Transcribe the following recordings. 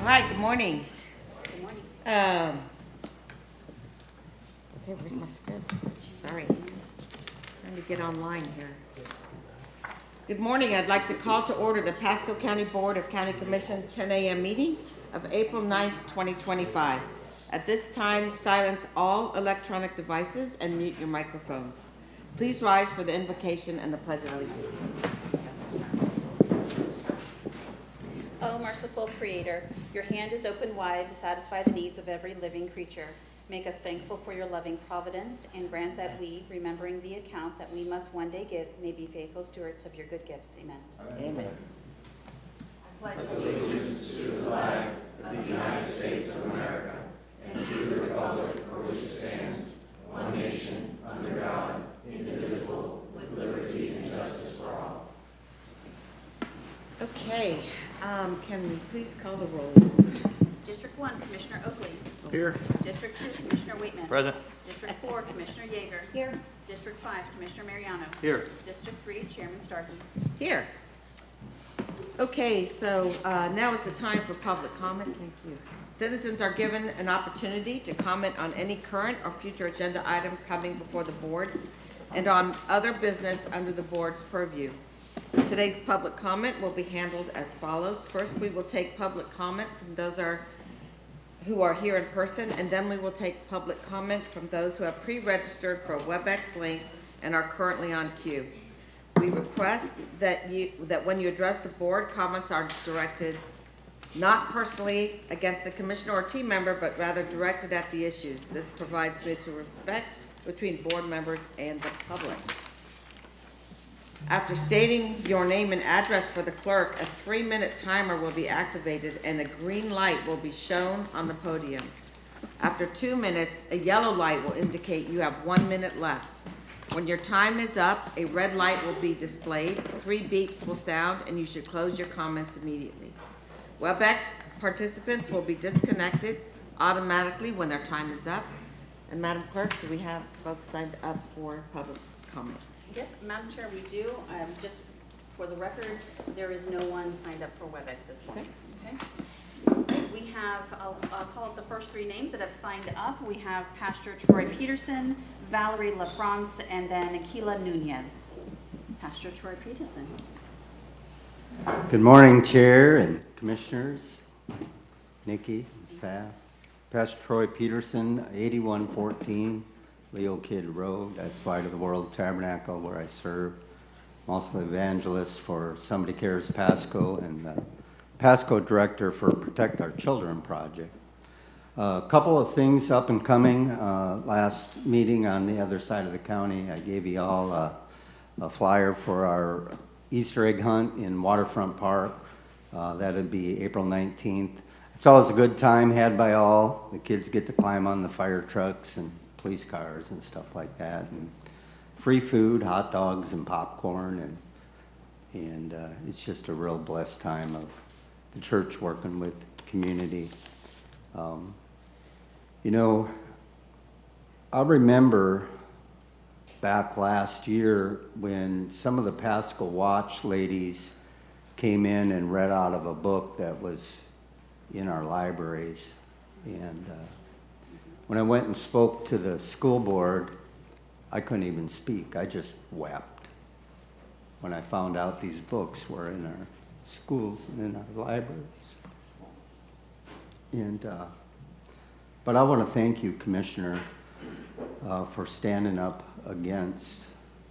All right, good morning. Good morning. Okay, where's my script? Sorry. Trying to get online here. Good morning. I'd like to call to order the Pasco County Board of County Commission 10 a.m. meeting of April 9th, 2025. At this time, silence all electronic devices and mute your microphones. Please rise for the invocation and the Pledge of Allegiance. O merciful Creator, your hand is open wide to satisfy the needs of every living creature. Make us thankful for your loving providence, and grant that we, remembering the account that we must one day give, may be faithful stewards of your good gifts. Amen. Amen. I pledge allegiance to the flag of the United States of America and to the republic for which it stands, one nation, under God, indivisible, with liberty and justice for all. Okay, can we please call the roll? District 1, Commissioner Oakley. Here. District 2, Commissioner Waitman. Present. District 4, Commissioner Yeager. Here. District 5, Commissioner Mariano. Here. District 3, Chairman Starkey. Here. Okay, so now is the time for public comment. Thank you. Citizens are given an opportunity to comment on any current or future agenda item coming before the board and on other business under the board's purview. Today's public comment will be handled as follows. First, we will take public comment from those who are here in person, and then we will take public comment from those who have pre-registered for a WebEx link and are currently on queue. We request that when you address the board, comments are directed not personally against the commissioner or team member, but rather directed at the issues. This provides mutual respect between board members and the public. After stating your name and address for the clerk, a 3-minute timer will be activated and a green light will be shown on the podium. After 2 minutes, a yellow light will indicate you have 1 minute left. When your time is up, a red light will be displayed, 3 beeps will sound, and you should close your comments immediately. WebEx participants will be disconnected automatically when their time is up. And Madam Clerk, do we have folks signed up for public comments? Yes, Madam Chair, we do. Just for the record, there is no one signed up for WebEx this morning. Okay. We have, I'll call up the first 3 names that have signed up. We have Pastor Troy Peterson, Valerie LaFrance, and then Aquila Nunez. Pastor Troy Peterson. Good morning, Chair and Commissioners, Nikki, and staff. Pastor Troy Peterson, 8114 Leo Kidd Road. That's Light of the World Tabernacle, where I serve. I'm also the evangelist for Somebody Cares Pasco and the Pasco director for Protect Our Children project. A couple of things up and coming. Last meeting on the other side of the county, I gave you all a flyer for our Easter egg hunt in Waterfront Park. That'll be April 19th. It's always a good time had by all. The kids get to climb on the fire trucks and police cars and stuff like that. And free food, hot dogs and popcorn, and it's just a real blessed time of the church working with the community. You know, I remember back last year when some of the Pasco Watch ladies came in and read out of a book that was in our libraries. And when I went and spoke to the school board, I couldn't even speak. I just wept when I found out these books were in our schools and in our libraries. And but I want to thank you, Commissioner, for standing up against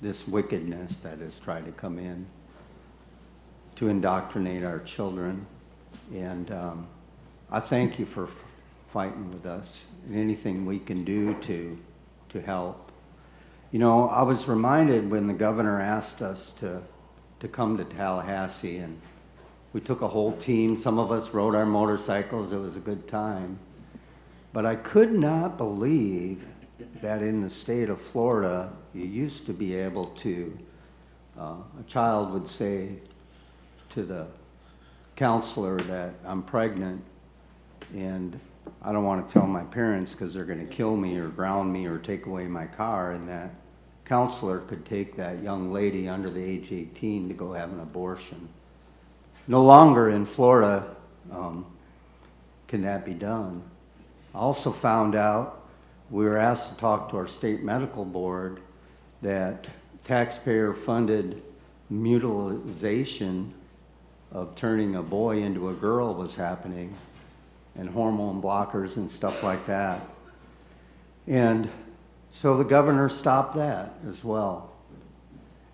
this wickedness that has tried to come in to indoctrinate our children. And I thank you for fighting with us and anything we can do to help. You know, I was reminded when the governor asked us to come to Tallahassee, and we took a whole team. Some of us rode our motorcycles. It was a good time. But I could not believe that in the state of Florida, you used to be able to, a child would say to the counselor that I'm pregnant and I don't want to tell my parents because they're going to kill me or ground me or take away my car, and that counselor could take that young lady under the age 18 to go have an abortion. No longer in Florida, can that be done? I also found out, we were asked to talk to our state medical board, that taxpayer-funded mutilization of turning a boy into a girl was happening, and hormone blockers and stuff like that. And so the governor stopped that as well.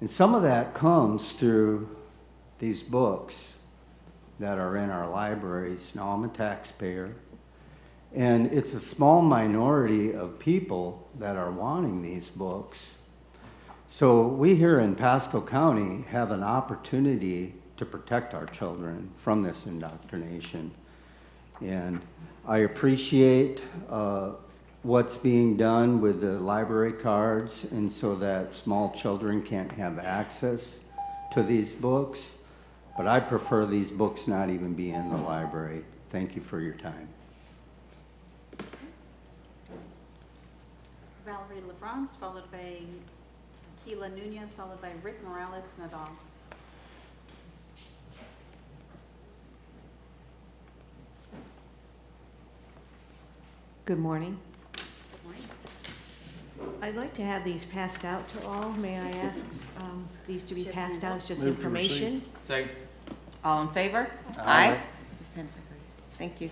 And some of that comes through these books that are in our libraries. Now, I'm a taxpayer, and it's a small minority of people that are wanting these books. So we here in Pasco County have an opportunity to protect our children from this indoctrination. And I appreciate what's being done with the library cards, and so that small children can't have access to these books. But I prefer these books not even be in the library. Thank you for your time. Valerie LaFrance, followed by Keila Nunez, followed by Rick Morales Nadal. Good morning. Good morning. I'd like to have these passed out to all. May I ask these to be Just passed out? It's just Move to information. Second. All in favor? Aye. Thank you.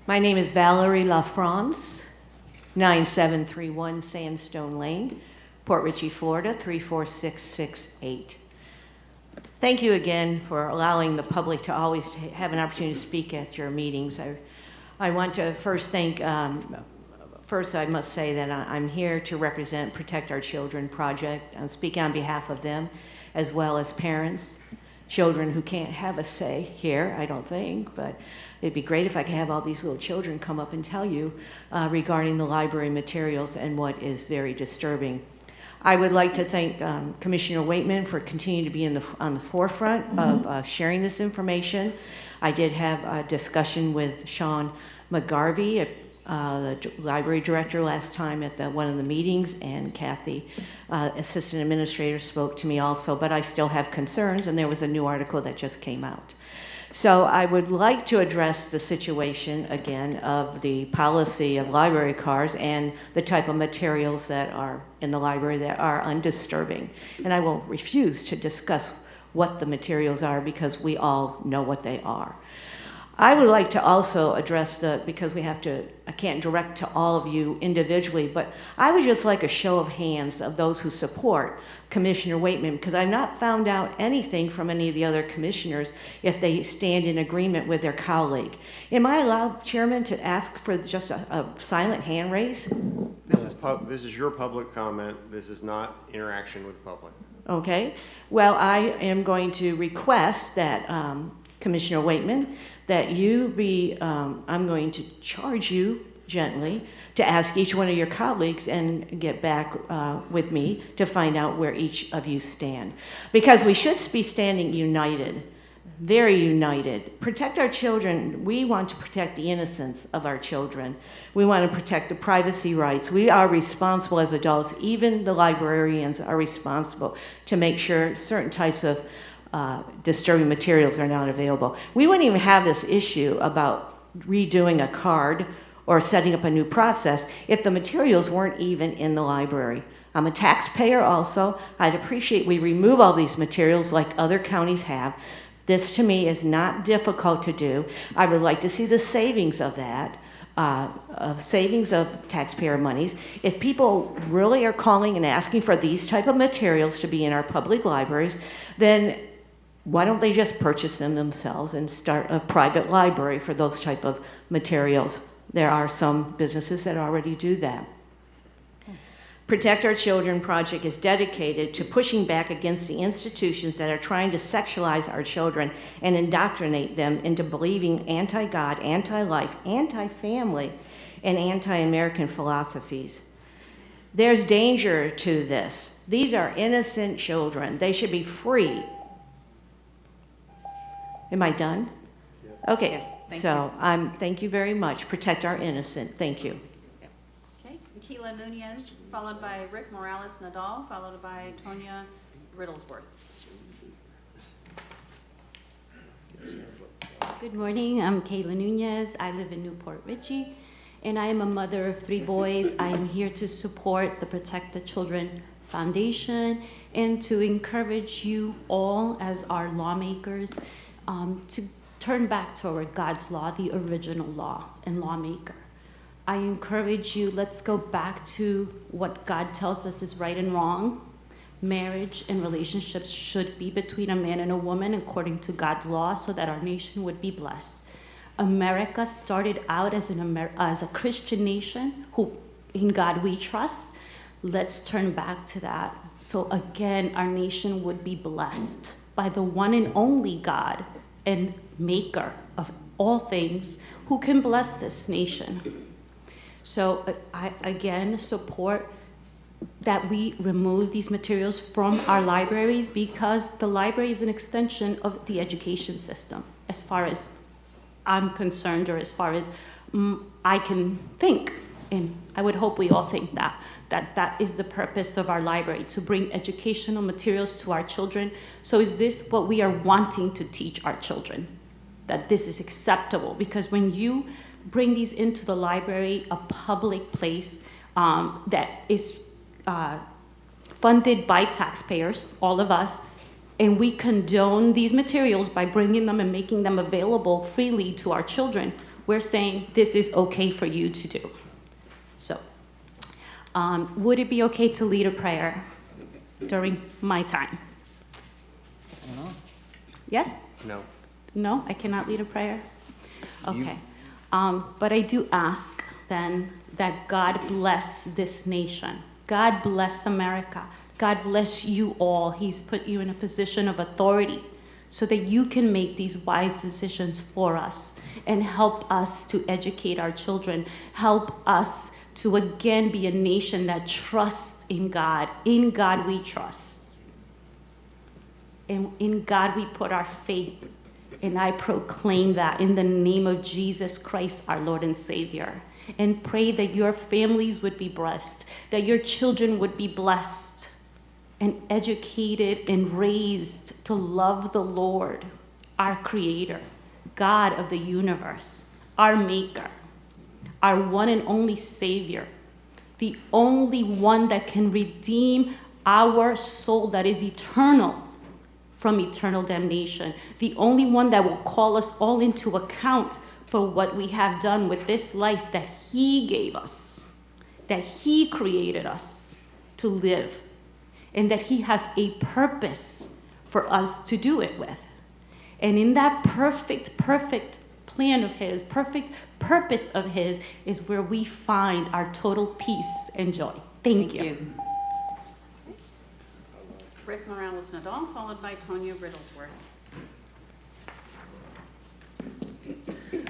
My name is Valerie LaFrance, 9731 Sandstone Lane, Port Richey, Florida, 34668. Thank you again for allowing the public to always have an opportunity to speak at your meetings. I want to first thank, first I must say that I'm here to represent Protect Our Children Project. I'm speaking on behalf of them, as well as parents, children who can't have a say here, I don't think, but it'd be great if I could have all these little children come up and tell you regarding the library materials and what is very disturbing. I would like to thank Commissioner Waitman for continuing to be on the forefront of sharing this information. I did have a discussion with Sean McGarvey, the library director, last time at one of the meetings, and Kathy, assistant administrator, spoke to me also, but I still have concerns, and there was a new article that just came out. So I would like to address the situation again of the policy of library cards and the type of materials that are in the library that are undisturbing. And I will refuse to discuss what the materials are because we all know what they are. I would like to also address because I can't direct to all of you individually, but I would just like a show of hands of those who support Commissioner Waitman, because I've not found out anything from any of the other commissioners if they stand in agreement with their colleague. Am I allowed, Chairman, to ask for just a silent hand raise? This is your public comment. This is not interaction with the public. Okay. Well, I am going to request that Commissioner Waitman, that you be, I'm going to charge you gently to ask each one of your colleagues and get back with me to find out where each of you stand. Because we should be standing united, very united. Protect our children. We want to protect the innocence of our children. We want to protect the privacy rights. We are responsible as adults. Even the librarians are responsible to make sure certain types of disturbing materials are not available. We wouldn't even have this issue about redoing a card or setting up a new process if the materials weren't even in the library. I'm a taxpayer also. I'd appreciate we remove all these materials like other counties have. This to me is not difficult to do. I would like to see the savings of that, savings of taxpayer monies. If people really are calling and asking for these type of materials to be in our public libraries, then why don't they just purchase them themselves and start a private library for those type of materials? There are some businesses that already do that. Protect Our Children Project is dedicated to pushing back against the institutions that are trying to sexualize our children and indoctrinate them into believing anti-God, anti-life, anti-family, and anti-American philosophies. There's danger to this. These are innocent children. They should be free Am I done? Okay. Yes, thank So, thank you very much. Protect our innocent. Thank you. Okay, Keila Nunez, followed by Rick Morales Nadal, followed by Tonya Riddlesworth. Good morning, I'm Kayla Nunez. I live in Newport Richey, and I am a mother of 3 boys. I am here to support the Protect the Children Foundation and to encourage you all as our lawmakers to turn back toward God's law, the original law and lawmaker. I encourage you, let's go back to what God tells us is right and wrong. Marriage and relationships should be between a man and a woman according to God's law so that our nation would be blessed. America started out as a Christian nation who in God we trust. Let's turn back to that. So again, our nation would be blessed by the one and only God and maker of all things who can bless this nation. So I again support that we remove these materials from our libraries because the library is an extension of the education system as far as I'm concerned or as far as I can think. And I would hope we all think that is the purpose of our library, to bring educational materials to our children. So is this what we are wanting to teach our children? That this is acceptable? Because when you bring these into the library, a public place that is funded by taxpayers, all of us, and we condone these materials by bringing them and making them available freely to our children, we're saying this is okay for you to do. So, would it be okay to lead a prayer during my time? Yes? No. No, I cannot lead a prayer? Okay. But I do ask then that God bless this nation. God bless America. God bless you all. He's put you in a position of authority so that you can make these wise decisions for us and help us to educate our children, help us to again be a nation that trusts in God. In God we trust. And in God we put our faith. And I proclaim that in the name of Jesus Christ, our Lord and Savior. And pray that your families would be blessed, that your children would be blessed and educated and raised to love the Lord, our Creator, God of the universe, our Maker, our one and only Savior, the only one that can redeem our soul that is eternal from eternal damnation, the only one that will call us all into account for what we have done with this life that He gave us, that He created us to live, and that He has a purpose for us to do it with. And in that perfect plan of His, perfect purpose of His, is where we find our total peace and joy. Thank you. Rick Morales Nadal, followed by Tonya Riddlesworth.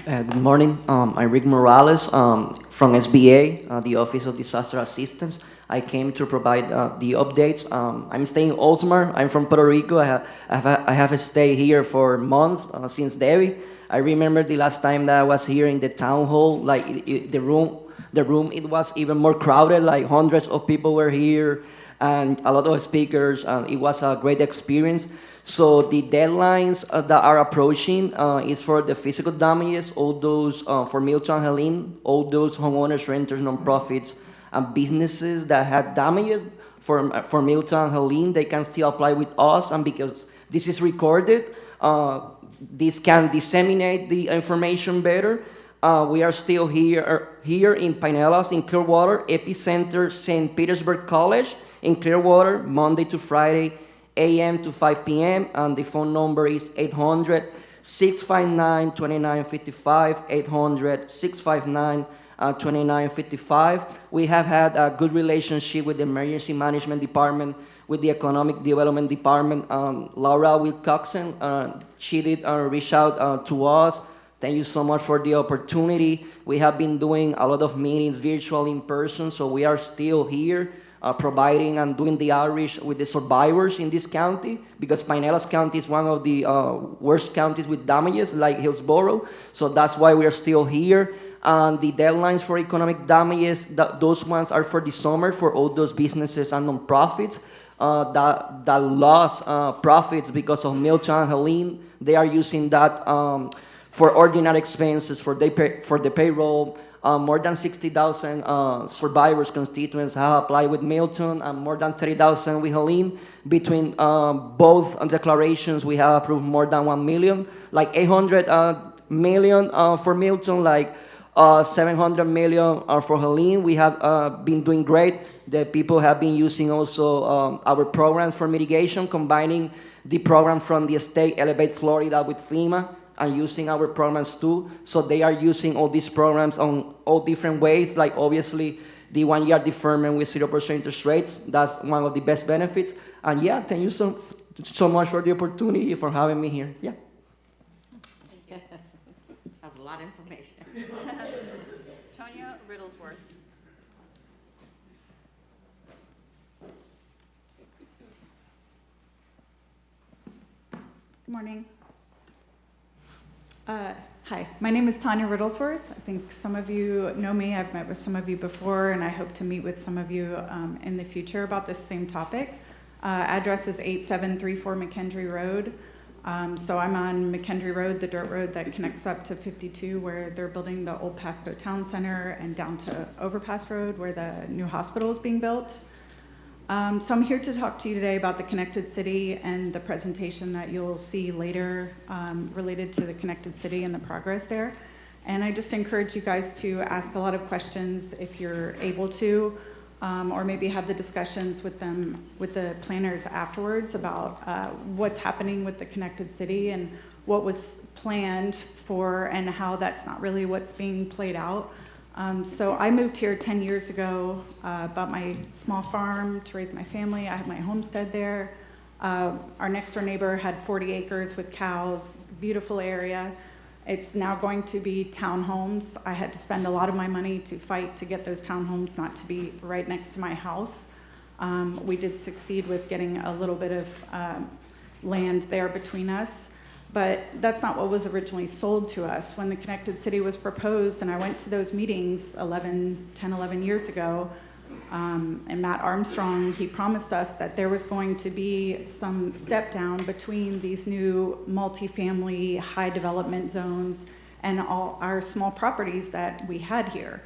Good morning. I'm Rick Morales from SBA, the Office of Disaster Assistance. I came to provide the updates. I'm staying in Oldsmar. I'm from Puerto Rico. I have stayed here for months since Dade. I remember the last time that I was here in the town hall, like the room, it was even more crowded, like hundreds of people were here and a lot of speakers. It was a great experience. So the deadlines that are approaching is for the physical damages, all those for Milton and Helene, all those homeowners, renters, nonprofits, and businesses that had damages for Milton and Helene, they can still apply with us, and because this is recorded, this can disseminate the information better. We are still here in Pinellas, in Clearwater, Epicenter, St. Petersburg College, in Clearwater, Monday to Friday, a.m. to 5 p.m., and the phone number is 800-659-2955, 800-659-2955. We have had a good relationship with the Emergency Management Department, with the Economic Development Department. Laura Wilcoxon, she did reach out to us. Thank you so much for the opportunity. We have been doing a lot of meetings virtually in person, so we are still here. providing and doing the outreach with the survivors in this county, because Pinellas County is one of the worst counties with damages, like Hillsborough. So that's why we are still here. And the deadlines for economic damages, those ones are for the summer for all those businesses and nonprofits that lost profits because of Milton and Helene. They are using that for ordinary expenses, for the payroll. More than 60,000 survivors constituents have applied with Milton, and more than 30,000 with Helene. Between both declarations, we have approved more than 1 million, like 800 million for Milton, like 700 million for Helene. We have been doing great. The people have been using also our programs for mitigation, combining the program from the state, Elevate Florida, with FEMA, and using our programs too. So they are using all these programs on all different ways, like obviously the 1-year deferment with 0% interest rates. That's one of the best benefits. And yeah, thank you so much for the opportunity, for having me here. Yeah. That was a lot of information. Tonya Riddlesworth. Good morning. Hi, my name is Tanya Riddlesworth. I think some of you know me. I've met with some of you before, and I hope to meet with some of you in the future about this same topic. Address is 8734 McKendree Road. So I'm on McKendree Road, the dirt road that connects up to 52, where they're building the old Pasco Town Center, and down to Overpass Road, where the new hospital is being built. So I'm here to talk to you today about the Connected City and the presentation that you'll see later related to the Connected City and the progress there. And I just encourage you guys to ask a lot of questions if you're able to, or maybe have the discussions with them, with the planners afterwards, about what's happening with the Connected City and what was planned for and how that's not really what's being played out. So I moved here 10 years ago, bought my small farm to raise my family. I had my homestead there. Our next door neighbor had 40 acres with cows, beautiful area. It's now going to be townhomes. I had to spend a lot of my money to fight to get those townhomes not to be right next to my house. We did succeed with getting a little bit of land there between us. But that's not what was originally sold to us. When the Connected City was proposed, and I went to those meetings 10, 11 years ago, and Matt Armstrong, he promised us that there was going to be some step down between these new multifamily high development zones and all our small properties that we had here.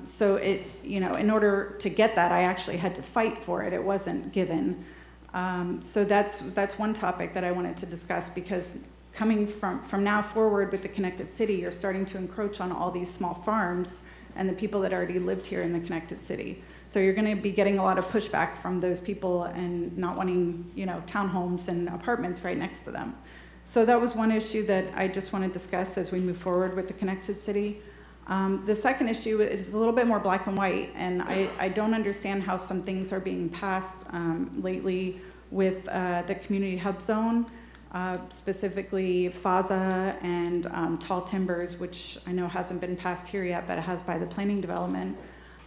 So in order to get that, I actually had to fight for it. It wasn't given. So that's one topic that I wanted to discuss, because coming from now forward with the Connected City, you're starting to encroach on all these small farms and the people that already lived here in the Connected City. So you're going to be getting a lot of pushback from those people and not wanting, townhomes and apartments right next to them. So that was one issue that I just want to discuss as we move forward with the Connected City. The second issue is a little bit more black and white, and I don't understand how some things are being passed lately with the community hub zone, specifically FAZA and Tall Timbers, which I know hasn't been passed here yet, but it has by the planning development.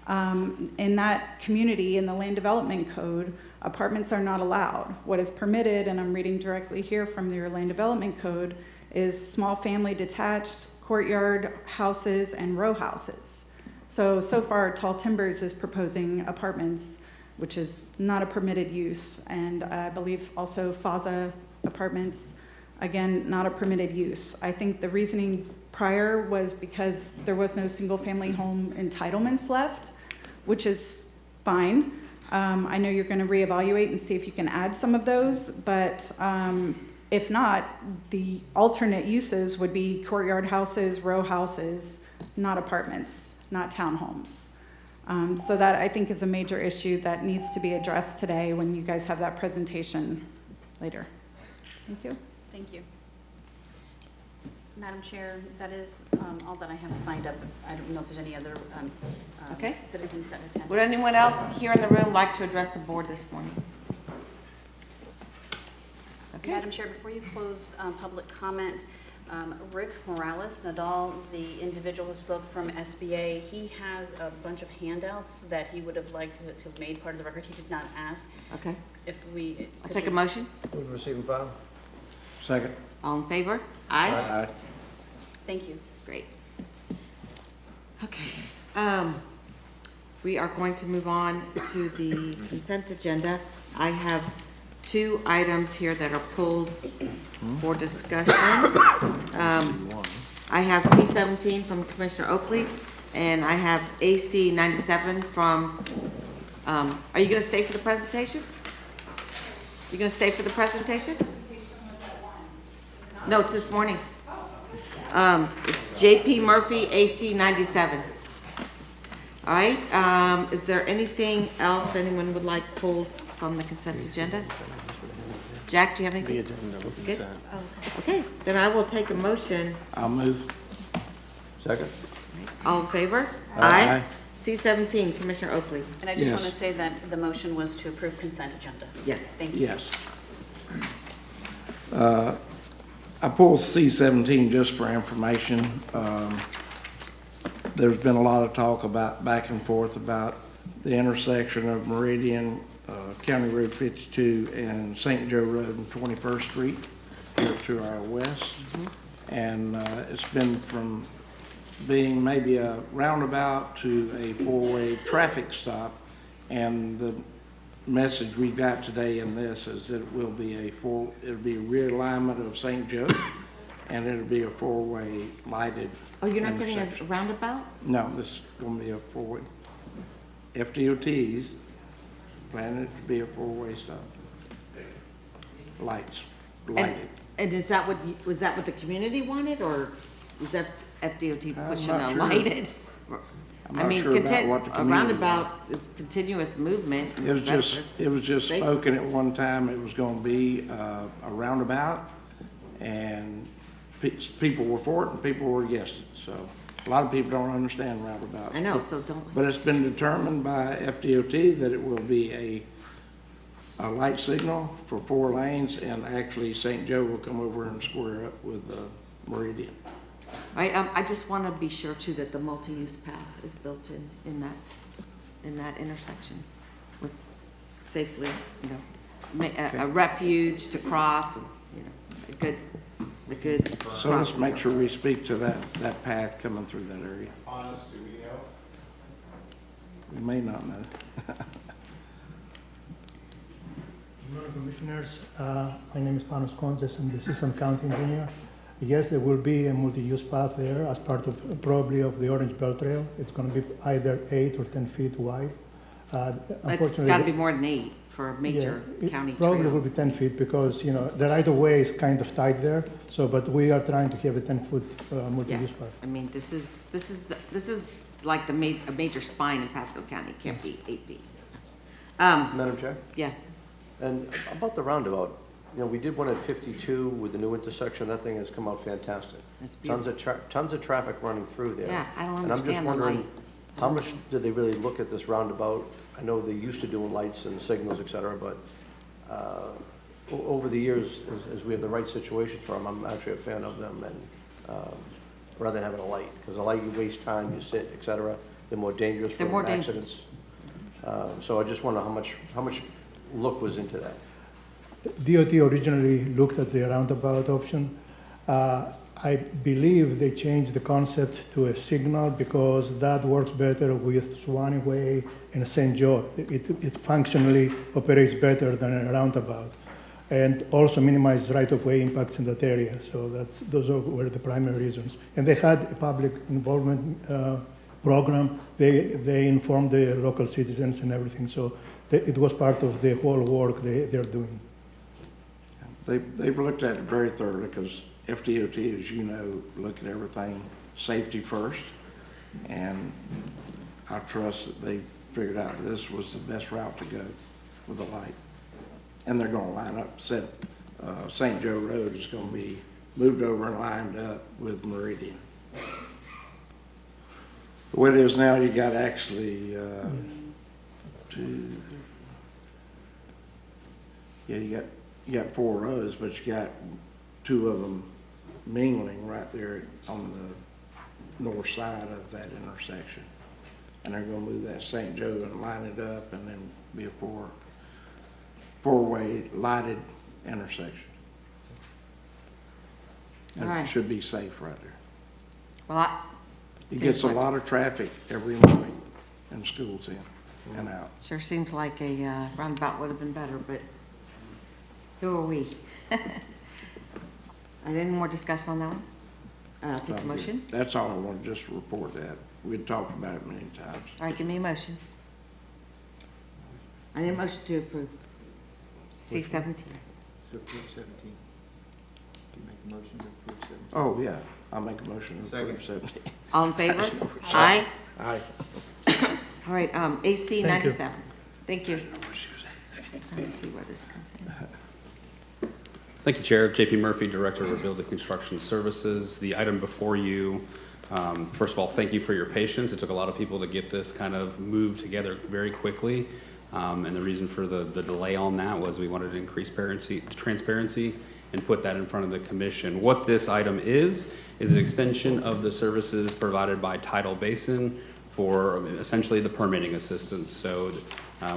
In that community, in the land development code, apartments are not allowed. What is permitted, and I'm reading directly here from your land development code, is small family detached, courtyard houses, and row houses. So far, Tall Timbers is proposing apartments, which is not a permitted use, and I believe also FAZA apartments, again, not a permitted use. I think the reasoning prior was because there was no single-family home entitlements left, which is fine. I know you're going to reevaluate and see if you can add some of those, but if not, the alternate uses would be courtyard houses, row houses, not apartments, not townhomes. So that, I think, is a major issue that needs to be addressed today when you guys have that presentation later. Thank you. Thank you. Madam Chair, that is all that I have signed up. I don't know if there's any other Okay. citizens that attend. Would anyone else here in the room like to address the board this morning? Okay. Madam Chair, before you close public comment, Rick Morales, Nadal, the individual who spoke from SBA, he has a bunch of handouts that he would have liked to have made part of the record. He did not ask Okay, if we. I'll take a motion. Move to receive and file. Second. All in favor? Aye? Aye. Thank you. Great. Okay, we are going to move on to the consent agenda. I have 2 items here that are pulled for discussion. I have C-17 from Commissioner Oakley, and I have AC 97 from, are you gonna stay for the presentation? You gonna stay for the presentation? No, it's this morning. It's JP Murphy, AC 97. All right, is there anything else anyone would like pulled from the consent agenda? Jack, do you have anything? The addendum, Good? consent. Okay, then I will take a motion. I'll move. Second. All in favor? Aye. C-17, Commissioner Oakley. And I just Yes. want to say that the motion was to approve consent agenda. Yes. Thank you. Yes. I pulled C-17 just for information. There's been a lot of talk about back and forth about the intersection of Meridian, County Road 52 and St. Joe Road and 21st Street here to our west. And it's been from being maybe a roundabout to a 4-way traffic stop. And the message we got today in this is that it will be it'll be a realignment of St. Joe, and it'll be a 4-way lighted. Oh, you're not getting a intersection. roundabout? No, this is gonna be a 4-way. FDOT's planning it to be a 4-way stop. Lights, lighted. And is that was that what the community wanted, or is that FDOT I'm pushing not a sure. lighted? I'm I not mean, sure about what the a community roundabout is continuous movement. It was just, it was just Safe. spoken at one time, it was gonna be a roundabout, and people were for it and people were against it, so a lot of people don't understand roundabouts. I know, so don't. But it's been determined by FDOT that it will be a light signal for 4 lanes, and actually St. Joe will come over and square up with Meridian. Right, I just want to be sure too that the multi-use path is built in that intersection with safely, a refuge to cross, and, a good. So let's make sure we speak to that path coming through that area. Honest, do we know? We may not know. Good morning, Commissioners. My name is Panos Contes. I'm the Assistant County Engineer. Yes, there will be a multi-use path there as part of probably of the Orange Belt Trail. It's going to be either 8 or 10 feet wide. It's got to be more than 8 for a major county trail. Probably will be 10 feet because the right of way is kind of tight there. So, but we are trying to have a 10-foot multi-use Yes, path. I mean this is like a major spine in Pasco County. It can't be 8 feet. Madam Chair? Yeah. And about the roundabout, we did one at 52 with the new intersection. That thing has come out fantastic. It's Tons of traffic running through there. Yeah, I don't And I'm just understand the wondering, light. how much did they really look at this roundabout? I know they're used to doing lights and signals, et cetera, but over the years, as we have the right situation for them, I'm actually a fan of them, and rather than having a light, because a light, you waste time, you sit, et cetera. They're more dangerous They're for more accidents. So I just wonder how much look was into that. DOT originally looked at the roundabout option. I believe they changed the concept to a signal because that works better with Swanee and St. Joe. It functionally operates better than a roundabout, and also minimizes right-of-way impacts in that area. So those were the primary reasons. And they had a public involvement program. They informed the local citizens and everything. So it was part of the whole work they're doing. They've looked at it very thoroughly because FDOT, as you know, look at everything safety first. And I trust that they figured out this was the best route to go with the light. And they're going to line up, St. Joe Road is going to be moved over and lined up with Meridian. The way it is now, you got actually you got 4 rows, but you got 2 of them mingling right there on the north side of that intersection. And they're gonna move that St. Joe and line it up and then be a four-way lighted intersection. All And right. it should be safe right there. Well, It seems gets a like- lot of traffic every morning and schools in and out. Sure seems like a roundabout would have been better, but who are we? Any more discussion on that one? I'll take a motion. That's all I wanted, just to report that. We'd talked about it many times. All right, give me a motion. I need a motion to approve. C-17. To approve 17. Do you make a motion to approve 17? Oh, yeah, I'll make a motion to approve Second. 17. All in favor? Aye. Aye. All right, AC Thank you. 97. Thank you. Trying to see where this comes in. Thank you, Chair. JP Murphy, Director of Building Construction Services. The item before you, first of all, thank you for your patience. It took a lot of people to get this kind of moved together very quickly. And the reason for the delay on that was we wanted to increase transparency and put that in front of the commission. What this item is an extension of the services provided by Tidal Basin for essentially the permitting assistance. So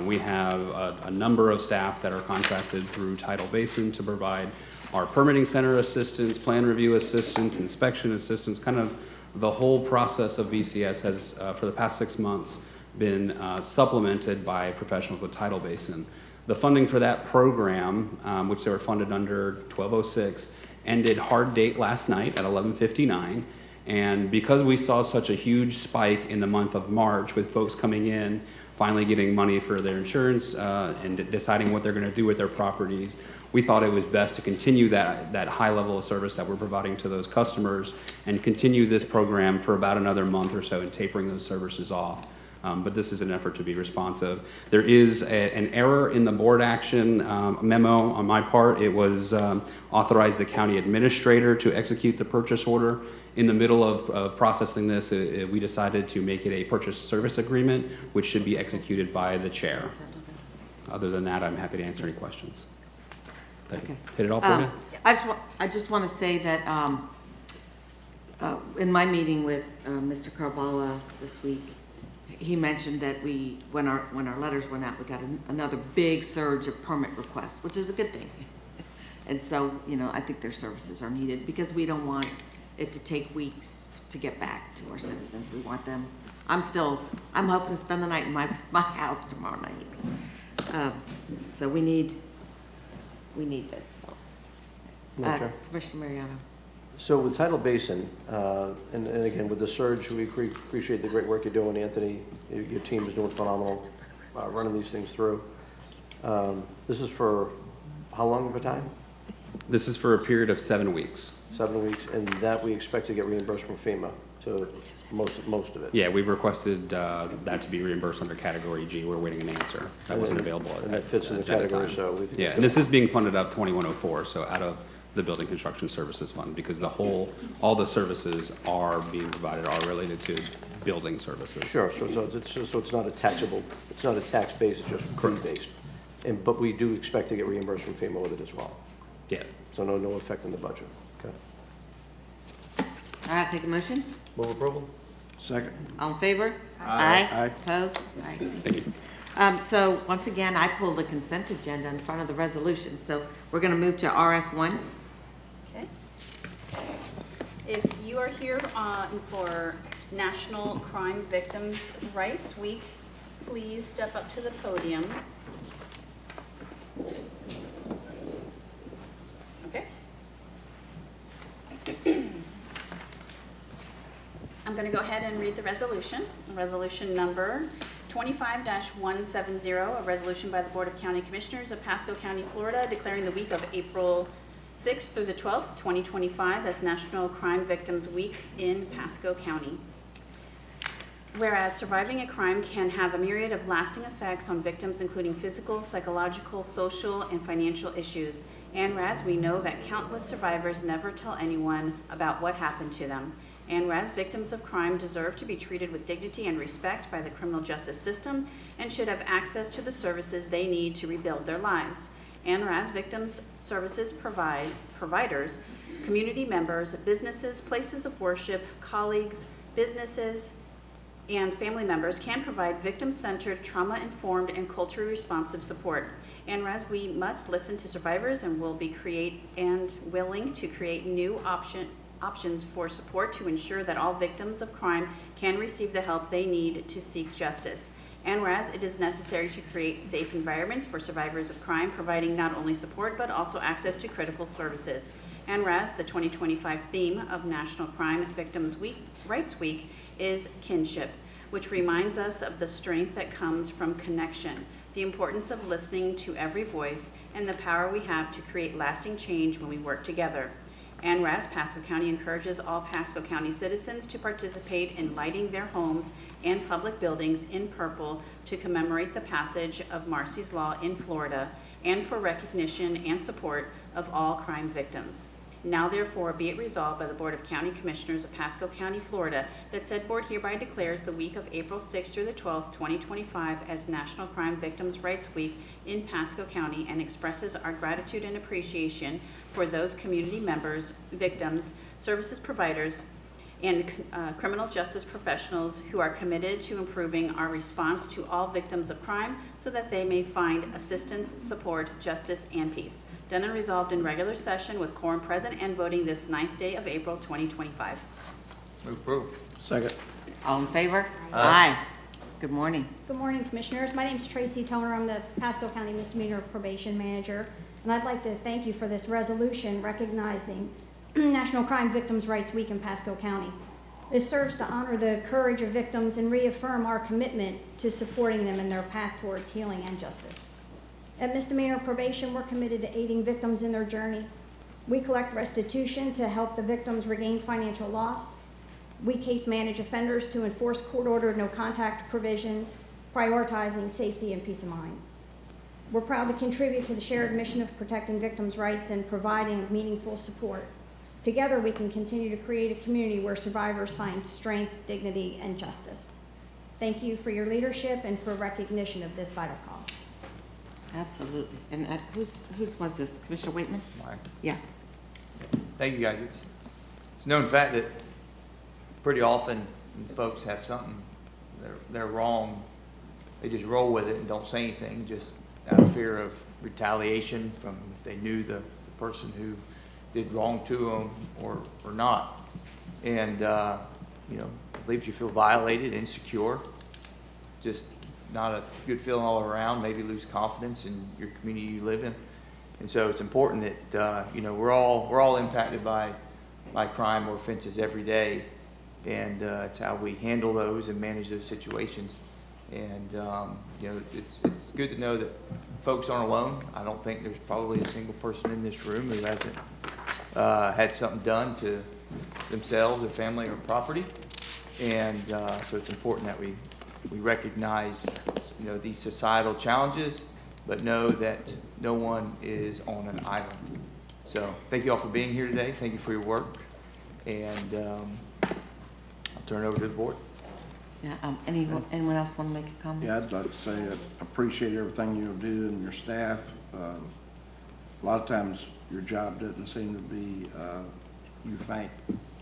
we have a number of staff that are contracted through Tidal Basin to provide our permitting center assistance, plan review assistance, inspection assistance, kind of the whole process of VCS has, for the past 6 months, been supplemented by professionals with Tidal Basin. The funding for that program, which they were funded under 1206, ended hard date last night at 11:59. And because we saw such a huge spike in the month of March with folks coming in, finally getting money for their insurance and deciding what they're going to do with their properties, we thought it was best to continue that high level of service that we're providing to those customers and continue this program for about another month or so and tapering those services off. But this is an effort to be responsive. There is an error in the board action memo on my part. It was authorized the county administrator to execute the purchase order. In the middle of processing this, we decided to make it a purchase service agreement, which should be executed by the chair. Other than that, I'm happy to answer any questions. Okay. Hit it all for you? I just want to say that in my meeting with Mr. Carballa this week, he mentioned that when our letters went out, we got another big surge of permit requests, which is a good thing. And so, I think their services are needed because we don't want it to take weeks to get back to our citizens. We want them. I'm hoping to spend the night in my house tomorrow night. So we need this. Madam Chair. Commissioner Mariano. So with Tidal Basin, and again, with the surge, we appreciate the great work you're doing, Anthony. Your team is doing phenomenal, running these things through. This is for how long of a time? This is for a period of 7 weeks. 7 weeks, and that we expect to get reimbursed from FEMA to most of it. Yeah, we've requested that to be reimbursed under Category G. We're waiting an answer. That wasn't available at And that fits in the agenda category, time. so we think. Yeah, and this is being funded out of 2104, so out of the Building Construction Services Fund, because all the services are being provided are related to building services. Sure, so it's not a taxable, it's not a tax base, it's just fee-based. But we do expect to get reimbursed from FEMA with it as well. Yeah. So no effect on the budget. Okay. All right, take a motion. Move approval? Second. All in favor? Aye. Opposed? Aye. Thank you. So once again, I pulled the consent agenda in front of the resolution. So we're going to move to RS1. Okay. If you are here for National Crime Victims' Rights Week, please step up to the podium. Okay. I'm going to go ahead and read the resolution. Resolution number 25-170, a resolution by the Board of County Commissioners of Pasco County, Florida, declaring the week of April 6th through the 12th, 2025 as National Crime Victims Week in Pasco County. Whereas surviving a crime can have a myriad of lasting effects on victims, including physical, psychological, social, and financial issues. And whereas we know that countless survivors never tell anyone about what happened to them. And whereas victims of crime deserve to be treated with dignity and respect by the criminal justice system and should have access to the services they need to rebuild their lives. And whereas victims services providers community members, businesses, places of worship, colleagues, businesses, and family members can provide victim-centered, trauma-informed, and culturally responsive support. And whereas we must listen to survivors and will be willing to create new options for support to ensure that all victims of crime can receive the help they need to seek justice. And whereas it is necessary to create safe environments for survivors of crime, providing not only support but also access to critical services. And whereas the 2025 theme of National Crime Victims Rights Week is kinship, which reminds us of the strength that comes from connection, the importance of listening to every voice, and the power we have to create lasting change when we work together. And whereas Pasco County encourages all Pasco County citizens to participate in lighting their homes and public buildings in purple to commemorate the passage of Marsy's Law in Florida and for recognition and support of all crime victims. Now therefore be it resolved by the Board of County Commissioners of Pasco County, Florida, that said board hereby declares the week of April 6th through the 12th, 2025 as National Crime Victims' Rights Week in Pasco County and expresses our gratitude and appreciation for those community members, victims, services providers, and criminal justice professionals who are committed to improving our response to all victims of crime so that they may find assistance, support, justice, and peace. Done and resolved in regular session with quorum present and voting this 9th day of April 2025. Move approve. Second. All in favor? Aye. Good morning. Good morning, Commissioners. My name is Tracy Toner. I'm the Pasco County Misdemeanor Probation Manager, and I'd like to thank you for this resolution recognizing National Crime Victims' Rights Week in Pasco County. This serves to honor the courage of victims and reaffirm our commitment to supporting them in their path towards healing and justice. At Misdemeanor Probation, we're committed to aiding victims in their journey. We collect restitution to help the victims regain financial loss. We case manage offenders to enforce court-ordered no-contact provisions, prioritizing safety and peace of mind. We're proud to contribute to the shared mission of protecting victims' rights and providing meaningful support. Together, we can continue to create a community where survivors find strength, dignity, and justice. Thank you for your leadership and for recognition of this vital cause. Absolutely. And whose was this? Commissioner Waitman? Mine. Yeah. Thank you, guys. It's a known fact that pretty often when folks have something, they're wrong, they just roll with it and don't say anything, just out of fear of retaliation from if they knew the person who did wrong to them or not. And, you know, it leaves you feel violated, insecure, just not a good feeling all around, maybe lose confidence in your community you live in. And so it's important that, you know, we're all impacted by crime or offenses every day. And it's how we handle those and manage those situations. And, you know, it's good to know that folks aren't alone. I don't think there's probably a single person in this room who hasn't had something done to themselves, their family, or property. And so it's important that we recognize, you know, these societal challenges, but know that no one is on an island. So thank you all for being here today. Thank you for your work. And I'll turn it over to the board. Yeah. Anyone else want to make a comment? Yeah, I'd like to say I appreciate everything you do and your staff. A lot of times your job doesn't seem to be, you think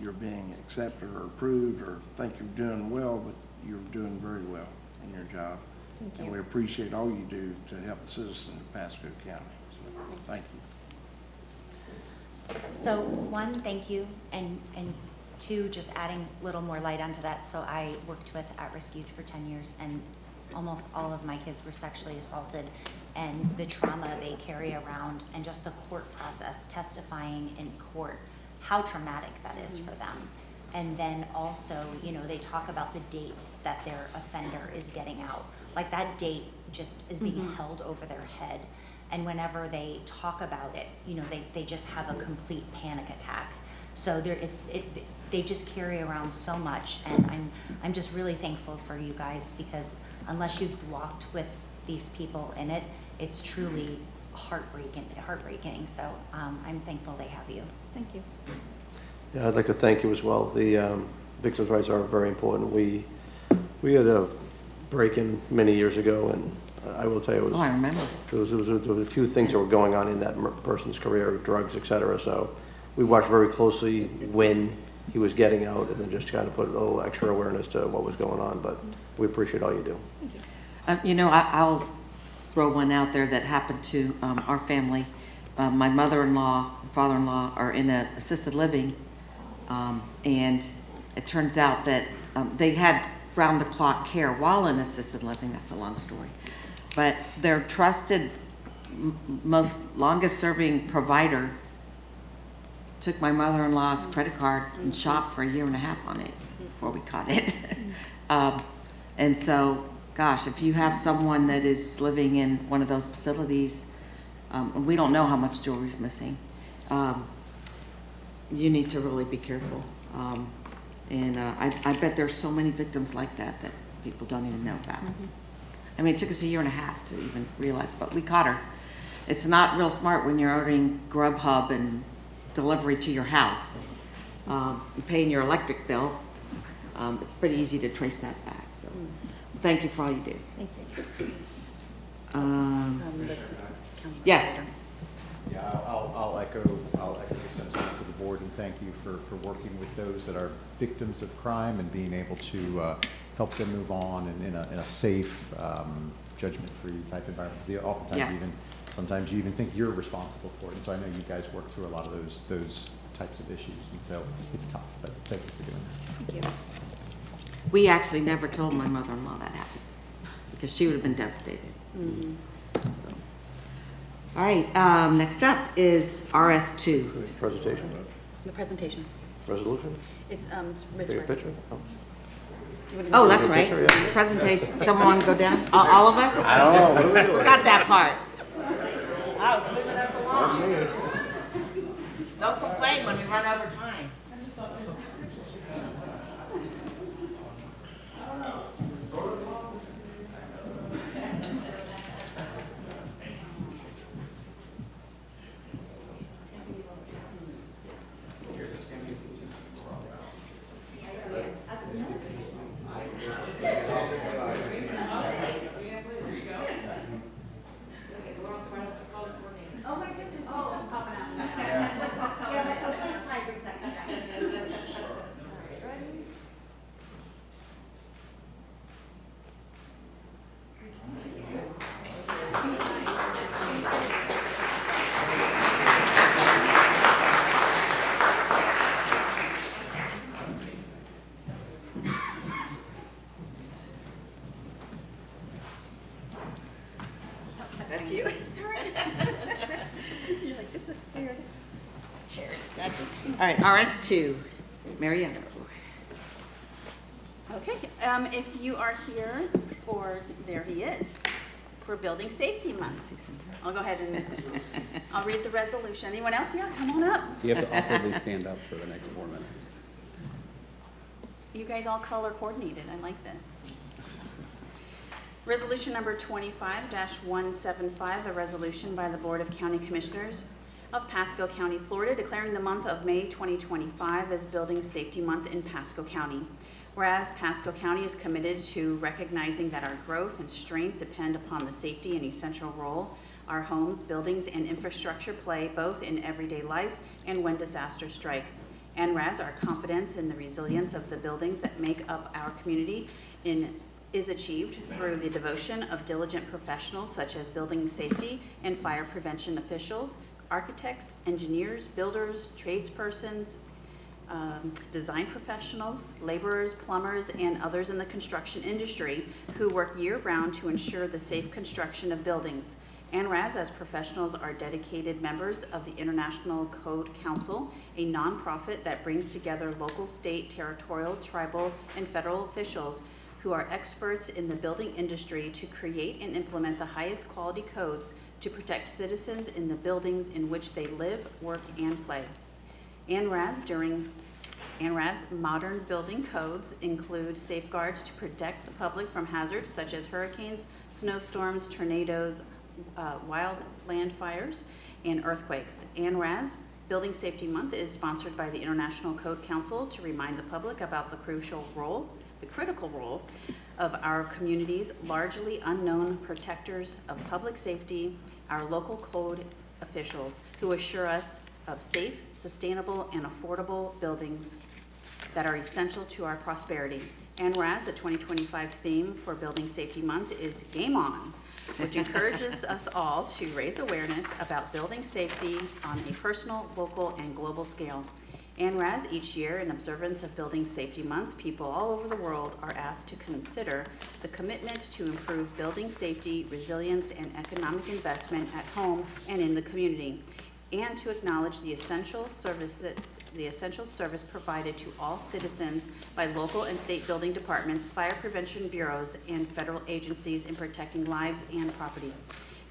you're being accepted or approved or think you're doing well, but you're doing very well in your job. Thank you. And we appreciate all you do to help the citizens of Pasco County. So, thank you. So one, thank you, and two, just adding a little more light onto that. So I worked with at-risk youth for 10 years, and almost all of my kids were sexually assaulted, and the trauma they carry around, and just the court process, testifying in court, how traumatic that is for them. And then also, you know, they talk about the dates that their offender is getting out. Like that date just is being held over their head. And whenever they talk about it, you know, they just have a complete panic attack. So they just carry around so much. And I'm just really thankful for you guys, because unless you've walked with these people in it, it's truly heartbreaking. So I'm thankful they have you. Thank you. Yeah, I'd like to thank you as well. The victims' rights are very important. We had a break-in many years ago, and I will tell you, it was, I remember. There was a few things that were going on in that person's career, drugs, et cetera. So we watched very closely when he was getting out, and then just kind of put a little extra awareness to what was going on, but we appreciate all you do. You know, I'll throw one out there that happened to our family. My mother-in-law, father-in-law are in an assisted living, and it turns out that they had round-the-clock care while in assisted living. That's a long story. But their trusted, most longest-serving provider took my mother-in-law's credit card and shopped for 1.5 years on it before we caught it. And so, gosh, if you have someone that is living in one of those facilities, and we don't know how much jewelry is missing, you need to really be careful. And I bet there's so many victims like that that people don't even know about. I mean, it took us 1.5 years to even realize, but we caught her. It's not real smart when you're ordering Grubhub and delivery to your house, and paying your electric bill. It's pretty easy to trace that back. So, thank you for all you do. Thank you. Yes. Yeah, I'll echo the sentiments of the board, and thank you for working with those that are victims of crime and being able to help them move on in a safe, judgment-free type environment. Because oftentimes, sometimes you even think you're responsible for it. And so I know you guys work through a lot of those types of issues, and so it's tough. But thank you for doing that. Thank you. We actually never told my mother-in-law that happened because she would have been devastated. So. All right, next up is RS2. Presentation? The presentation. Resolution? It's Take a picture? Oh. Oh, that's right. Picture, yeah. Presentation. Someone want to go down? All of us? I don't know. What are we doing? Forgot that part. I was moving us along. Don't complain when we run over time. That's you. You're like, this looks weird. Chair's dead. All right, RS2, Mariano. Okay, if you are here for, there he is, for Building Safety Month. I'll go ahead and, I'll read the resolution. Anyone else? Yeah, come on up. You have to awkwardly stand up for the next 4 minutes. You guys all color coordinated. I like this. Resolution number 25-175, a resolution by the Board of County Commissioners of Pasco County, Florida, declaring the month of May 2025 as Building Safety Month in Pasco County. Whereas Pasco County is committed to recognizing that our growth and strength depend upon the safety and essential role our homes, buildings, and infrastructure play both in everyday life and when disasters strike. And whereas our confidence in the resilience of the buildings that make up our community is achieved through the devotion of diligent professionals such as building safety and fire prevention officials, architects, engineers, builders, tradespersons, design professionals, laborers, plumbers, and others in the construction industry who work year-round to ensure the safe construction of buildings. And whereas as professionals are dedicated members of the International Code Council, a nonprofit that brings together local, state, territorial, tribal, and federal officials who are experts in the building industry to create and implement the highest quality codes to protect citizens in the buildings in which they live, work, and play. And whereas modern building codes include safeguards to protect the public from hazards such as hurricanes, snowstorms, tornadoes, wildland fires, and earthquakes. And whereas Building Safety Month is sponsored by the International Code Council to remind the public about the critical role of our community's largely unknown protectors of public safety, our local code officials who assure us of safe, sustainable, and affordable buildings that are essential to our prosperity. And whereas the 2025 theme for Building Safety Month is Game On, which encourages us all to raise awareness about building safety on a personal, local, and global scale. And whereas each year in observance of Building Safety Month, people all over the world are asked to consider the commitment to improve building safety, resilience, and economic investment at home and in the community, and to acknowledge the essential service provided to all citizens by local and state building departments, fire prevention bureaus, and federal agencies in protecting lives and property.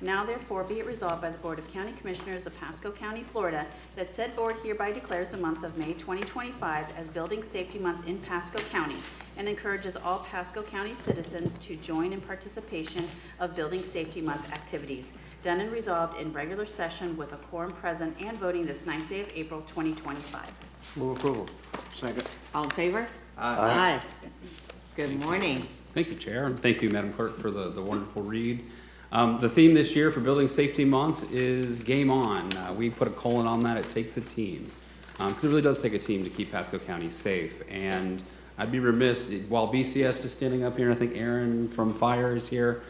Now therefore be it resolved by the Board of County Commissioners of Pasco County, Florida, that said board hereby declares the month of May 2025 as Building Safety Month in Pasco County, and encourages all Pasco County citizens to join in participation of Building Safety Month activities. Done and resolved in regular session with a quorum present and voting this 9th day of April 2025. Move approval. Second. All in favor? Aye. Good morning. Thank you, Chair, and thank you, Madam Clerk, for the wonderful read. The theme this year for Building Safety Month is Game On. We put a colon on that. It takes a team, because it really does take a team to keep Pasco County safe. And I'd be remiss, while BCS is standing up here, and I think Aaron from Fire is here,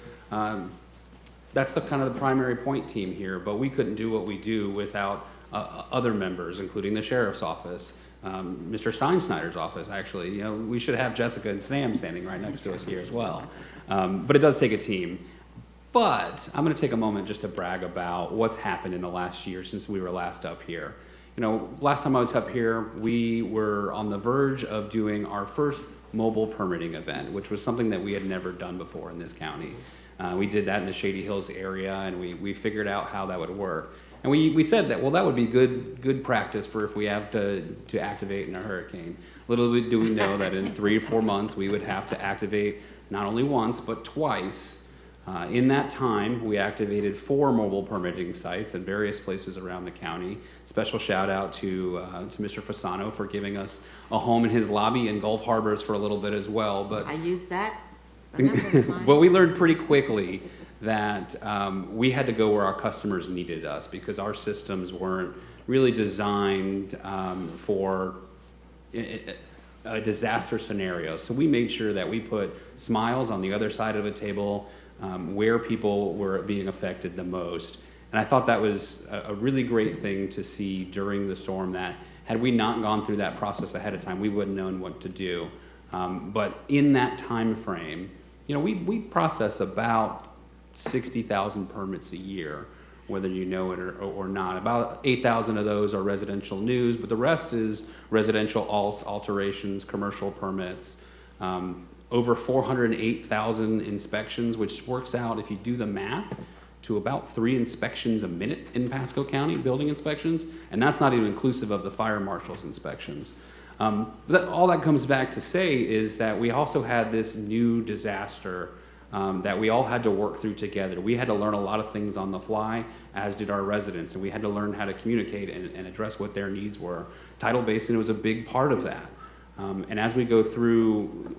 that's the kind of the primary point team here, but we couldn't do what we do without other members, including the Sheriff's Office, Mr. Steinsnyder's office, actually. You know, we should have Jessica and Sam standing right next to us here as well. But it does take a team. But I'm going to take a moment just to brag about what's happened in the last year since we were last up here. You know, last time I was up here, we were on the verge of doing our first mobile permitting event, which was something that we had never done before in this county. We did that in the Shady Hills area, and we figured out how that would work. And we said that, well, that would be good practice for if we have to activate in a hurricane. Little do we know that in 3 or 4 months, we would have to activate not only once, but twice. In that time, we activated 4 mobile permitting sites in various places around the county. Special shout out to Mr. Fasano for giving us a home in his lobby in Gulf Harbors for a little bit as well. But I used that a number of times. well, we learned pretty quickly that we had to go where our customers needed us, because our systems weren't really designed for a disaster scenario. So we made sure that we put smiles on the other side of a table where people were being affected the most. And I thought that was a really great thing to see during the storm, that had we not gone through that process ahead of time, we wouldn't have known what to do. But in that time frame, you know, we process about 60,000 permits a year, whether you know it or not. About 8,000 of those are residential news, but the rest is residential alterations, commercial permits. Over 408,000 inspections, which works out, if you do the math, to about 3 inspections a minute in Pasco County, building inspections, and that's not even inclusive of the fire marshal's inspections. But all that comes back to say is that we also had this new disaster that we all had to work through together. We had to learn a lot of things on the fly, as did our residents, and we had to learn how to communicate and address what their needs were. Tidal Basin was a big part of that. And as we go through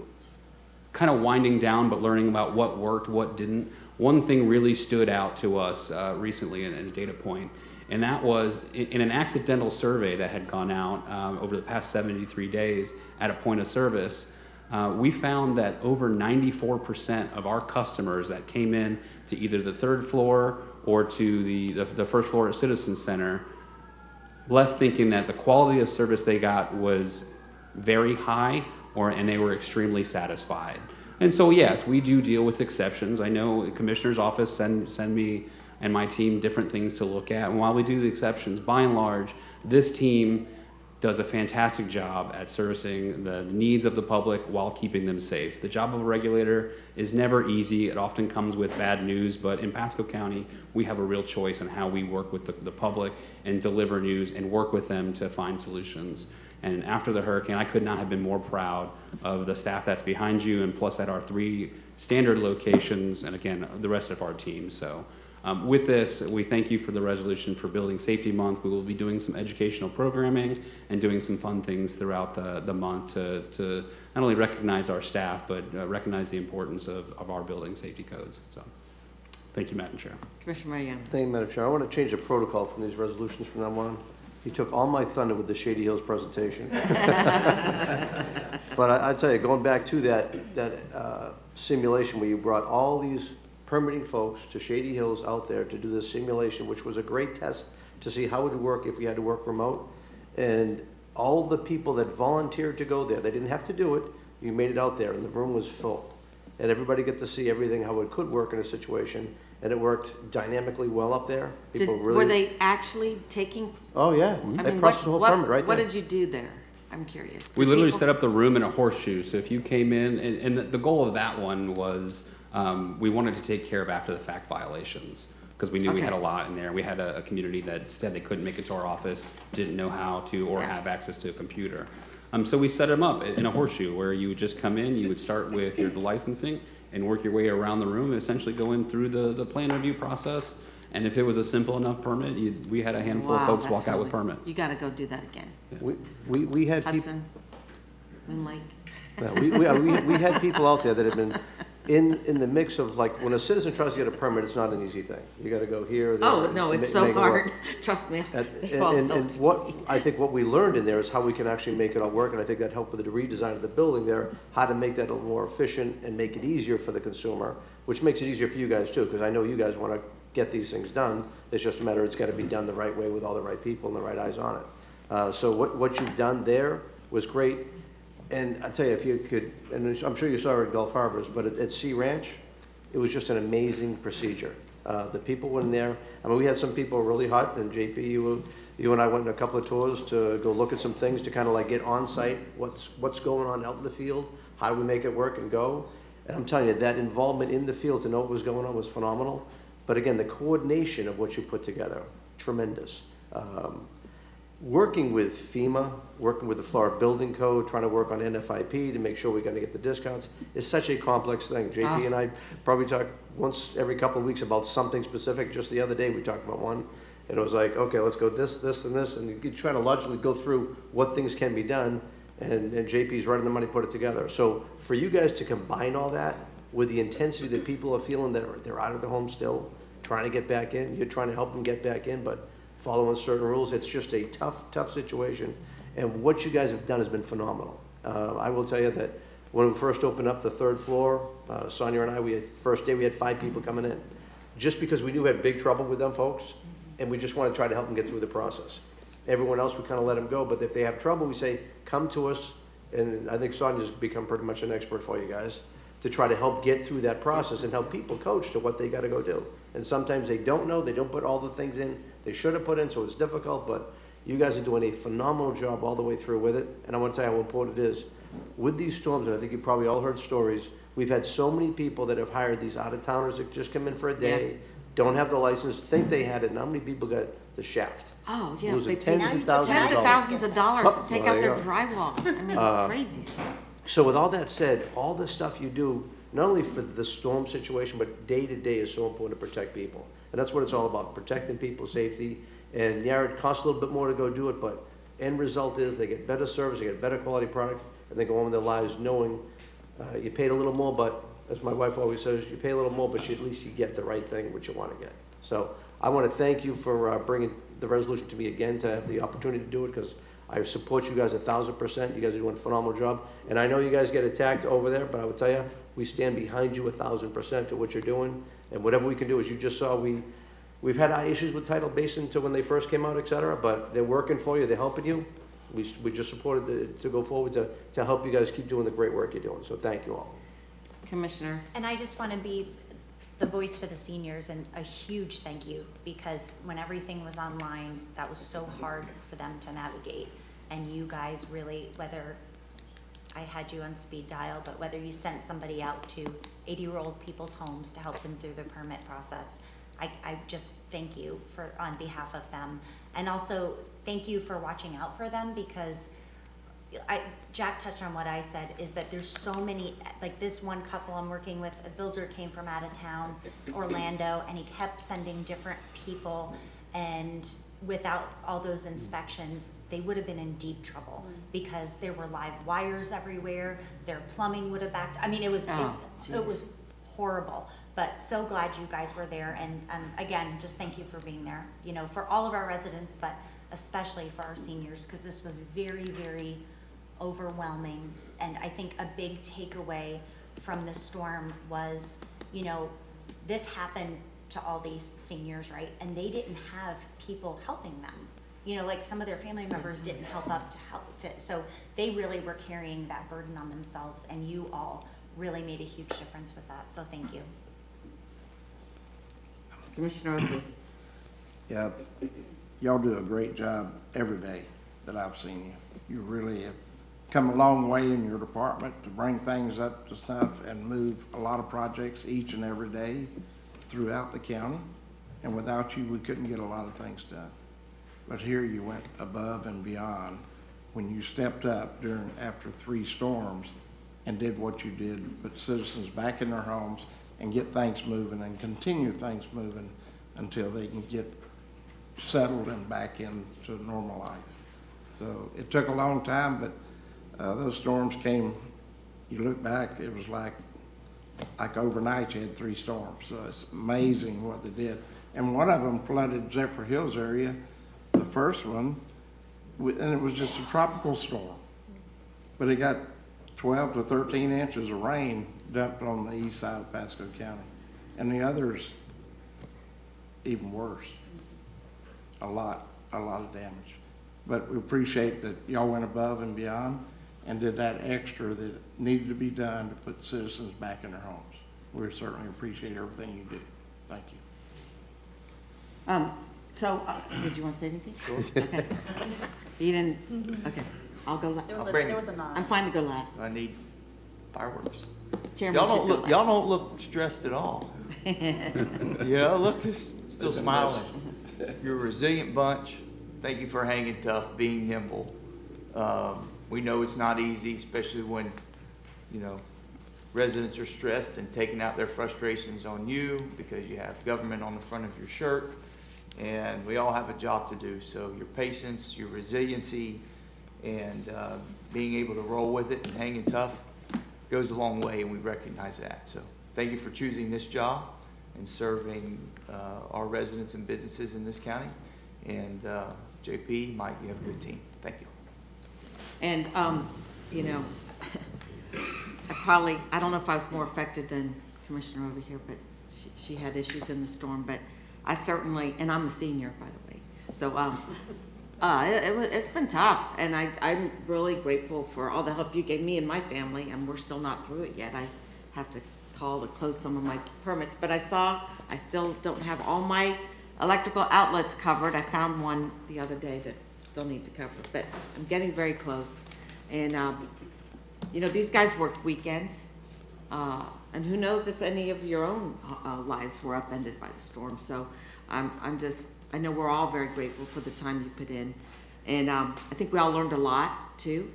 kind of winding down, but learning about what worked, what didn't, one thing really stood out to us recently in a data point, and that was in an accidental survey that had gone out over the past 73 days at a point of service. We found that over 94% of our customers that came in to either the 3rd floor or to the 1st floor at Citizen Center left thinking that the quality of service they got was very high, and they were extremely satisfied. And so yes, we do deal with exceptions. I know the Commissioner's Office send me and my team different things to look at. And while we do the exceptions, by and large, this team does a fantastic job at servicing the needs of the public while keeping them safe. The job of a regulator is never easy. It often comes with bad news, but in Pasco County, we have a real choice in how we work with the public and deliver news and work with them to find solutions. And after the hurricane, I could not have been more proud of the staff that's behind you, and plus at our 3 standard locations, and again, the rest of our team. So with this, we thank you for the resolution for Building Safety Month. We will be doing some educational programming and doing some fun things throughout the month to not only recognize our staff, but recognize the importance of our building safety codes. So thank you, Madam Chair. Commissioner Mariano. Thank you, Madam Chair. I want to change the protocol from these resolutions from now on. He took all my thunder with the Shady Hills presentation. But I tell you, going back to that simulation where you brought all these permitting folks to Shady Hills out there to do this simulation, which was a great test to see how it would work if we had to work remote. And all the people that volunteered to go there, they didn't have to do it. You made it out there, and the room was full. And everybody got to see everything, how it could work in a situation. And it worked dynamically well up there. People really. Were they actually taking? Oh, yeah. They processed the whole permit right there. What did you do there? I'm curious. We literally set up the room in a horseshoe. So if you came in, and the goal of that one was we wanted to take care of after the fact violations because we knew we had a lot in there. We had a community that said they couldn't make it to our office, didn't know how to, or have access to a computer. So we set them up in a horseshoe where you would just come in, you would start with the licensing and work your way around the room, and essentially going through the plan review process. And if it was a simple enough permit, we had a handful of folks walk out with permits. You got to go do that again. Yeah. We had people. Hudson, Moon Lake. We had people out there that had been in the mix of, like, when a citizen tries to get a permit, it's not an easy thing. You got to go here. There, oh no, it's so hard. Trust me. And what I think what we learned in there is how we can actually make it all work, and I think that helped with the redesign of the building there, how to make that a little more efficient and make it easier for the consumer, which makes it easier for you guys too, because I know you guys want to get these things done. It's just a matter, it's got to be done the right way with all the right people and the right eyes on it. So what you've done there was great. And I tell you, if you could, and I'm sure you saw it at Gulf Harbors, but at Sea Ranch, it was just an amazing procedure. The people went in there. I mean, we had some people really hot, and JP, you and I went on a couple of tours to go look at some things to kind of like get on site, what's going on out in the field, how do we make it work and go. And I'm telling you, that involvement in the field to know what was going on was phenomenal. But again, the coordination of what you put together, tremendous. Working with FEMA, working with the Florida Building Code, trying to work on NFIP to make sure we're going to get the discounts is such a complex thing. JP and I probably talk once every couple of weeks about something specific. Just the other day we talked about one, and it was like, okay, let's go this, and this, and you're trying to logically go through what things can be done, and JP's right on the money, put it together. So for you guys to combine all that with the intensity that people are feeling that they're out of their home still, trying to get back in, you're trying to help them get back in, but following certain rules. It's just a tough situation. And what you guys have done has been phenomenal. I will tell you that when we first opened up the third floor, Sonia and I, first day we had 5 people coming in. Just because we knew we had big trouble with them folks, and we just want to try to help them get through the process. Everyone else, we kind of let them go, but if they have trouble, we say, come to us, and I think Sonia's become pretty much an expert for you guys, to try to help get through that process and help people coach to what they got to go do. And sometimes they don't know, they don't put all the things in they should have put in, so it's difficult, but you guys are doing a phenomenal job all the way through with it. And I want to tell you how important it is. With these storms, and I think you probably all heard stories, we've had so many people that have hired these out-of-towners that just come in for a day, don't have the license, think they had it, and how many people got the shaft? Oh, yeah. Losing They tens of thousands of dollars to take well, out there their you go. drywall. I mean, crazy stuff. So with all that said, all the stuff you do, not only for the storm situation, but day to day is so important to protect people. And that's what it's all about, protecting people's safety. And yeah, it costs a little bit more to go do it, but end result is they get better service, they get better quality product, and they go on with their lives knowing you paid a little more, but as my wife always says, you pay a little more, but at least you get the right thing, which you want to get. So I want to thank you for bringing the resolution to me again, to have the opportunity to do it, because I support you guys 1,000%. You guys are doing a phenomenal job. And I know you guys get attacked over there, but I will tell you, we stand behind you 1,000% to what you're doing. And whatever we can do, as you just saw, we've had our issues with Tidal Basin to when they first came out, et cetera, but they're working for you, they're helping you. We just supported to go forward to help you guys keep doing the great work you're doing. So thank you all. Commissioner. And I just want to be the voice for the seniors, and a huge thank you, because when everything was online, that was so hard for them to navigate. And you guys really, whether I had you on speed dial, but whether you sent somebody out to 80-year-old people's homes to help them through the permit process, I just thank you on behalf of them. And also thank you for watching out for them, because Jack touched on what I said, is that there's so many, like this one couple I'm working with, a builder came from out of town, Orlando, and he kept sending different people, and without all those inspections, they would have been in deep trouble, because there were live wires everywhere, their plumbing would have backed, I mean, it was horrible. But so glad you guys were there, and again, just thank you for being there, you know, for all of our residents, but especially for our seniors, because this was very, very overwhelming. And I think a big takeaway from the storm was, you know, this happened to all these seniors, right? And they didn't have people helping them. You know, like some of their family members didn't help up to so they really were carrying that burden on themselves, and you all really made a huge difference with that, so thank you. Commissioner Oakley. Yeah, y'all do a great job every day that I've seen you. You really have come a long way in your department to bring things up to stuff and move a lot of projects each and every day throughout the county. And without you, we couldn't get a lot of things done. But here you went above and beyond when you stepped up after 3 storms and did what you did, put citizens back in their homes and get things moving and continue things moving until they can get settled and back into normal life. So it took a long time, but those storms came, you look back, it was like overnight you had 3 storms. So it's amazing what they did. And one of them flooded Zephyr Hills area, the first one, and it was just a tropical storm. But it got 12 to 13 inches of rain dumped on the east side of Pasco County. And the others, even worse. A lot of damage. But we appreciate that y'all went above and beyond and did that extra that needed to be done to put citizens back in their homes. We certainly appreciate everything you do. Thank you. Did you want to say anything? Sure. Okay. You didn't, okay, I'll go last. There was a nod. I'm fine to go last. I need fireworks. Chairman Y'all don't should go look, y'all last. don't look stressed at all. Yeah, look, you're still smiling. You're a resilient bunch. Thank you for hanging tough, being nimble. We know it's not easy, especially when, you know, residents are stressed and taking out their frustrations on you because you have government on the front of your shirt. And we all have a job to do. So your patience, your resiliency, and being able to roll with it and hanging tough goes a long way, and we recognize that. So thank you for choosing this job and serving our residents and businesses in this county. And JP, Mike, you have a good team. Thank you. And, you know, I don't know if I was more affected than Commissioner over here, but she had issues in the storm, but I certainly, and I'm a senior, by the way, so it's been tough, and I'm really grateful for all the help you gave me and my family, and we're still not through it yet. I have to call to close some of my permits, but I still don't have all my electrical outlets covered. I found one the other day that still needs a cover, but I'm getting very close. And, you know, these guys worked weekends, and who knows if any of your own lives were upended by the storm. So I know we're all very grateful for the time you put in. And I think we all learned a lot too.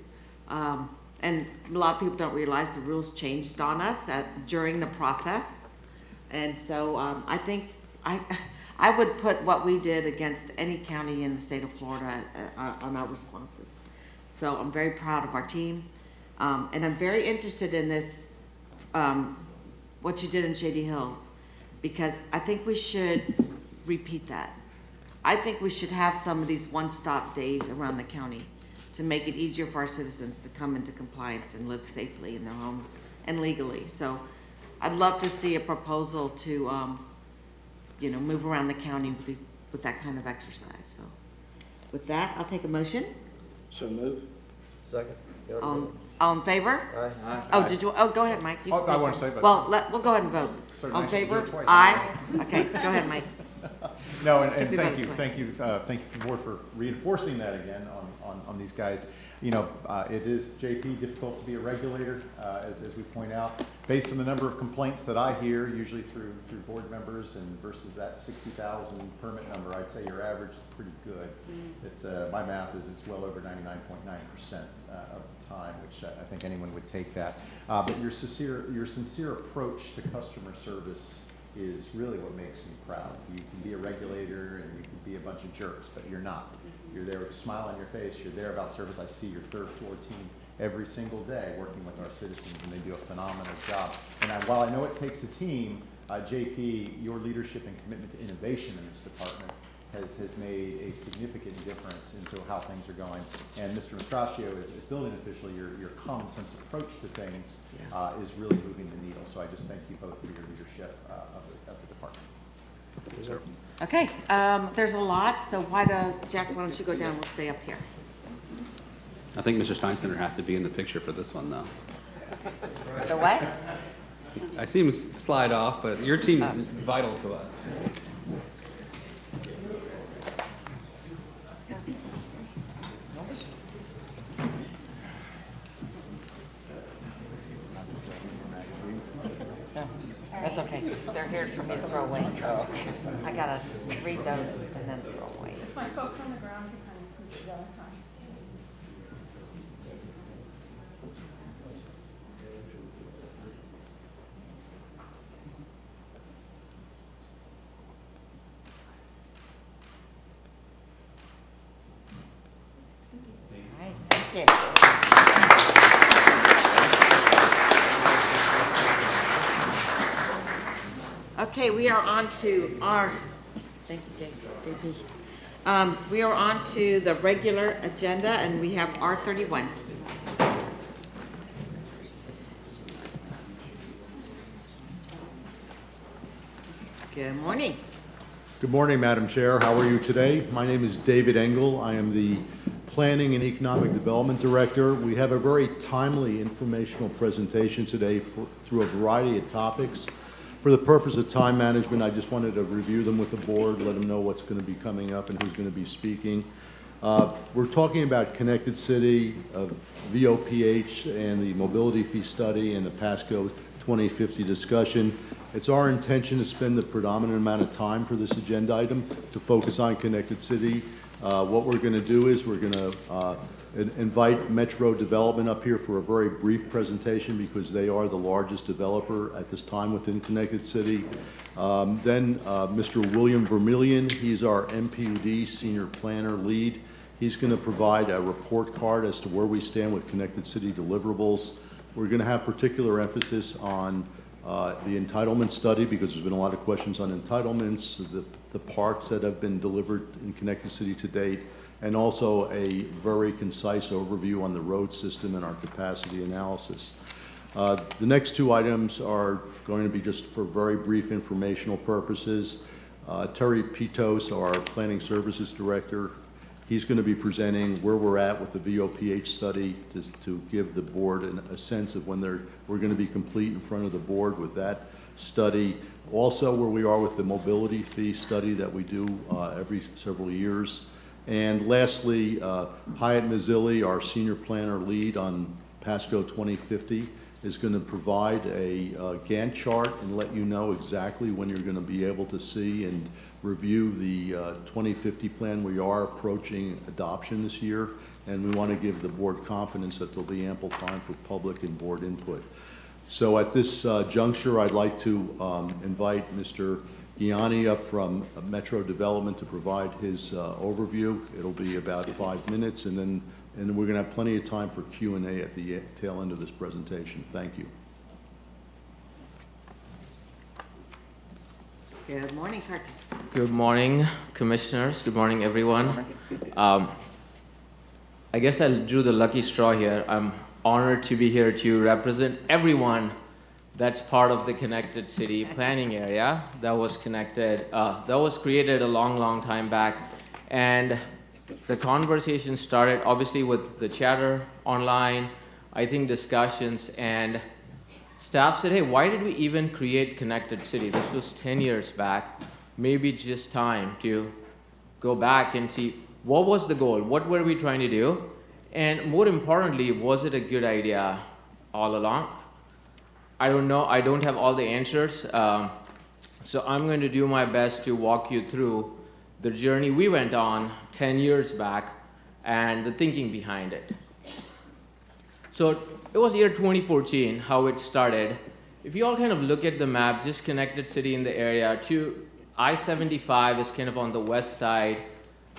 And a lot of people don't realize the rules changed on us during the process. And so I think I would put what we did against any county in the state of Florida on our responses. So I'm very proud of our team. And I'm very interested in this, what you did in Shady Hills, because I think we should repeat that. I think we should have some of these one-stop days around the county to make it easier for our citizens to come into compliance and live safely in their homes and legally. So I'd love to see a proposal to, you know, move around the county with that kind of exercise. So with that, I'll take a motion. So move. Second. All in favor? Aye. Oh, did you, go ahead, Mike. You can I want to something. say Well, we'll go ahead and vote. So All in nice to do favor? it twice. Aye. Okay, go ahead, Mike. No, and Think we thank voted you, twice. thank you, board, for reinforcing that again on these guys. You know, it is, JP, difficult to be a regulator, as we point out, based on the number of complaints that I hear, usually through board members, and versus that 60,000 permit number. I'd say your average is pretty good. My math is it's well over 99.9% of the time, which I think anyone would take that. But your sincere approach to customer service is really what makes me proud. You can be a regulator and you can be a bunch of jerks, but you're not. You're there with a smile on your face. You're there about service. I see your third floor team every single day working with our citizens, and they do a phenomenal job. And while I know it takes a team, JP, your leadership and commitment to innovation in this department has made a significant difference into how things are going. And Mr. Mastraccio, as building official, your common sense approach to things is really moving the needle. So I just thank you both for your leadership of the department. Yes, sir. Okay, there's a lot, so Jack, why don't you go down, we'll stay up here. I think Mr. Steinsteiner has to be in the picture for this one, though. The what? I see him slide off, but your team is vital to us. That's okay. They're here for me to throw away. I gotta read those and then throw away. If my folks on the ground can kind of scoot together. All right, thank you. Okay, we are on to our, thank you, JP. We are on to the regular agenda, and we have R31. Good morning. Good morning, Madam Chair. How are you today? My name is David Engel. I am the Planning and Economic Development Director. We have a very timely informational presentation today through a variety of topics. For the purpose of time management, I just wanted to review them with the board, let them know what's going to be coming up and who's going to be speaking. We're talking about Connected City, VOPH, and the mobility fee study and the Pasco 2050 discussion. It's our intention to spend the predominant amount of time for this agenda item to focus on Connected City. What we're going to do is we're going to invite Metro Development up here for a very brief presentation because they are the largest developer at this time within Connected City. Then Mr. William Vermillion, he's our MPUD Senior Planner Lead. He's going to provide a report card as to where we stand with Connected City deliverables. We're going to have particular emphasis on the entitlement study because there's been a lot of questions on entitlements, the parks that have been delivered in Connected City to date, and also a very concise overview on the road system and our capacity analysis. The next two items are going to be just for very brief informational purposes. Terry Pitos, our Planning Services Director, he's going to be presenting where we're at with the VOPH study to give the board a sense of when we're going to be complete in front of the board with that study. Also where we are with the mobility fee study that we do every several years. And lastly, Hyatt Mazzilli, our Senior Planner Lead on Pasco 2050, is going to provide a Gantt chart and let you know exactly when you're going to be able to see and review the 2050 plan. We are approaching adoption this year, and we want to give the board confidence that there'll be ample time for public and board input. So at this juncture, I'd like to invite Mr. Gianni up from Metro Development to provide his overview. It'll be about 5 minutes, and then we're going to have plenty of time for Q&A at the tail end of this presentation. Thank you. Good morning, Carter. Good morning, commissioners. Good morning, everyone. I guess I drew the lucky straw here. I'm honored to be here to represent everyone that's part of the Connected City planning area that was created a long time back. And the conversation started obviously with the chatter online, I think discussions, and staff said, hey, why did we even create Connected City? This was 10 years back. Maybe it's just time to go back and see what was the goal? What were we trying to do? And more importantly, was it a good idea all along? I don't know. I don't have all the answers. So I'm going to do my best to walk you through the journey we went on 10 years back and the thinking behind it. So it was year 2014, how it started. If you all kind of look at the map, just Connected City in the area, to I-75 is kind of on the west side.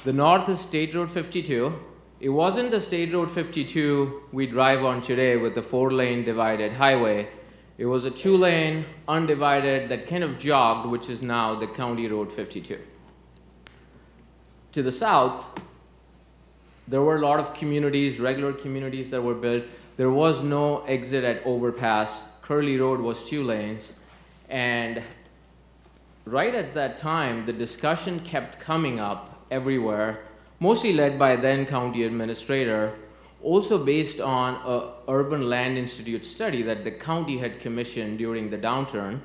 The north is State Road 52. It wasn't the State Road 52 we drive on today with the 4-lane divided highway. It was a 2-lane, undivided, that kind of jogged, which is now the County Road 52. to the south, there were a lot of communities, regular communities that were built. There was no exit at overpass. Curly Road was 2 lanes. And right at that time, the discussion kept coming up everywhere, mostly led by then county administrator, also based on a Urban Land Institute study that the county had commissioned during the downturn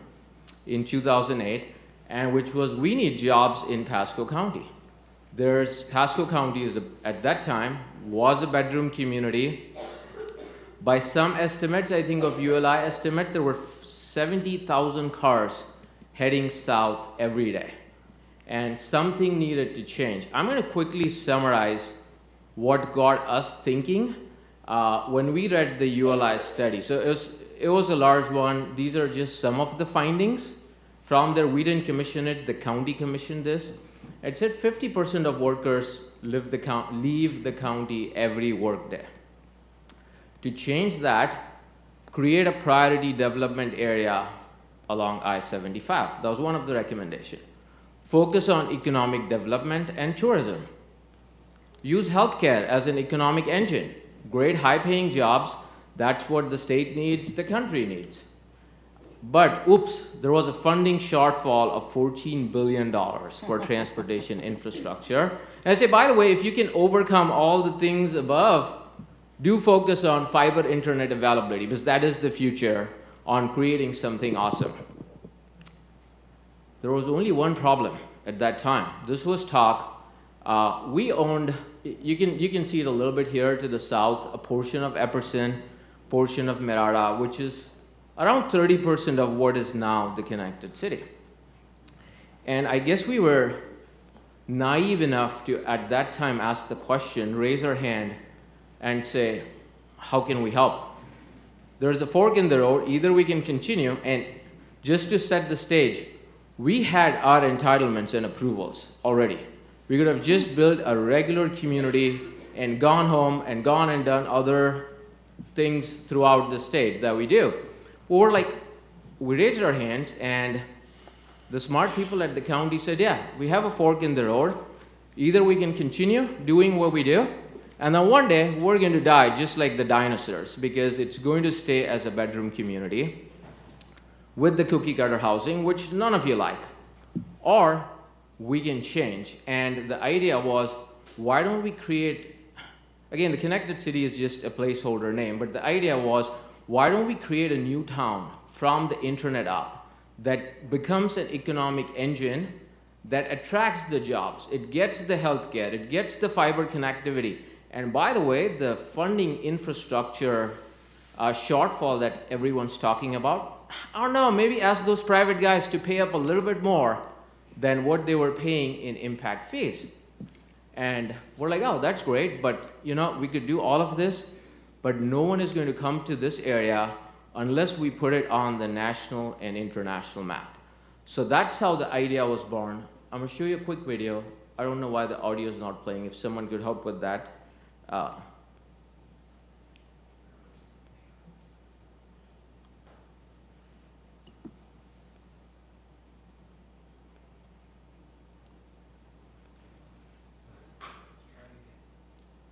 in 2008, and which was, we need jobs in Pasco County. Pasco County at that time was a bedroom community. By some estimates, I think of ULI estimates, there were 70,000 cars heading south every day. And something needed to change. I'm going to quickly summarize what got us thinking when we read the ULI study. So it was a large one. These are just some of the findings. From there, we didn't commission it, the county commissioned this. It said 50% of workers leave the county every workday. To change that, create a priority development area along I-75. That was one of the recommendations. Focus on economic development and tourism. Use healthcare as an economic engine. Great high-paying jobs. That's what the state needs, the country needs. But, oops, there was a funding shortfall of $14 billion for transportation infrastructure. And I say, by the way, if you can overcome all the things above, do focus on fiber internet availability, because that is the future on creating something awesome. There was only one problem at that time. This was talk. We owned, you can see it a little bit here to the south, a portion of Epperson, portion of Merada, which is around 30% of what is now the connected city. And I guess we were naive enough to, at that time, ask the question, raise our hand, and say, how can we help? There's a fork in the road. Either we can continue, and just to set the stage, we had our entitlements and approvals already. We could have just built a regular community and gone home and gone and done other things throughout the state that we do. Or we raised our hands, and the smart people at the county said, yeah, we have a fork in the road. Either we can continue doing what we do, and then one day we're going to die just like the dinosaurs, because it's going to stay as a bedroom community with the cookie cutter housing, which none of you like. Or we can change. And the idea was, why don't we create, again, the connected city is just a placeholder name, but the idea was, why don't we create a new town from the internet up that becomes an economic engine that attracts the jobs, it gets the healthcare, it gets the fiber connectivity. And by the way, the funding infrastructure shortfall that everyone's talking about, I don't know, maybe ask those private guys to pay up a little bit more than what they were paying in impact fees. And we're like, oh, that's great, but we could do all of this, but no one is going to come to this area unless we put it on the national and international map. So that's how the idea was born. I'm going to show you a quick video. I don't know why the audio is not playing. If someone could help with that.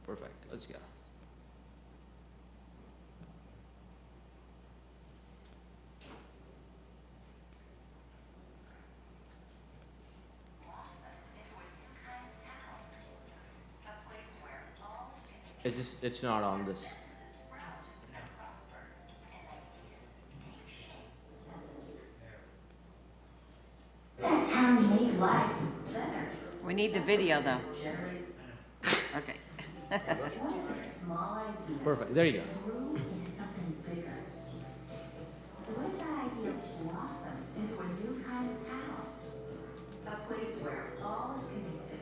Perfect. Let's go. It's not on this. That town made life better. We need the video, though. Okay. Perfect. There you go. Grew into something bigger. What if that idea blossomed into a new kind of town? A place where all is connected,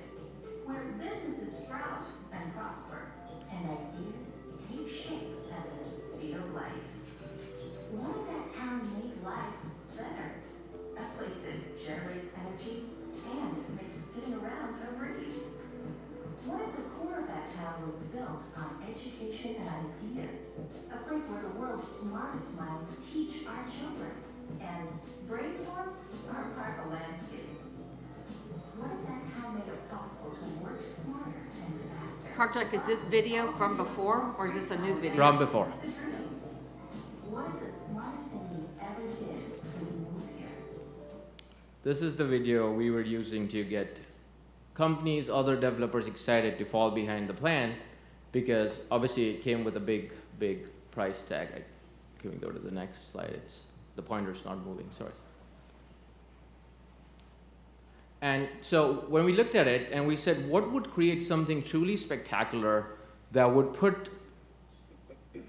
where businesses sprout and prosper, and ideas take shape at the speed of light. What if that town made life better? A place that generates energy and makes getting around a breeze. What if the core of that town was built on education and ideas? A place where the world's smartest minds teach our children, and brainstorms are part of the landscape. What if that town made it possible to work smarter and faster? Karchak, is this video from before, or is this a new video? From before. What if the smartest thing you ever did is move here? This is the video we were using to get companies, other developers excited to fall behind the plan, because obviously it came with a big price tag. Can we go to the next slide? The pointer's not moving, sorry. And so when we looked at it and we said, what would create something truly spectacular that would put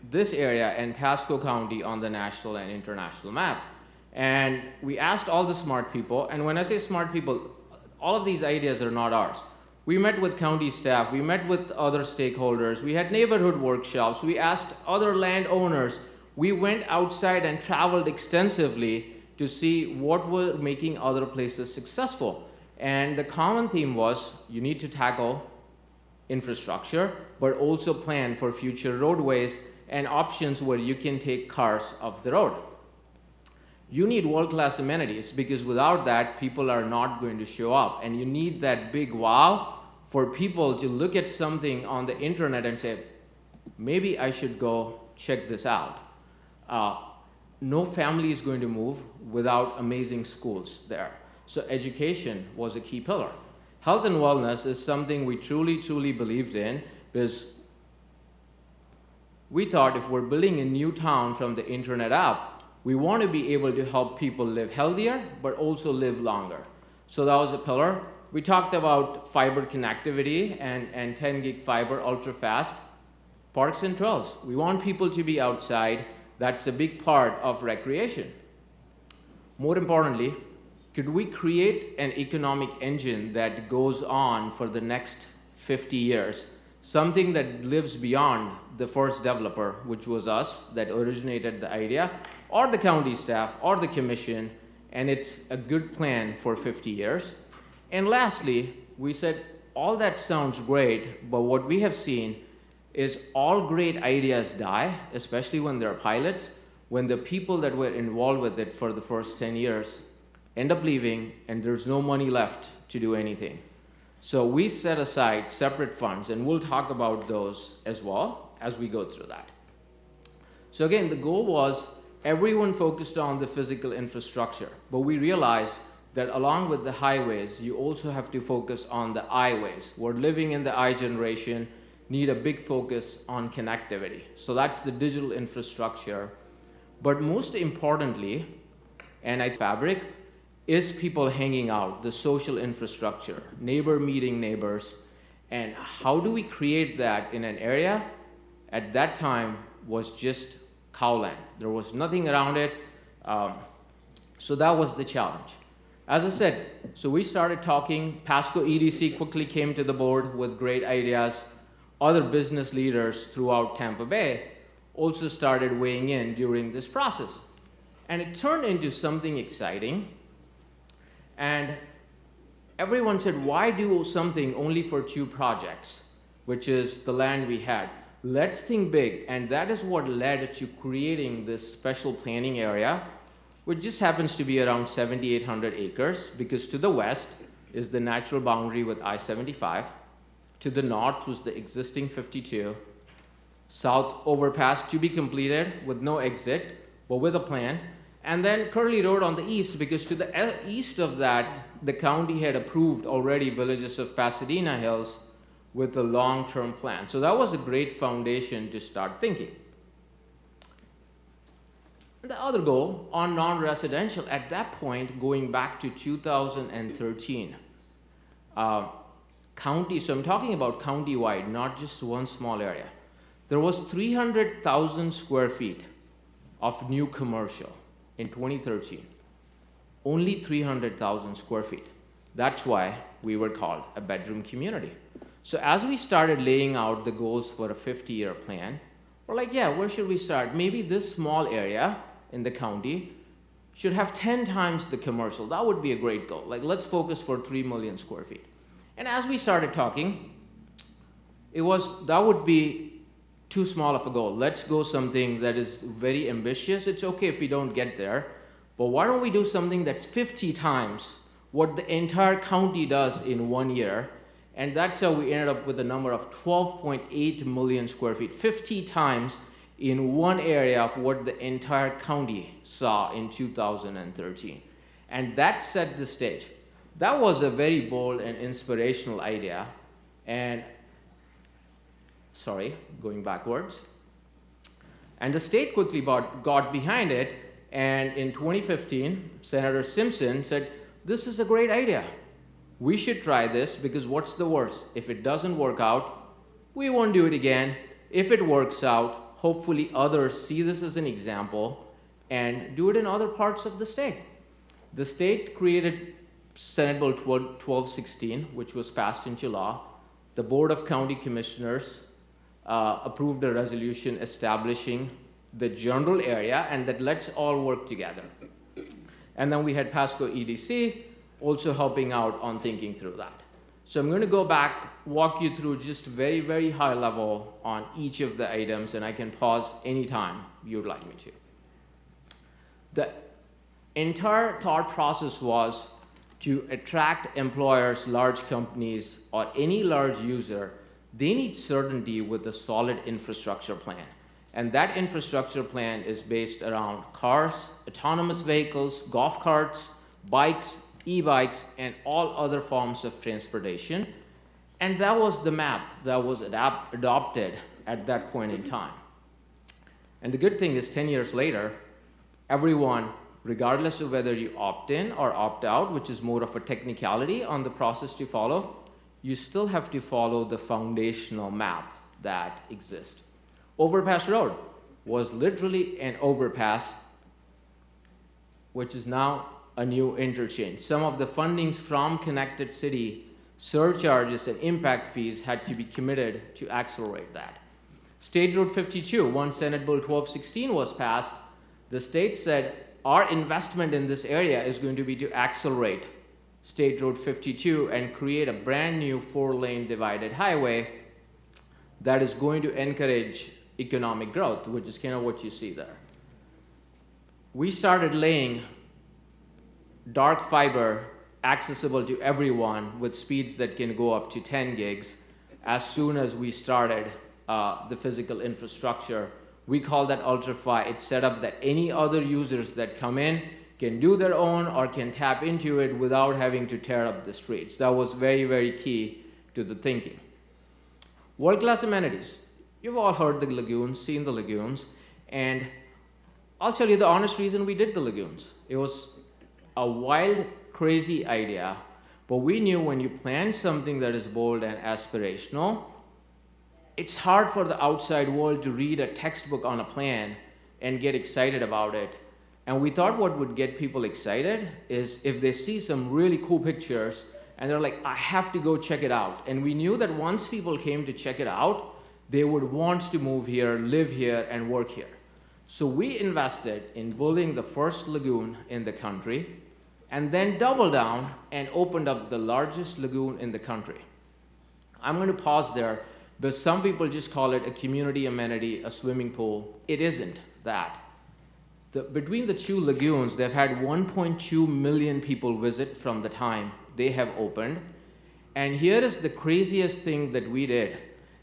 this area and Pasco County on the national and international map? And we asked all the smart people, and when I say smart people, all of these ideas are not ours. We met with county staff, we met with other stakeholders, we had neighborhood workshops, we asked other landowners, we went outside and traveled extensively to see what were making other places successful. And the common theme was, you need to tackle infrastructure, but also plan for future roadways and options where you can take cars off the road. You need world-class amenities, because without that, people are not going to show up. And you need that big wow for people to look at something on the internet and say, maybe I should go check this out. No family is going to move without amazing schools there. So education was a key pillar. Health and wellness is something we truly believed in, because we thought if we're building a new town from the internet up, we want to be able to help people live healthier, but also live longer. So that was a pillar. We talked about fiber connectivity and 10 gig fiber, ultra fast. Parks and trails. We want people to be outside. That's a big part of recreation. More importantly, could we create an economic engine that goes on for the next 50 years? Something that lives beyond the first developer, which was us, that originated the idea, or the county staff, or the commission, and it's a good plan for 50 years. And lastly, we said, all that sounds great, but what we have seen is all great ideas die, especially when they're pilots, when the people that were involved with it for the first 10 years end up leaving, and there's no money left to do anything. So we set aside separate funds, and we'll talk about those as well as we go through that. So again, the goal was everyone focused on the physical infrastructure, but we realized that along with the highways, you also have to focus on the I-ways. We're living in the I generation, need a big focus on connectivity. So that's the digital infrastructure. But most importantly, and fabric, is people hanging out, the social infrastructure, neighbor meeting neighbors, and how do we create that in an area at that time was just cowland. There was nothing around it, so that was the challenge. As I said, so we started talking, Pasco EDC quickly came to the board with great ideas. Other business leaders throughout Tampa Bay also started weighing in during this process. And it turned into something exciting. And everyone said, why do something only for 2 projects, which is the land we had? Let's think big. And that is what led to creating this special planning area, which just happens to be around 7,800 acres, because to the west is the natural boundary with I-75. To the north was the existing 52. South overpass to be completed with no exit, but with a plan. And then Curly Road on the east, because to the east of that, the county had approved already villages of Pasadena Hills with a long-term plan. So that was a great foundation to start thinking. The other goal on non-residential, at that point, going back to 2013, county, so I'm talking about county-wide, not just one small area. There was 300,000 square feet of new commercial in 2013. Only 300,000 square feet. That's why we were called a bedroom community. So as we started laying out the goals for a 50-year plan, we're like, yeah, where should we start? Maybe this small area in the county should have 10 times the commercial. That would be a great goal. Like, let's focus for 3 million square feet. And as we started talking, that would be too small of a goal. Let's go something that is very ambitious. It's okay if we don't get there, but why don't we do something that's 50 times what the entire county does in 1 year. And that's how we ended up with a number of 12.8 million square feet, 50 times in one area of what the entire county saw in 2013. And that set the stage. That was a very bold and inspirational idea. And, sorry, going backwards. And the state quickly got behind it. And in 2015, Senator Simpson said, this is a great idea. We should try this because what's the worst? If it doesn't work out, we won't do it again. If it works out, hopefully others see this as an example and do it in other parts of the state. The state created Senate Bill 1216, which was passed into law. The Board of County Commissioners approved a resolution establishing the general area, and that let's all work together. And then we had Pasco EDC also helping out on thinking through that. So I'm going to go back, walk you through just very, very high level on each of the items, and I can pause anytime you'd like me to. The entire thought process was to attract employers, large companies, or any large user. They need certainty with a solid infrastructure plan. And that infrastructure plan is based around cars, autonomous vehicles, golf carts, bikes, e-bikes, and all other forms of transportation. And that was the map that was adopted at that point in time. And the good thing is 10 years later, everyone, regardless of whether you opt in or opt out, which is more of a technicality on the process to follow, you still have to follow the foundational map that exists. Overpass Road was literally an overpass, which is now a new interchange. Some of the fundings from Connected City, surcharges and impact fees had to be committed to accelerate that. State Road 52, once Senate Bill 1216 was passed, the state said our investment in this area is going to be to accelerate State Road 52 and create a brand new 4-lane divided highway that is going to encourage economic growth, which is kind of what you see there. We started laying dark fiber accessible to everyone with speeds that can go up to 10 gigs as soon as we started the physical infrastructure. We call that UltraFi. It's set up that any other users that come in can do their own or can tap into it without having to tear up the streets. That was very, very key to the thinking. World-class amenities. You've all heard the lagoons, seen the lagoons, and I'll tell you the honest reason we did the lagoons. It was a wild, crazy idea, but we knew when you plan something that is bold and aspirational, it's hard for the outside world to read a textbook on a plan and get excited about it. And we thought what would get people excited is if they see some really cool pictures and they're like, I have to go check it out. And we knew that once people came to check it out, they would want to move here, live here, and work here. So we invested in building the first lagoon in the country and then doubled down and opened up the largest lagoon in the country. I'm going to pause there, but some people just call it a community amenity, a swimming pool. It isn't that. Between the two lagoons, they've had 1.2 million people visit from the time they have opened. And here is the craziest thing that we did.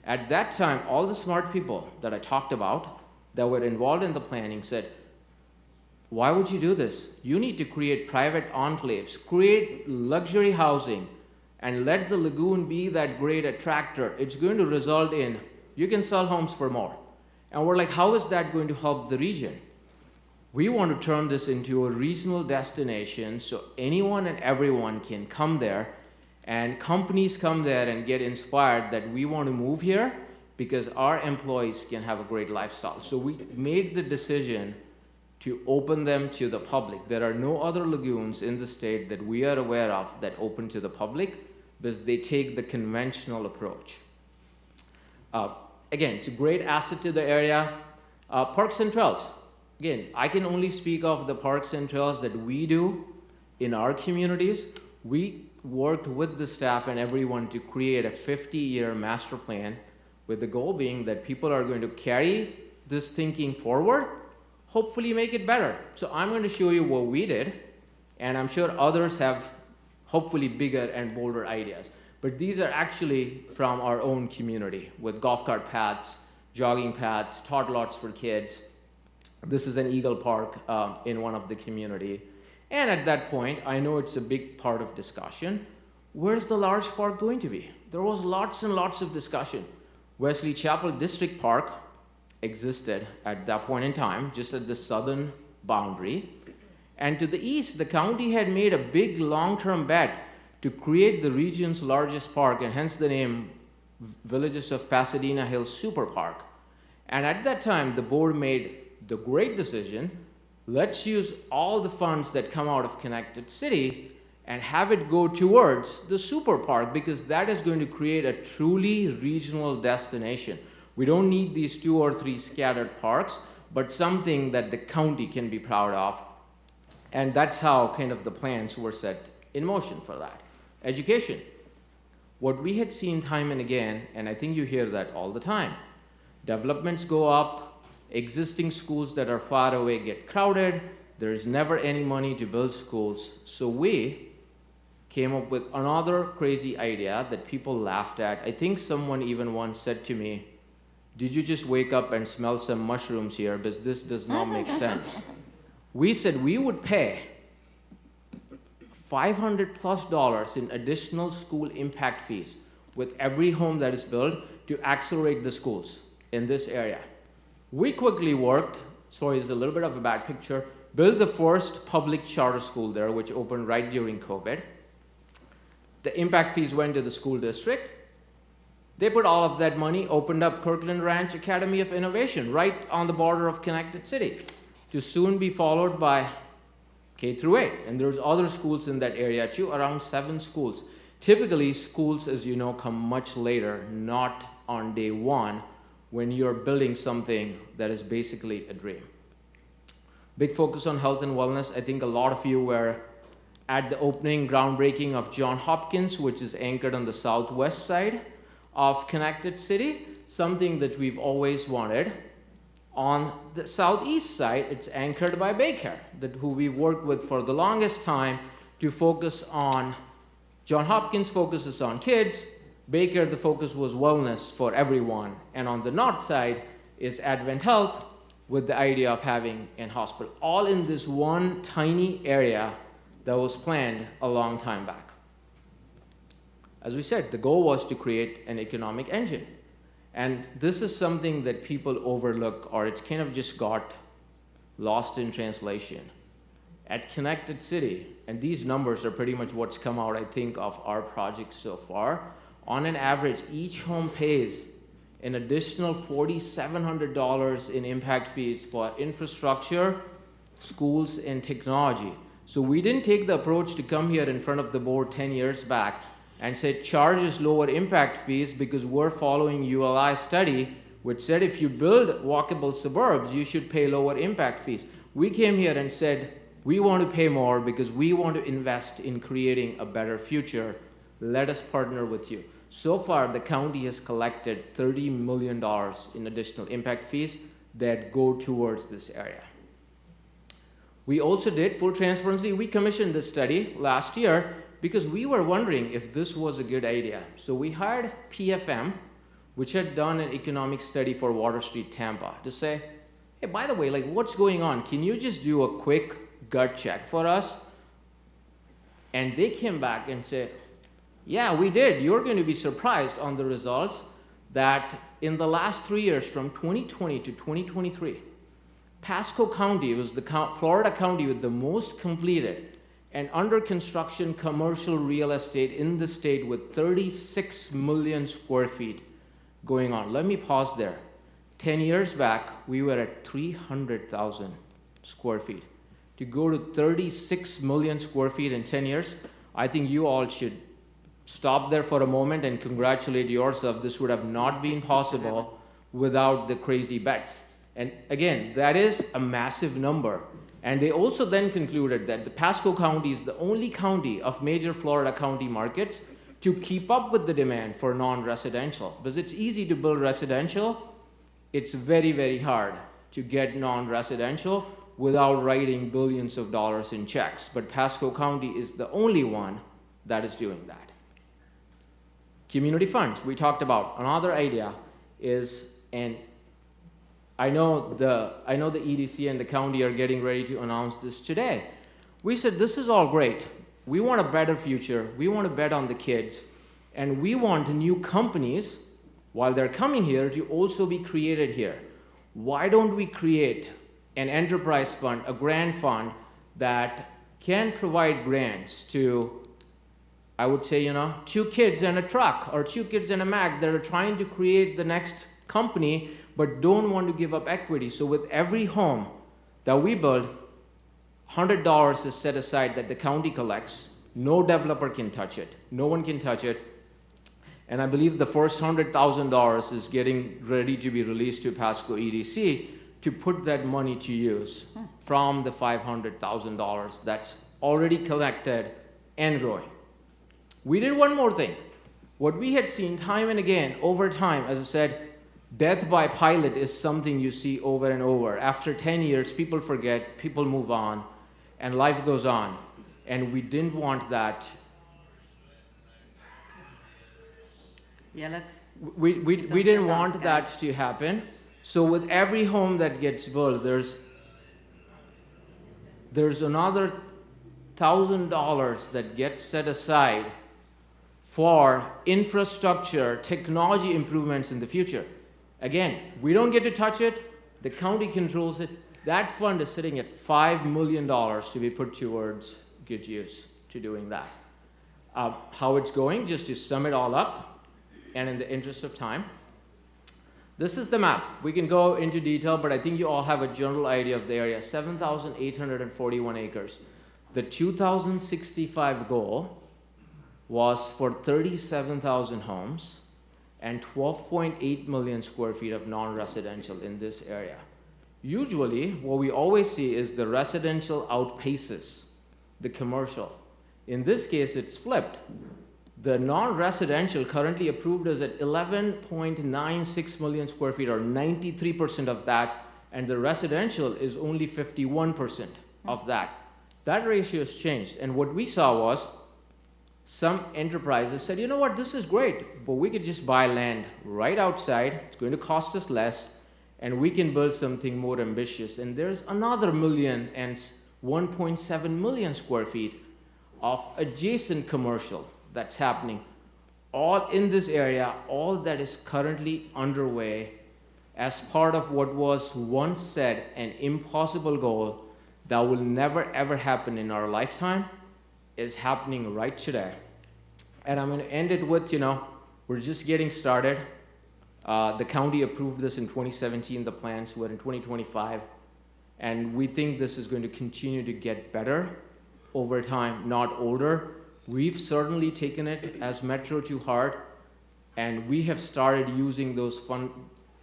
At that time, all the smart people that I talked about that were involved in the planning said, why would you do this? You need to create private enclaves, create luxury housing, and let the lagoon be that great attractor. It's going to result in, you can sell homes for more. And we're like, how is that going to help the region? We want to turn this into a regional destination so anyone and everyone can come there, and companies come there and get inspired that we want to move here because our employees can have a great lifestyle. So we made the decision to open them to the public. There are no other lagoons in the state that we are aware of that open to the public because they take the conventional approach. Again, it's a great asset to the area. Parks and trails. Again, I can only speak of the parks and trails that we do in our communities. We worked with the staff and everyone to create a 50-year master plan with the goal being that people are going to carry this thinking forward, hopefully make it better. So I'm going to show you what we did, and I'm sure others have hopefully bigger and bolder ideas. But these are actually from our own community with golf cart paths, jogging paths, tot lots for kids. This is an Eagle Park in one of the community. And at that point, I know it's a big part of discussion. Where's the large park going to be? There was lots and lots of discussion. Wesley Chapel District Park existed at that point in time, just at the southern boundary. And to the east, the county had made a big long-term bet to create the region's largest park, and hence the name Villages of Pasadena Hills Super Park. And at that time, the board made the great decision, let's use all the funds that come out of Connected City and have it go towards the super park, because that is going to create a truly regional destination. We don't need these 2 or 3 scattered parks, but something that the county can be proud of. And that's how kind of the plans were set in motion for that. Education. What we had seen time and again, and I think you hear that all the time, developments go up, existing schools that are far away get crowded, there's never any money to build schools. So we came up with another crazy idea that people laughed at. I think someone even once said to me, did you just wake up and smell some mushrooms here? Because this does not make sense. We said we would pay $500+ in additional school impact fees with every home that is built to accelerate the schools in this area. We quickly worked, sorry, it's a little bit of a bad picture, built the first public charter school there, which opened right during COVID. The impact fees went to the school district. They put all of that money, opened up Kirkland Ranch Academy of Innovation right on the border of Connected City, to soon be followed by K-8. And there's other schools in that area too, around 7 schools. Typically, schools, as you know, come much later, not on day one, when you're building something that is basically a dream. Big focus on health and wellness. I think a lot of you were at the opening groundbreaking of Johns Hopkins, which is anchored on the southwest side of Connected City, something that we've always wanted. On the southeast side, it's anchored by Baycare, who we've worked with for the longest time to focus on. Johns Hopkins focuses on kids. Baycare, the focus was wellness for everyone. And on the north side is Advent Health, with the idea of having a hospital, all in this one tiny area that was planned a long time back. As we said, the goal was to create an economic engine. And this is something that people overlook, or it's kind of just got lost in translation. At Connected City, and these numbers are pretty much what's come out, I think, of our project so far, on an average, each home pays an additional $4,700 in impact fees for infrastructure, schools, and technology. So we didn't take the approach to come here in front of the board 10 years back and say charge us lower impact fees, because we're following ULI study, which said if you build walkable suburbs, you should pay lower impact fees. We came here and said, we want to pay more because we want to invest in creating a better future. Let us partner with you. So far, the county has collected $30 million in additional impact fees that go towards this area. We also did, full transparency, we commissioned this study last year because we were wondering if this was a good idea. So we hired PFM, which had done an economic study for Water Street, Tampa, to say, hey, by the way, like, what's going on? Can you just do a quick gut check for us? And they came back and said, yeah, we did. You're going to be surprised on the results that in the last 3 years, from 2020 to 2023, Pasco County was the Florida county with the most completed and under construction commercial real estate in the state, with 36 million square feet going on. Let me pause there. 10 years back, we were at 300,000 square feet. To go to 36 million square feet in 10 years, I think you all should stop there for a moment and congratulate yourself. This would have not been possible without the crazy bets. And again, that is a massive number. And they also then concluded that the Pasco County is the only county of major Florida county markets to keep up with the demand for non-residential. Because it's easy to build residential, it's very, very hard to get non-residential without writing billions of dollars in checks. But Pasco County is the only one that is doing that. Community funds, we talked about. Another idea is, and I know the EDC and the county are getting ready to announce this today. We said, this is all great. We want a better future. We want to bet on the kids. And we want new companies, while they're coming here, to also be created here. Why don't we create an enterprise fund, a grant fund that can provide grants to, I would say, 2 kids and a truck, or 2 kids and a Mac that are trying to create the next company but don't want to give up equity. So with every home that we build, $100 is set aside that the county collects. No developer can touch it. No one can touch it. And I believe the first $100,000 is getting ready to be released to Pasco EDC to put that money to use from the $500,000 that's already collected and growing. We did one more thing. What we had seen time and again over time, as I said, death by pilot is something you see over and over. After 10 years, people forget, people move on, and life goes on. And we didn't want that. Yeah, let's. We didn't want that to happen. So with every home that gets built, there's another $1,000 that gets set aside for infrastructure, technology improvements in the future. Again, we don't get to touch it. The county controls it. That fund is sitting at $5 million to be put towards good use to doing that. How it's going, just to sum it all up, and in the interest of time, this is the map. We can go into detail, but I think you all have a general idea of the area. 7,841 acres. The 2065 goal was for 37,000 homes and 12.8 million square feet of non-residential in this area. Usually, what we always see is the residential outpaces the commercial. In this case, it's flipped. The non-residential currently approved is at 11.96 million square feet, or 93% of that, and the residential is only 51% of that. That ratio has changed, and what we saw was some enterprises said, you know what, this is great, but we could just buy land right outside, it's going to cost us less, and we can build something more ambitious. And there's another 1.7 million square feet of adjacent commercial that's happening, all in this area, all that is currently underway as part of what was once said an impossible goal that will never ever happen in our lifetime is happening right today. And I'm going to end it with, we're just getting started. The county approved this in 2017, the plans were in 2025, and we think this is going to continue to get better over time, not older. We've certainly taken it as Metro to heart, and we have started using those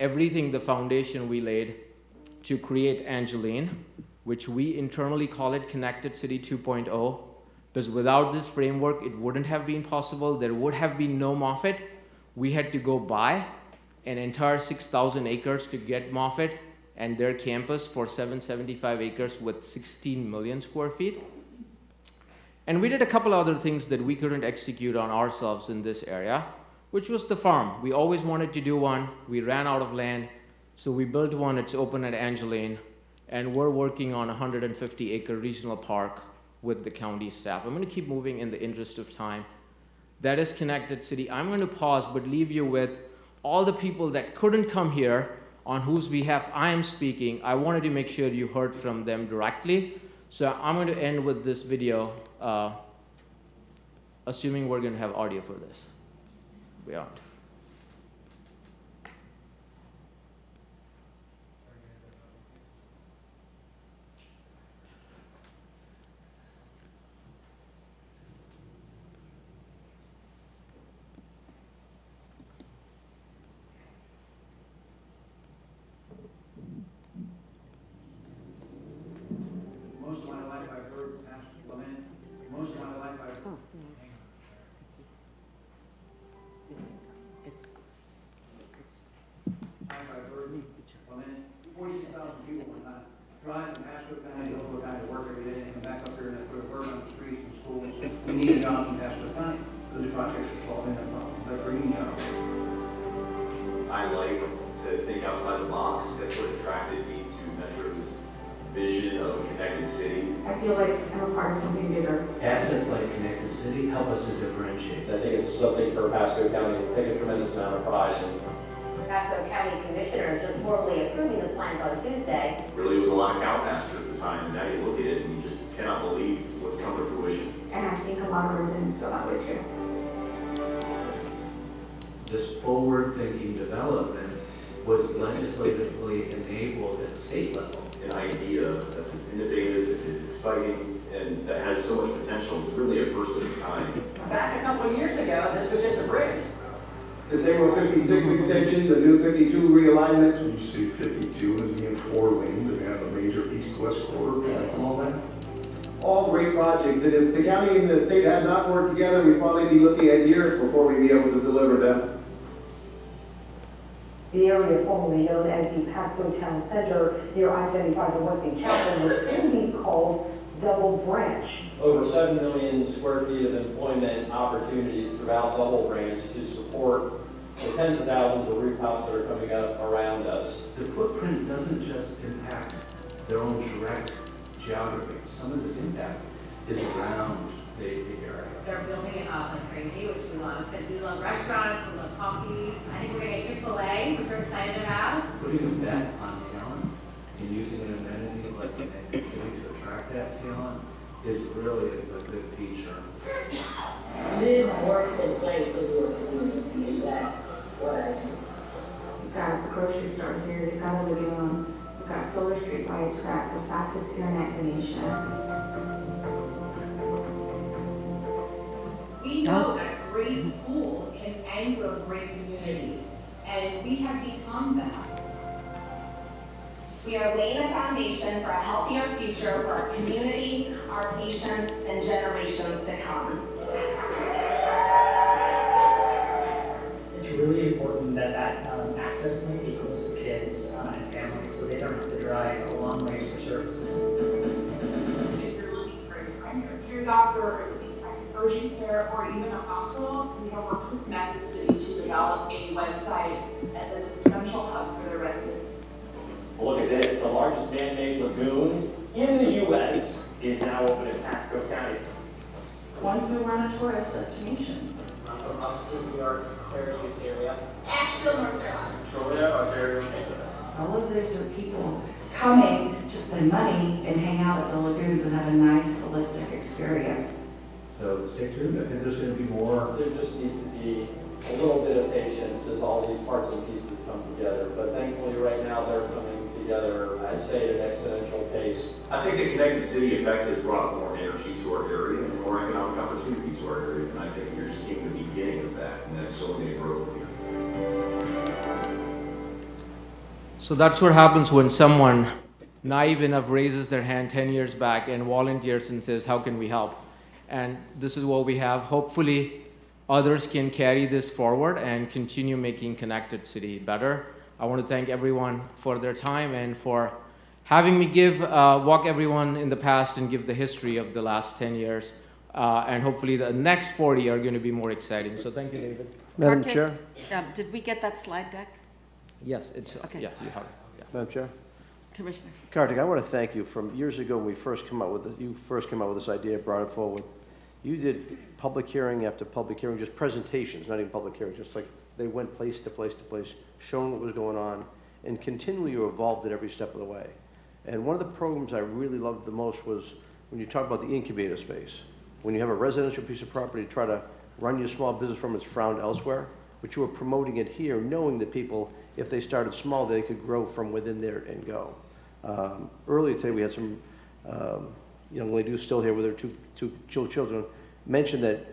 everything, the foundation we laid to create Angeline, which we internally call it Connected City 2.0, because without this framework, it wouldn't have been possible. There would have been no Moffett. We had to go buy an entire 6,000 acres to get Moffett and their campus for 775 acres with 16 million square feet. And we did a couple other things that we couldn't execute on ourselves in this area, which was the farm. We always wanted to do one. We ran out of land, so we built one. It's open at Angeline, and we're working on a 150-acre regional park with the county staff. I'm going to keep moving in the interest of time. That is Connected City. I'm going to pause, but leave you with all the people that couldn't come here on whose behalf I am speaking. I wanted to make sure you heard from them directly. So I'm going to end with this video, assuming we're going to have audio for this. We aren't. Most of my life I've heard Pastor lament. Most of my life I've heard. I've heard lament. 46,000 people would not drive from Pasco County to Oakland County to work every day and come back up here and put a bird on the street and schools. We need jobs in Pasco County. Those projects are solving that problem. They're bringing jobs. I like to think outside the box. That's what attracted me to Metro's vision of a connected city. I feel like I'm a part of something bigger. Assets like Connected City help us to differentiate. I think it's something for Pasco County to take a tremendous amount of pride in. Pasco County Commissioners just formally approving the plans on Tuesday. Really was a lot of cow pasture at the time, and now you look at it and you just cannot believe what's come to fruition. And I think a lot of residents feel that way too. This forward-thinking development was legislatively enabled at the state level. An idea that's as innovative, as exciting, and that has so much potential. It's really a first of its kind. Back a couple of years ago, this was just a bridge. The State Road 56 extension, the new 52 realignment. You see 52 is being 4 lanes, and we have a major east-west corridor path and all that. All great projects, and if the county and the state had not worked together, we'd probably be looking at years before we'd be able to deliver them. The area formerly known as the Pasco Town Center near I-75 and Westing Chapel will soon be called Double Branch. Over 7 million square feet of employment opportunities throughout Double Branch to support the tens of thousands of rooftops that are coming up around us. The footprint doesn't just impact their own direct geography. Some of this impact is around the area. They're building it up like crazy, which we love, because we love restaurants, we love coffee. I think we're going to get Chick-fil-A, which we're excited about. Putting a bet on talent and using an amenity like the Connected City to attract that talent is really a good feature. Live, work, and play for your community. That's what You've got the grocery store here, you've got a lagoon, you've got Solar Street by its crack, the fastest internet in Asia. We know that great schools can anchor great communities, and we have become that. we are laying a foundation for a healthier future for our community, our patients, and generations to come. It's really important that access point be close to kids and families so they don't have to drive a long ways for services. If you're looking for a primary care doctor or urgent care or even a hospital, we have worked with Connected City to develop a website that is a central hub for their residents. Look at this, the largest man-made lagoon in the U.S. is now open in Pasco County. Once we run a tourist destination. I'm from upstate New York, Syracuse area. Asheville, North Carolina. Victoria, Ontario. All of those are people coming to spend money and hang out at the lagoons and have a nice holistic experience. So stay tuned. I think there's going to be more. There just needs to be a little bit of patience as all these parts and pieces come together. But thankfully, right now, they're coming together, I'd say, at an exponential pace. I think the Connected City effect has brought more energy to our area and more economic opportunity to our area. And I think you're just seeing the beginning of that, and that's only going to grow from here. So that's what happens when someone naive enough raises their hand 10 years back and volunteers and says, how can we help? And this is what we have. Hopefully, others can carry this forward and continue making Connected City better. I want to thank everyone for their time and for having me walk everyone in the past and give the history of the last 10 years. And hopefully the next 40 are going to be more exciting. So thank you, David. Madam Chair? Did we get that slide deck? Yes, it's, okay. Yeah, you have it. Yeah. Madam Chair? Commissioner. Kartik, I want to thank you. From years ago when we first came out with it, you first came out with this idea, brought it forward. You did public hearing after public hearing, just presentations, not even public hearings, just like they went place to place to place, showing what was going on, and continually you evolved at every step of the way. And one of the programs I really loved the most was when you talk about the incubator space. When you have a residential piece of property, try to run your small business from, it's frowned elsewhere, but you were promoting it here, knowing that people, if they started small, they could grow from within there and go. Earlier today, we had some young lady who's still here with her two children, mentioned that,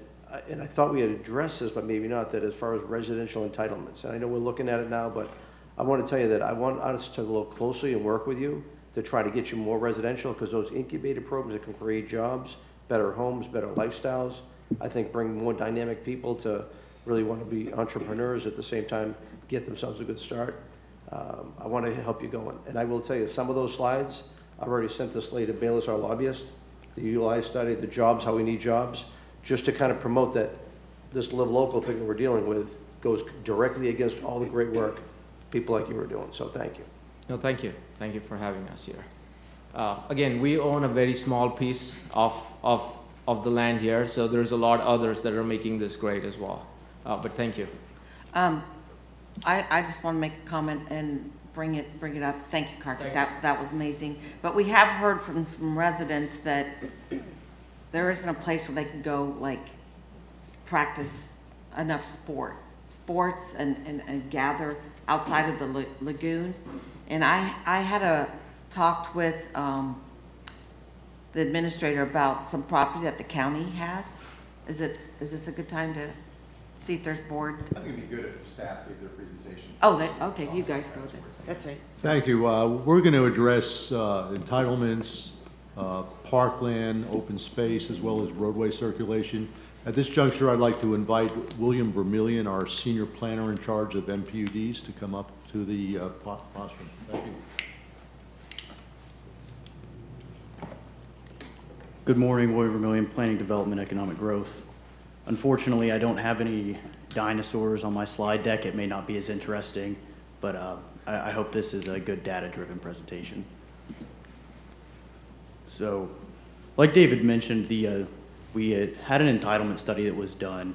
and I thought we had addressed this, but maybe not, that as far as residential entitlements, and I know we're looking at it now, but I want to tell you that I want us to look closely and work with you to try to get you more residential, because those incubator programs that can create jobs, better homes, better lifestyles, I think bring more dynamic people to really want to be entrepreneurs at the same time, get themselves a good start. I want to help you going. And I will tell you, some of those slides, I've already sent this lady to Bayless, our lobbyist, the UI study, the jobs, how we need jobs, just to kind of promote that this live local thing that we're dealing with goes directly against all the great work people like you are doing. So thank you. No, thank you. Thank you for having us here. Again, we own a very small piece of the land here, so there's a lot of others that are making this great as well. But thank you. I just want to make a comment and bring it up. Thank you, Kartik. That was amazing. But we have heard from some residents that there isn't a place where they can go like practice enough sports and gather outside of the lagoon. And I had talked with the administrator about some property that the county has. Is this a good time to see if there's board? I think it'd be good if staff gave their presentation. Oh, okay, you guys go there. That's right. Thank you. We're going to address entitlements, parkland, open space, as well as roadway circulation. At this juncture, I'd like to invite William Vermillion, our senior planner in charge of MPUDs, to come up to the rostrum. Thank you. Good morning, William Vermillion, Planning, Development, Economic Growth. Unfortunately, I don't have any dinosaurs on my slide deck. It may not be as interesting, but I hope this is a good data-driven presentation. So, like David mentioned, we had an entitlement study that was done,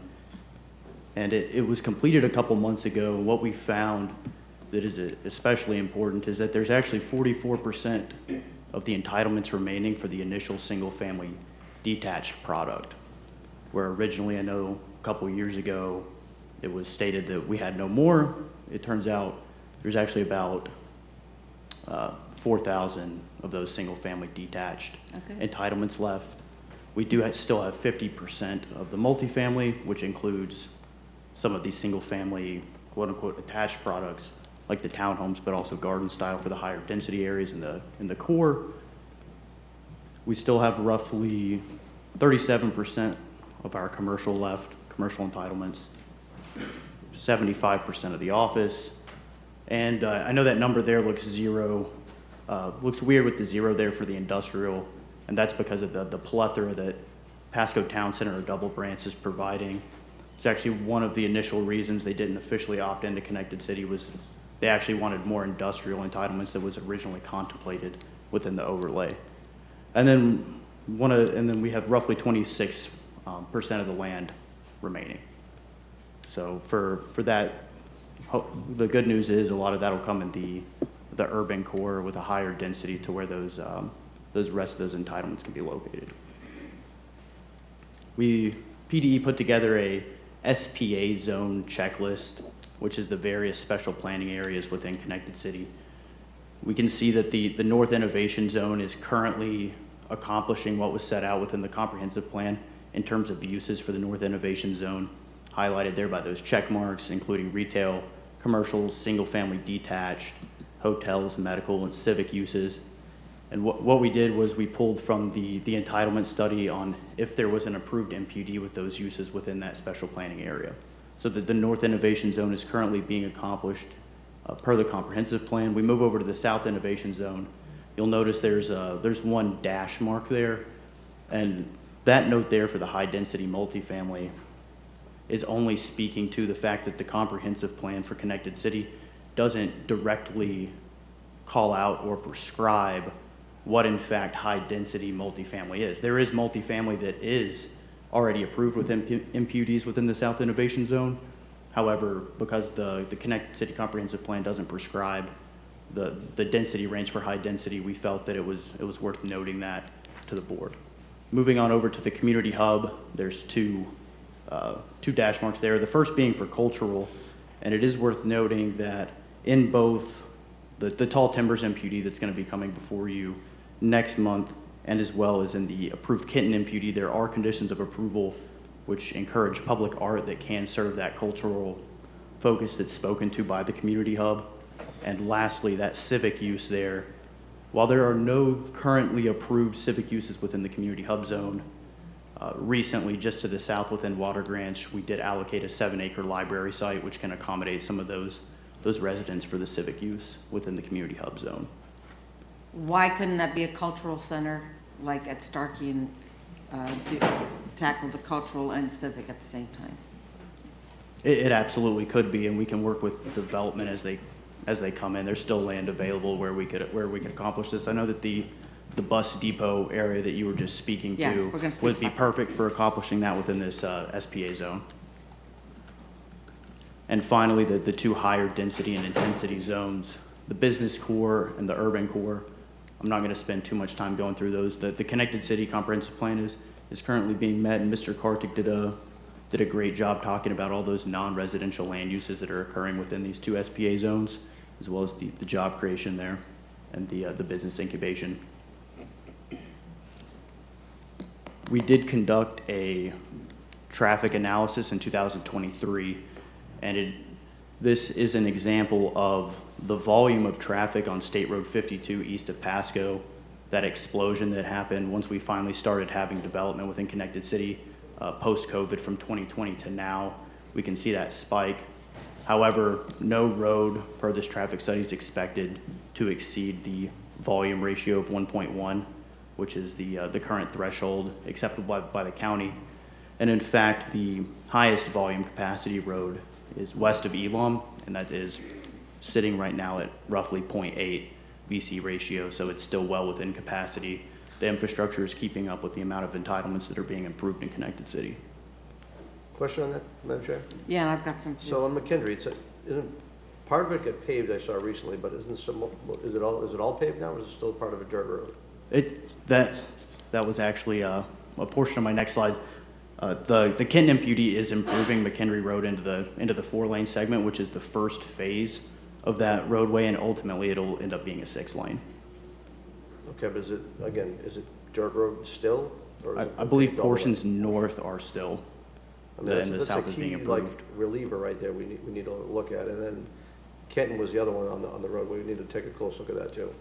and it was completed a couple months ago. And what we found that is especially important is that there's actually 44% of the entitlements remaining for the initial single-family detached product, where originally, I know a couple years ago, it was stated that we had no more. It turns out there's actually about 4,000 of those single-family detached entitlements left. We do still have 50% of the multifamily, which includes some of these single-family, quote-unquote, attached products, like the townhomes, but also garden style for the higher density areas in the core. We still have roughly 37% of our commercial left, commercial entitlements, 75% of the office. And I know that number there looks zero, looks weird with the zero there for the industrial, and that's because of the plethora that Pasco Town Center or Double Branch is providing. It's actually one of the initial reasons they didn't officially opt into Connected City was they actually wanted more industrial entitlements than was originally contemplated within the overlay. And then we have roughly 26% of the land remaining. So for that, the good news is a lot of that will come in the urban core with a higher density to where those rest of those entitlements can be located. PDE put together a SPA zone checklist, which is the various special planning areas within Connected City. We can see that the North Innovation Zone is currently accomplishing what was set out within the comprehensive plan in terms of uses for the North Innovation Zone, highlighted there by those check marks, including retail, commercial, single-family detached, hotels, medical, and civic uses. And what we did was we pulled from the entitlement study on if there was an approved MPUD with those uses within that special planning area. So that the North Innovation Zone is currently being accomplished per the comprehensive plan. We move over to the South Innovation Zone. You'll notice there's one dash mark there, and that note there for the high density multifamily is only speaking to the fact that the comprehensive plan for Connected City doesn't directly call out or prescribe what in fact high density multifamily is. There is multifamily that is already approved with MPUDs within the South Innovation Zone. However, because the Connected City Comprehensive Plan doesn't prescribe the density range for high density, we felt that it was worth noting that to the board. Moving on over to the community hub, there's two dash marks there. The first being for cultural, and it is worth noting that in both the Tall Timbers MPUD that's going to be coming before you next month, and as well as in the approved Kenton MPUD, there are conditions of approval which encourage public art that can serve that cultural focus that's spoken to by the community hub. And lastly, that civic use there. While there are no currently approved civic uses within the community hub zone, recently, just to the south within Water Branch, we did allocate a 7-acre library site which can accommodate some of those residents for the civic use within the community hub zone. Why couldn't that be a cultural center like at Starkey, and to tackle the cultural and civic at the same time? It absolutely could be, and we can work with development as they come in. There's still land available where we could accomplish this. I know that the bus depot area that you were just speaking Yeah, to we're gonna speak would be about that. perfect for accomplishing that within this SPA zone. And finally, the two higher density and intensity zones, the business core and the urban core. I'm not going to spend too much time going through those. The Connected City Comprehensive Plan is currently being met, and Mr. Kartik did a great job talking about all those non-residential land uses that are occurring within these two SPA zones, as well as the job creation there and the business incubation. We did conduct a traffic analysis in 2023, and this is an example of the volume of traffic on State Road 52 east of Pasco, that explosion that happened once we finally started having development within Connected City post-COVID from 2020 to now. We can see that spike. However, no road per this traffic study is expected to exceed the volume ratio of 1.1, which is the current threshold acceptable by the county. And in fact, the highest volume capacity road is west of Elam, and that is sitting right now at roughly 0.8 VC ratio, so it's still well within capacity. The infrastructure is keeping up with the amount of entitlements that are being improved in Connected City. Question on that, Madam Chair? Yeah, and I've got some. So on McKendree, isn't part of it get paved, I saw recently, but is it all paved now, or is it still part of a dirt road? That was actually a portion of my next slide. The Kenton MPUD is improving McHenry Road into the 4-lane segment, which is the first phase of that roadway, and ultimately it'll end up being a 6-lane. Okay, but is it dirt road still? Or is I believe portions north are still, and the south is being improved. Like reliever right there we need to look at, and then Kenton was the other one on the roadway. We need to take a close look at that too.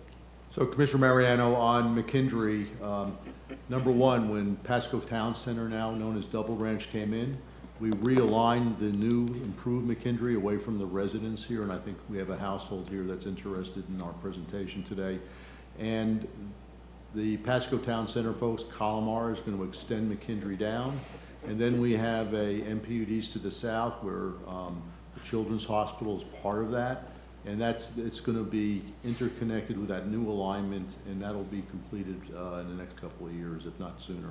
So Commissioner Mariano, on McKendree, number one, when Pasco Town Center, now known as Double Ranch, came in, we realigned the new improved McKendree away from the residents here, and I think we have a household here that's interested in our presentation today. And the Pasco Town Center folks, Colomar, is going to extend McKendree down, and then we have a MPUDs to the south where the Children's Hospital is part of that. And it's going to be interconnected with that new alignment, and that'll be completed in the next couple of years, if not sooner.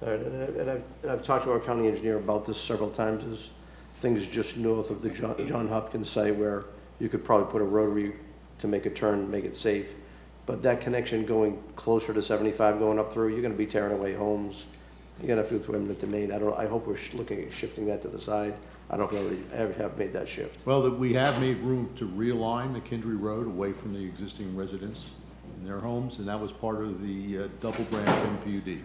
All right, and I've talked to our county engineer about this several times. There's things just north of the John Hopkins site where you could probably put a rotary to make a turn, make it safe. But that connection going closer to 75 going up through, you're going to be tearing away homes. You're going to have to go through eminent domain. I hope we're looking at shifting that to the side. I don't know if we ever have made that shift. Well, we have made room to realign McKendree Road away from the existing residents in their homes, and that was part of the double branch MPUD.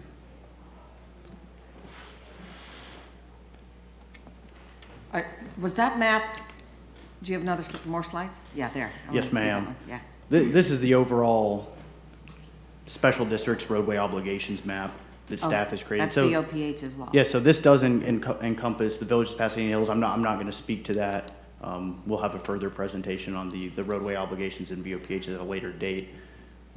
Was that map, do you have another, more slides? Yeah, there. Yes, ma'am. Yeah. This is the overall special districts roadway obligations map that staff has created. That's VOPH as well. Yeah, so this doesn't encompass the Village of Pasadena Hills. I'm not going to speak to that. We'll have a further presentation on the roadway obligations and VOPH at a later date.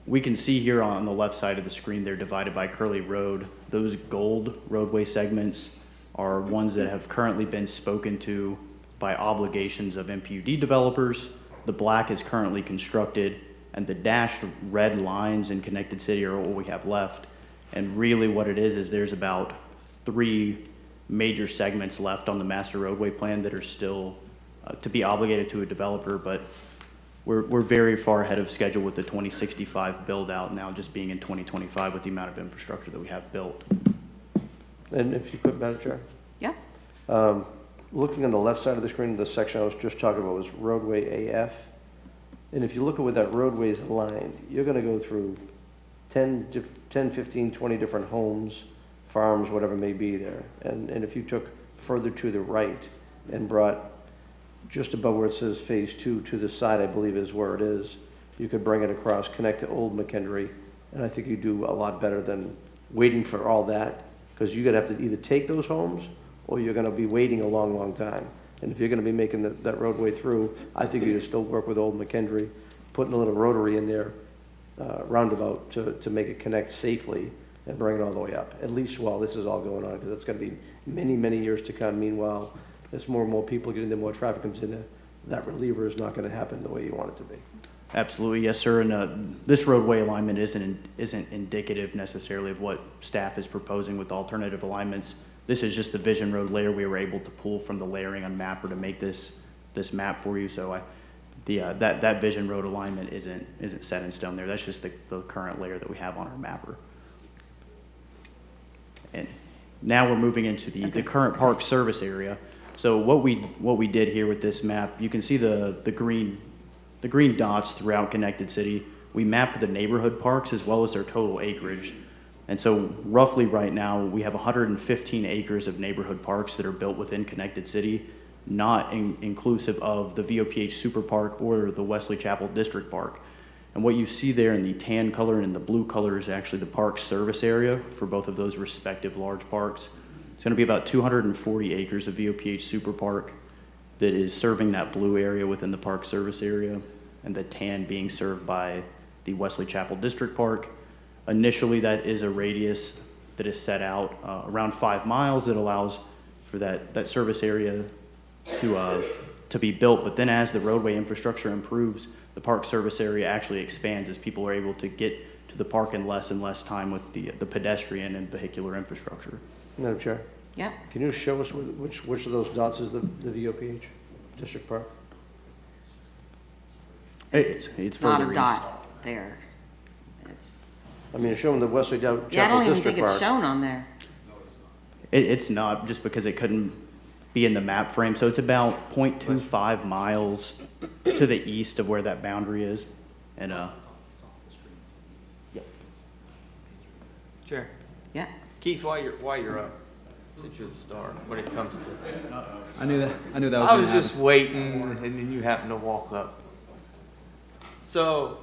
We can see here on the left side of the screen, they're divided by Curly Road. Those gold roadway segments are ones that have currently been spoken to by obligations of MPUD developers. The black is currently constructed, and the dashed red lines in Connected City are what we have left. And really what it is there's about 3 major segments left on the master roadway plan that are still to be obligated to a developer, but we're very far ahead of schedule with the 2065 build out now just being in 2025 with the amount of infrastructure that we have built. And if you could, Madam Chair? Yeah. Looking on the left side of the screen, the section I was just talking about was roadway AF. And if you look at where that roadway is aligned, you're going to go through 10, 15, 20 different homes, farms, whatever may be there. And if you took further to the right and brought just above where it says phase 2 to the side, I believe is where it is, you could bring it across, connect to Old McKendree, and I think you do a lot better than waiting for all that, because you're going to have to either take those homes or you're going to be waiting a long, long time. And if you're going to be making that roadway through, I think you should still work with Old McKendree, putting a little rotary in there, roundabout to make it connect safely and bring it all the way up, at least while this is all going on, because it's going to be many, many years to come. Meanwhile, as more and more people get in there, more traffic comes in there, that reliever is not going to happen the way you want it to be. Absolutely, yes, sir. And this roadway alignment isn't indicative necessarily of what staff is proposing with alternative alignments. This is just the Vision Road layer we were able to pull from the layering on Mapper to make this map for you. So that Vision Road alignment isn't set in stone there. That's just the current layer that we have on our Mapper. And now we're moving into the current park service area. So what we did here with this map, you can see the green dots throughout Connected City. We mapped the neighborhood parks as well as their total acreage. And so roughly right now, we have 115 acres of neighborhood parks that are built within Connected City, not inclusive of the VOPH Super Park or the Wesley Chapel District Park. And what you see there in the tan color and in the blue color is actually the park service area for both of those respective large parks. It's going to be about 240 acres of VOPH Super Park that is serving that blue area within the park service area, and the tan being served by the Wesley Chapel District Park. Initially, that is a radius that is set out around 5 miles that allows for that service area to be built. But then as the roadway infrastructure improves, the park service area actually expands as people are able to get to the park in less and less time with the pedestrian and vehicular infrastructure. Madam Chair? Yep. Can you show us which of those dots is the VOPH District Park? It's not further a dot there. It's. I mean, it's showing the Wesley Chapel District Park. Yeah, I don't even think it's shown on there. It's not, just because it couldn't be in the map frame. So it's about 0.25 miles to the east of where that boundary is. And Chair. Yeah. Keith, while you're up, since you're the star when it comes to. I knew that was. I was just waiting, and then you happened to walk up. So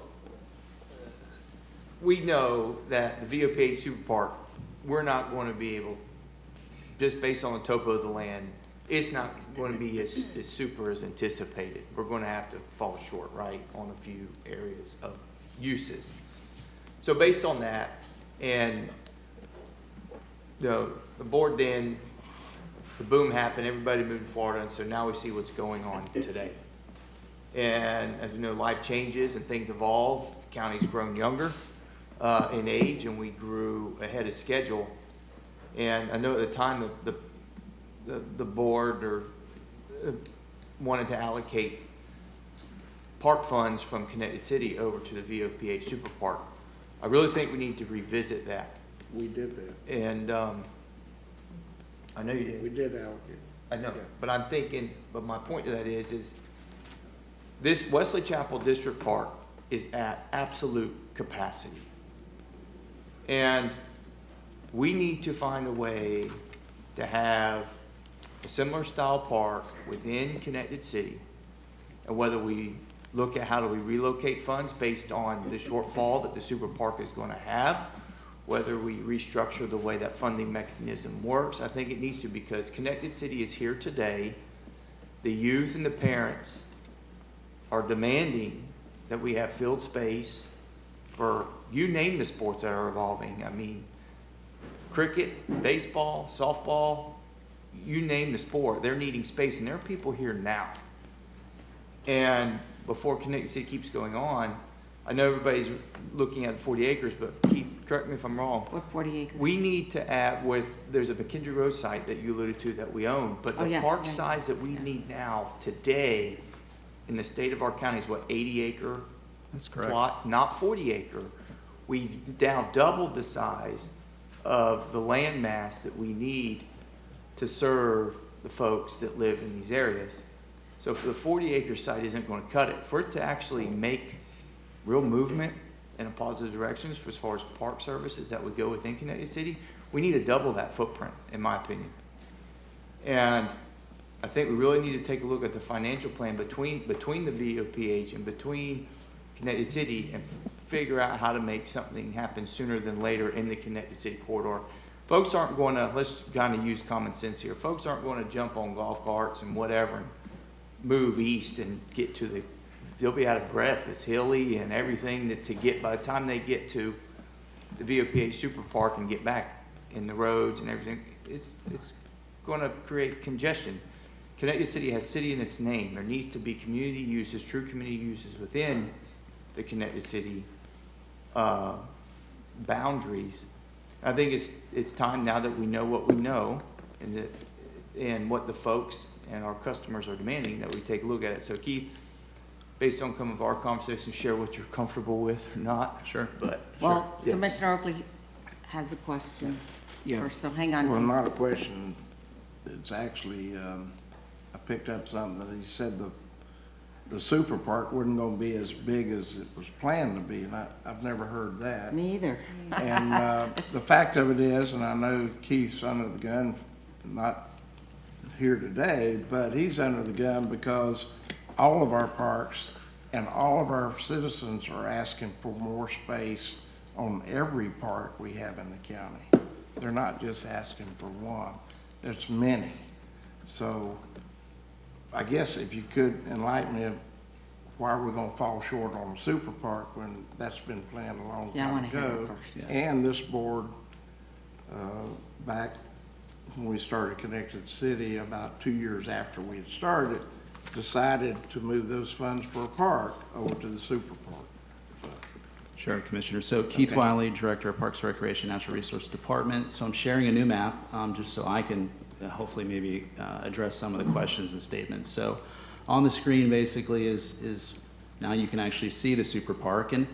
we know that the VOPH Super Park, we're not going to be able, just based on the topo of the land, it's not going to be as super as anticipated. We're going to have to fall short, right, on a few areas of uses. So based on that, and the board then, the boom happened, everybody moved to Florida, and so now we see what's going on today. And as we know, life changes and things evolve. The county's grown younger in age, and we grew ahead of schedule. And I know at the time the board wanted to allocate park funds from Connected City over to the VOPH Super Park. I really think we need to revisit that. We did that. And I know you did. We did allocate. I know, but I'm thinking, but my point to that is this Wesley Chapel District Park is at absolute capacity. And we need to find a way to have a similar style park within Connected City. And whether we look at how do we relocate funds based on the shortfall that the super park is going to have, whether we restructure the way that funding mechanism works, I think it needs to, because Connected City is here today. The youth and the parents are demanding that we have field space for, you name the sports that are evolving. I mean, cricket, baseball, softball, you name the sport, they're needing space, and there are people here now. And before Connected City keeps going on, I know everybody's looking at the 40 acres, but Keith, correct me if I'm wrong. What 40 acres? We need to add there's a McKendree Road site that you alluded to that we own, but the park size that we need now, today, in the state of our county is what, 80 acre That's correct. plots, not 40 acre. We've now doubled the size of the land mass that we need to serve the folks that live in these areas. So for the 40 acre site isn't going to cut it. For it to actually make real movement in a positive direction as far as park services that would go within Connected City, we need to double that footprint, in my opinion. And I think we really need to take a look at the financial plan between the VOPH and between Connected City and figure out how to make something happen sooner than later in the Connected City corridor. Folks aren't going to, let's kind of use common sense here, folks aren't going to jump on golf carts and whatever and move east and get to the they'll be out of breath. It's hilly and everything that to get, by the time they get to the VOPA Super Park and get back in the roads and everything, it's going to create congestion. Connected City has city in its name. There needs to be community uses, true community uses within the Connected City boundaries. I think it's time now that we know what we know and what the folks and our customers are demanding, that we take a look at it. So Keith, based on some of our conversations, share what you're comfortable with or not. Sure. But Well, sure. Yeah. Commissioner Oakley has a question Yeah. first, so hang on. Well, not a question. It's actually, I picked up something that he said the super park wasn't gonna be as big as it was planned to be, and I've never heard that. Me either. And the fact of it is, and I know Keith's under the gun, not here today, but he's under the gun because all of our parks and all of our citizens are asking for more space on every park we have in the county. They're not just asking for one, there's many. So I guess if you could enlighten me of why we're gonna fall short on the super park when that's been planned a long Yeah, I time wanna hear it ago. first, yeah. And this board, back when we started Connected City, about 2 years after we had started, decided to move those funds for a park over to the super park. Sure, Commissioner. So Keith Okay. Wiley, Director of Parks, Recreation, Natural Resource Department. So I'm sharing a new map, just so I can hopefully maybe address some of the questions and statements. So on the screen basically is now you can actually see the super park. And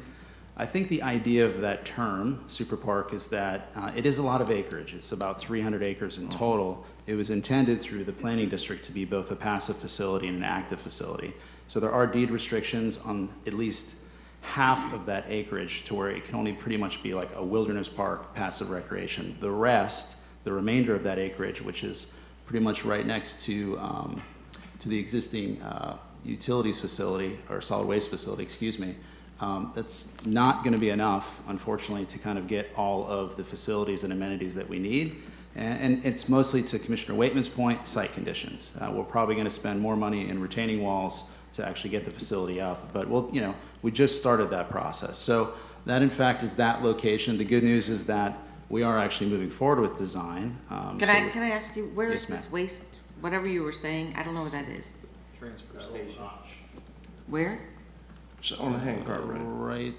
I think the idea of that term, super park, is that it is a lot of acreage. It's about 300 acres in total. It was intended through the planning district to be both a passive facility and an active facility. So there are deed restrictions on at least half of that acreage to where it can only pretty much be like a wilderness park, passive recreation. The rest, the remainder of that acreage, which is pretty much right next to the existing utilities facility, or solid waste facility, excuse me, that's not going to be enough, unfortunately, to kind of get all of the facilities and amenities that we need. And it's mostly, to Commissioner Waitman's point, site conditions. We're probably going to spend more money in retaining walls to actually get the facility up, but we just started that process. So that, in fact, is that location. The good news is that we are actually moving forward with design. Can I ask you, where is this waste, whatever you were saying, I don't know what that is. Transfer station. Where? It's on the handcart road. Right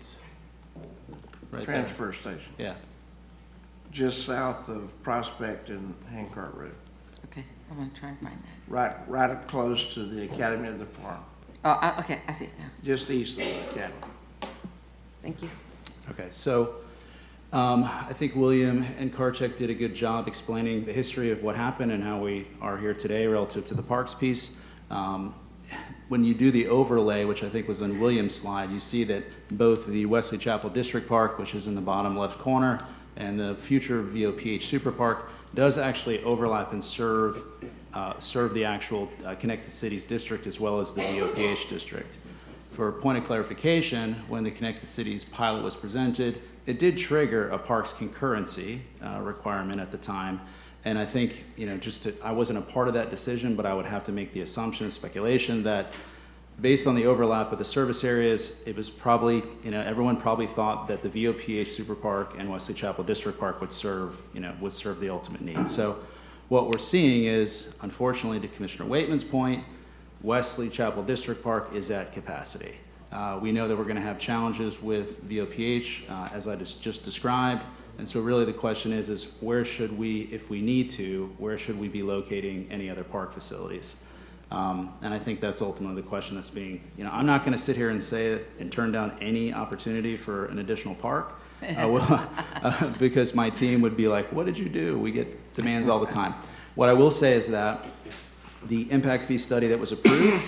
there. Transfer station. Yeah. Just south of Prospect and Handcart Road. Okay, I'm gonna try and find that. Right up close to the Academy of the Farm. Oh, okay, I see it now. Just east of the Academy. Thank you. Okay, so I think William and Karchek did a good job explaining the history of what happened and how we are here today relative to the parks piece. When you do the overlay, which I think was on William's slide, you see that both the Wesley Chapel District Park, which is in the bottom left corner, and the future VOPH Super Park does actually overlap and serve the actual Connected Cities district as well as the VOPH district. For a point of clarification, when the Connected Cities pilot was presented, it did trigger a parks concurrency requirement at the time. And I think, I wasn't a part of that decision, but I would have to make the assumption, speculation, that based on the overlap of the service areas, it was probably, everyone probably thought that the VOPH Super Park and Wesley Chapel District Park would serve the ultimate need. So what we're seeing is, unfortunately, to Commissioner Waitman's point, Wesley Chapel District Park is at capacity. We know that we're going to have challenges with VOPH, as I just described. And so really the question is where should we, if we need to, where should we be locating any other park facilities? And I think that's ultimately the question that's being, I'm not going to sit here and say it and turn down any opportunity for an additional park, because my team would be like, what did you do? We get demands all the time. What I will say is that the impact fee study that was approved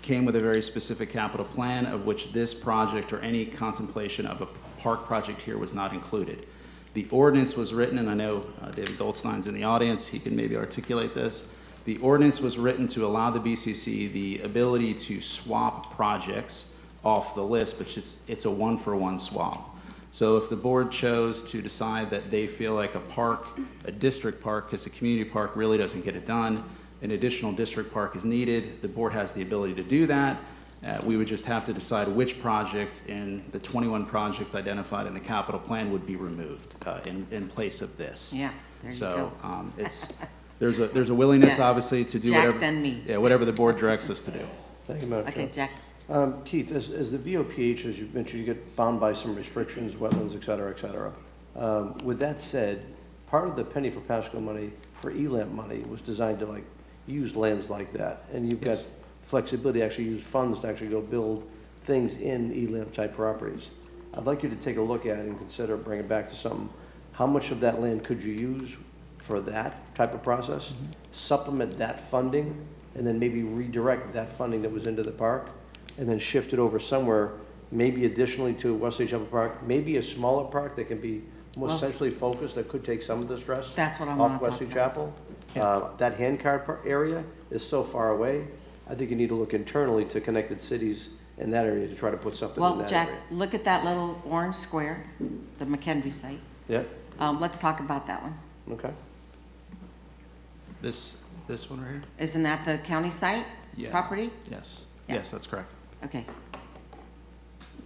came with a very specific capital plan, of which this project or any contemplation of a park project here was not included. The ordinance was written, and I know David Goldstein's in the audience, he can maybe articulate this. The ordinance was written to allow the BCC the ability to swap projects off the list, but it's a one-for-one swap. So if the board chose to decide that they feel like a district park, because a community park really doesn't get it done, an additional district park is needed, the board has the ability to do that. We would just have to decide which project in the 21 projects identified in the capital plan would be removed in place of this. Yeah, there you So go. there's a willingness, Yeah. obviously, to do Jack, whatever. then me. Yeah, whatever the board directs us to do. Thank you, Madam Okay, Chair. Jack. Keith, as the VOPH, as you mentioned, you get bound by some restrictions, wetlands, et cetera, et cetera. With that said, part of the penny for Pasco money, for ELAMP money, was designed to like use lands like that. And you've got Yes. flexibility to actually use funds to actually go build things in ELAMP type properties. I'd like you to take a look at it and consider bringing it back to something. How much of that land could you use for that type of process? Supplement that funding, and then maybe redirect that funding that was into the park, and then shift it over somewhere, maybe additionally to Wesley Chapel Park, maybe a smaller park that can be more Well, centrally focused, that could take some of the stress That's what I wanna off talk Wesley about. Chapel. That handcart area is so far away. I think you need to look internally to connected cities in that area to try to put something in Well, that Jack, area. look at that little orange square, the McKendree site. Yeah, Let's talk about that one. okay. This one right here? Isn't that the county site Yeah. property? Yes. Yeah. Yes, that's correct. Okay.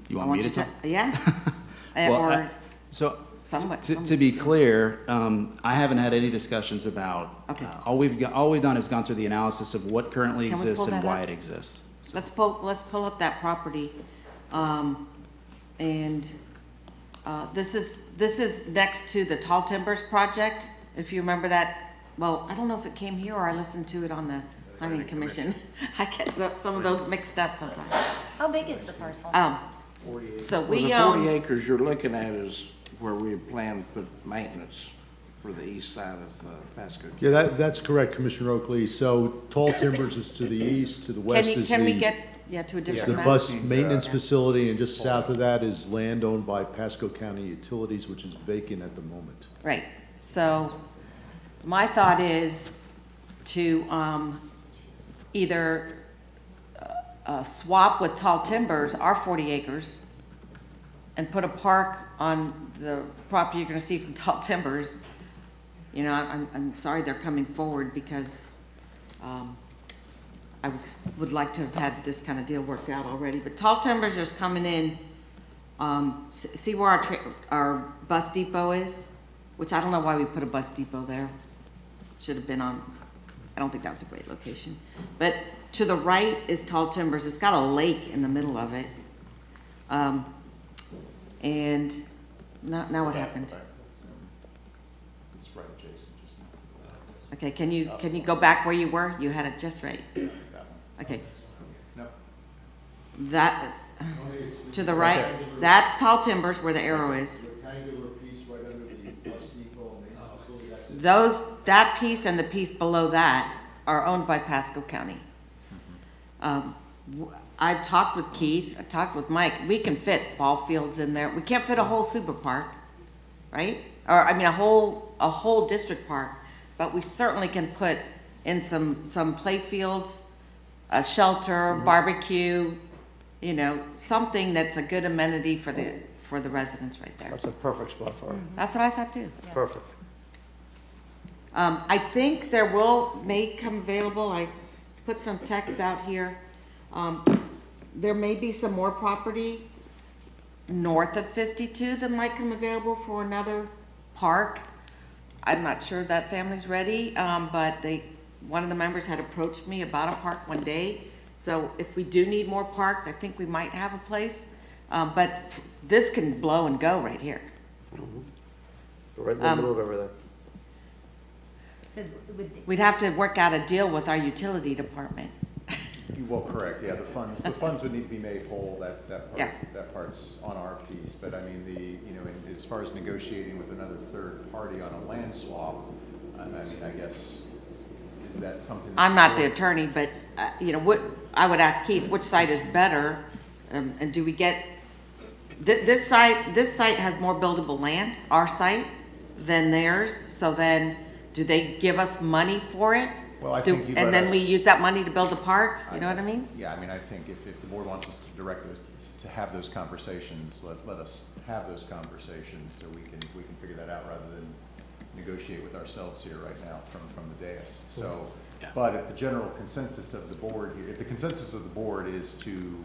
You I want me to you talk? Yeah. Well, Or So, somewhat. to be clear, I haven't had any discussions about. Okay. All we've done is gone through the analysis of what currently Can we exists pull and that why up? it exists. Let's pull up that property. And this is next to the Tall Timbers project, if you remember that. Well, I don't know if it came here or I listened to it on the planning commission. I get some of those mixed up sometimes. How big is the parcel? So Well, we, the 40 acres you're looking at is where we plan to put maintenance for the east side of Pasco. Yeah, that's correct, Commissioner Oakley. So Tall Timbers is to the east, to the west is can we the get, to a is different the map? bus maintenance facility, and just south of that is land owned by Pasco County Utilities, which is vacant at the moment. Right, so my thought is to either swap with Tall Timbers, our 40 acres, and put a park on the property you're gonna see from Tall Timbers. You know, I'm sorry they're coming forward because I would like to have had this kind of deal worked out already, but Tall Timbers is coming in, see where our bus depot is? Which I don't know why we put a bus depot there. Should have been on, I don't think that was a great location. But to the right is Tall Timbers. It's got a lake in the middle of it. And now what happened? It's right adjacent, just now. Okay, can you go back where you were? You had it just right. Okay. No. That, to the right, that's Tall Timbers where the arrow is. Rectangular piece right under the bus depot and maintenance facility, that's it. That piece and the piece below that are owned by Pasco County. I've talked with Keith, I talked with Mike, we can fit ball fields in there. We can't fit a whole super park, right? Or, I mean, a whole district park, but we certainly can put in some play fields, a shelter, barbecue, you know, something that's a good amenity for the residents right there. That's a perfect spot for it. That's what I thought too. Perfect. I think there may come available, I put some text out here. There may be some more property north of 52 that might come available for another park. I'm not sure that family's ready, but one of the members had approached me about a park one day. So if we do need more parks, I think we might have a place. But this can blow and go right here. Right in the middle of everything. So We'd have to work out a deal with our utility department. Well, correct, yeah, the funds would need to be made whole, Yeah. that part's on our piece, but I mean, as far as negotiating with another third party on a land swap, I mean, I guess, is that something? I'm not the attorney, but, I would ask Keith, which site is better? And do we get, this site has more buildable land, our site, than theirs, so then, do they give us money for it? Well, I think you And let then we us- use that money to build a park, you know what I mean? Yeah, I mean, I think if the board wants us to direct us to have those conversations, let us have those conversations so we can figure that out rather than negotiate with ourselves here right now from the dais. So, but if the general consensus of the board here, if the consensus of the board is to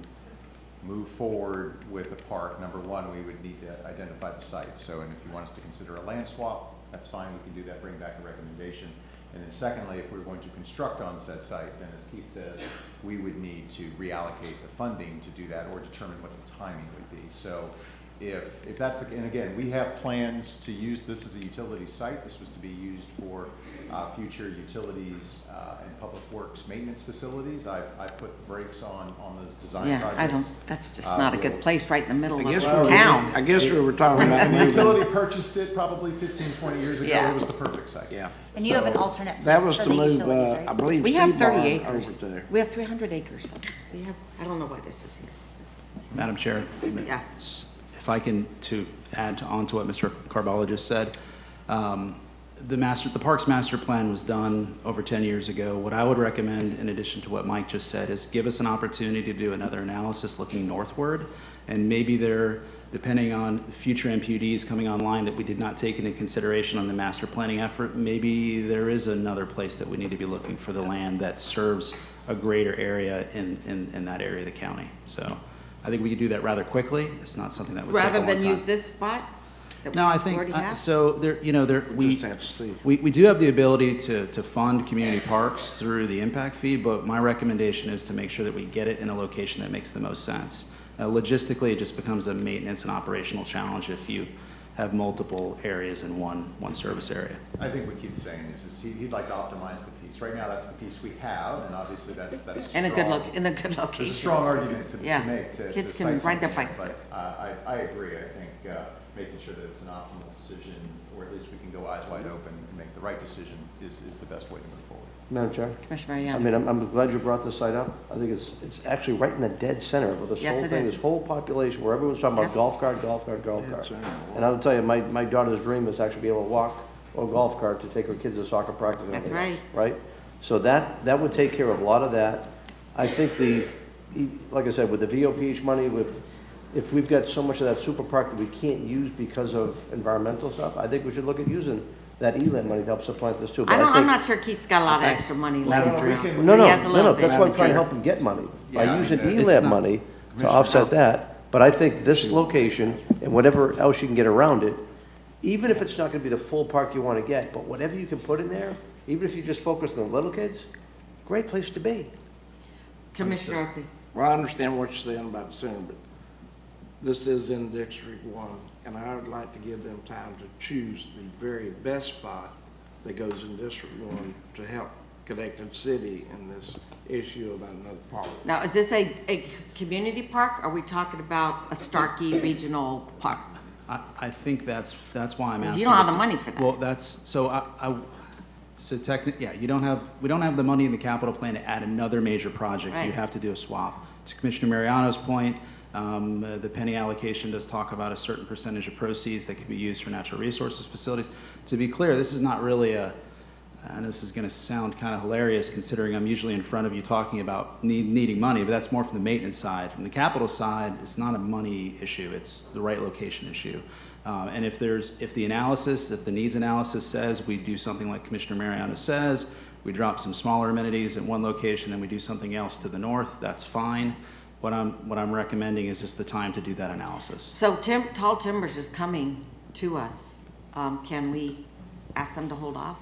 move forward with a park, number one, we would need to identify the site. So, and if you want us to consider a land swap, that's fine, we can do that, bring back a recommendation. And then secondly, if we're going to construct on said site, then as Keith says, we would need to reallocate the funding to do that or determine what the timing would be. So if that's the, and again, we have plans to use this as a utility site. This was to be used for future utilities and public works maintenance facilities. I put brakes on those design projects. That's just not a good place right in the middle I of guess town. I guess we were talking about the utility purchased it probably 15, 20 years ago. Yeah. It was the perfect site. Yeah. And you have an alternate That place was for to the move, utilities, right? I believe, We have 30 Seabarn acres. over there. We have 300 acres. We have, I don't know why this is here. Madam Chair, Yeah. if I can to add on to what Mr. Carballo just said, the Parks Master Plan was done over 10 years ago. What I would recommend, in addition to what Mike just said, is give us an opportunity to do another analysis looking northward, and maybe there, depending on future MPUDs coming online that we did not take into consideration on the master planning effort, maybe there is another place that we need to be looking for the land that serves a greater area in that area of the county. So I think we could do that rather quickly. It's not something that would take a long Rather time. than use this spot? that No, I we think, already have? so there, we Just have to see. we do have the ability to fund community parks through the impact fee, but my recommendation is to make sure that we get it in a location that makes the most sense. Logistically, it just becomes a maintenance and operational challenge if you have multiple areas in one service area. I think what Keith's saying is he'd like to optimize the piece. Right now, that's the piece we have, and obviously that's In a good location. There's a strong argument to Yeah. make to Kids to can cite ride their something, bikes but I agree. I think making sure that it's an optimal decision, or at least we can go eyes wide open and make the right decision is the best way to move forward. Madam Chair? Commissioner I Mariano. mean, I'm glad you brought this site up. I think it's actually right in the dead center of this Yes, whole it thing, is. this whole population, where everyone's talking about Yeah. golf cart, golf cart, golf cart. That's right. And I'll tell you, my daughter's dream is to actually be able to walk or golf cart to take her kids to soccer practice. and That's everything right. else, Right? So that would take care of a lot of that. I think like I said, with the VOPH money, if we've got so much of that super park that we can't use because of environmental stuff, I think we should look at using that ELAM money to help supplant this too. But I'm think- not sure Keith's got a lot of extra money laying Madam Chair. around. No, He has a little bit. that's why I'm trying to help them get money, by Yeah, I using mean, it's ELAB not- money to offset that. But I think this location and whatever else you can get around it, even if it's not gonna be the full park you wanna get, but whatever you can put in there, even if you just focus on the little kids, great place to be. Commissioner Opie. Well, I understand what you're saying about the center, but this is in District 1, and I would like to give them time to choose the very best spot that goes in District 1 to help Connected City in this issue about another park. Now, is this a community park? Or are we talking about a Starkey Regional Park? I think that's why I'm 'Cause asking. you don't have the it's- money for that. Well, so technically, yeah, we don't have the money in the capital plan to add another major project. Right. You'd have to do a swap. To Commissioner Mariano's point, the penny allocation does talk about a certain percentage of proceeds that could be used for natural resources facilities. To be clear, this is not really and this is going to sound kind of hilarious considering I'm usually in front of you talking about needing money, but that's more from the maintenance side. From the capital side, it's not a money issue, it's the right location issue. And if the needs analysis says we do something like Commissioner Mariano says, we drop some smaller amenities in one location and we do something else to the north, that's fine. What I'm recommending is just the time to do that analysis. So Tall Timbers is coming to us. Can we ask them to hold off?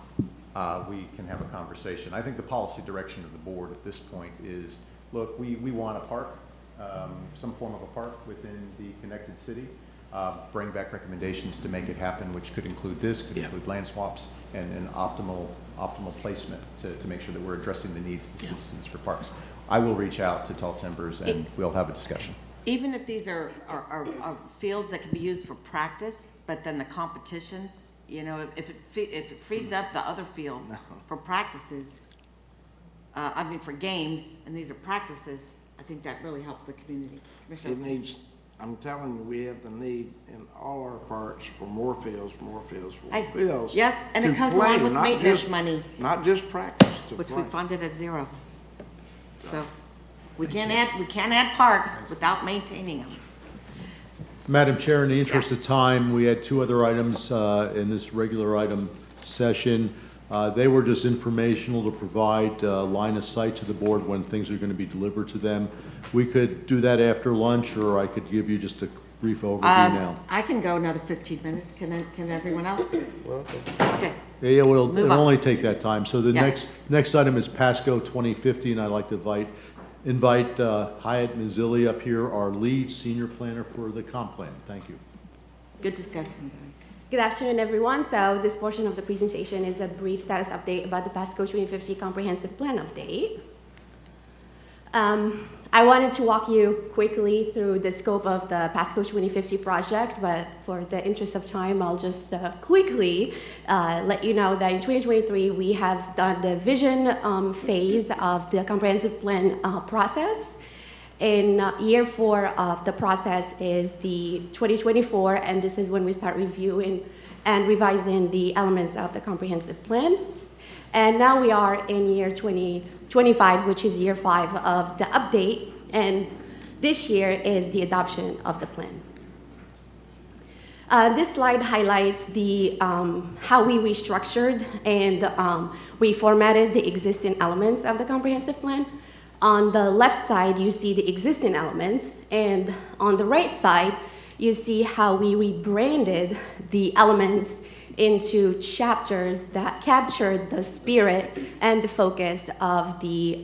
We can have a conversation. I think the policy direction of the board at this point is, look, we want a park, some form of a park within the connected city. Bring back recommendations to make it happen, which could include this, could include land swaps, and an optimal placement to make sure that we're addressing the needs of the citizens for parks. I will reach out to Tall Timbers and we'll have a discussion. Even if these are fields that can be used for practice, but then the competitions, you know, if it frees up the other fields for practices, for games, and these are practices, I think that really helps the community. Commissioner? It needs, I'm telling you, we have the need in all our parks for more fields, more fields, more fields. Yes, and to it comes play, along with not maintenance just- money, Not just practice, to which we play. funded at zero. So we can't add parks without maintaining them. Madam Chair, in the interest of time, we had two other items in this regular item session. They were just informational to provide line of sight to the board when things are going to be delivered to them. We could do that after lunch, or I could give you just a brief overview now. I can go another 15 minutes. Can everyone else? Okay. Yeah, well, Move it'll on. only take that time. So the Yeah. next item is Pasco 2050, and I'd like to invite Hyatt Mazzilli up here, our lead senior planner for the comp plan. Thank you. Good discussion, guys. Good afternoon, everyone. So this portion of the presentation is a brief status update about the Pasco 2050 Comprehensive Plan update. I wanted to walk you quickly through the scope of the Pasco 2050 projects, but for the interest of time, I'll just quickly let you know that in 2023, we have done the vision phase of the comprehensive plan process. In year 4 of the process is the 2024, and this is when we start reviewing and revising the elements of the comprehensive plan. And now we are in year 2025, which is year 5 of the update, and this year is the adoption of the plan. This slide highlights the how we restructured and reformatted the existing elements of the comprehensive plan. On the left side, you see the existing elements, and on the right side, you see how we rebranded the elements into chapters that captured the spirit and the focus of the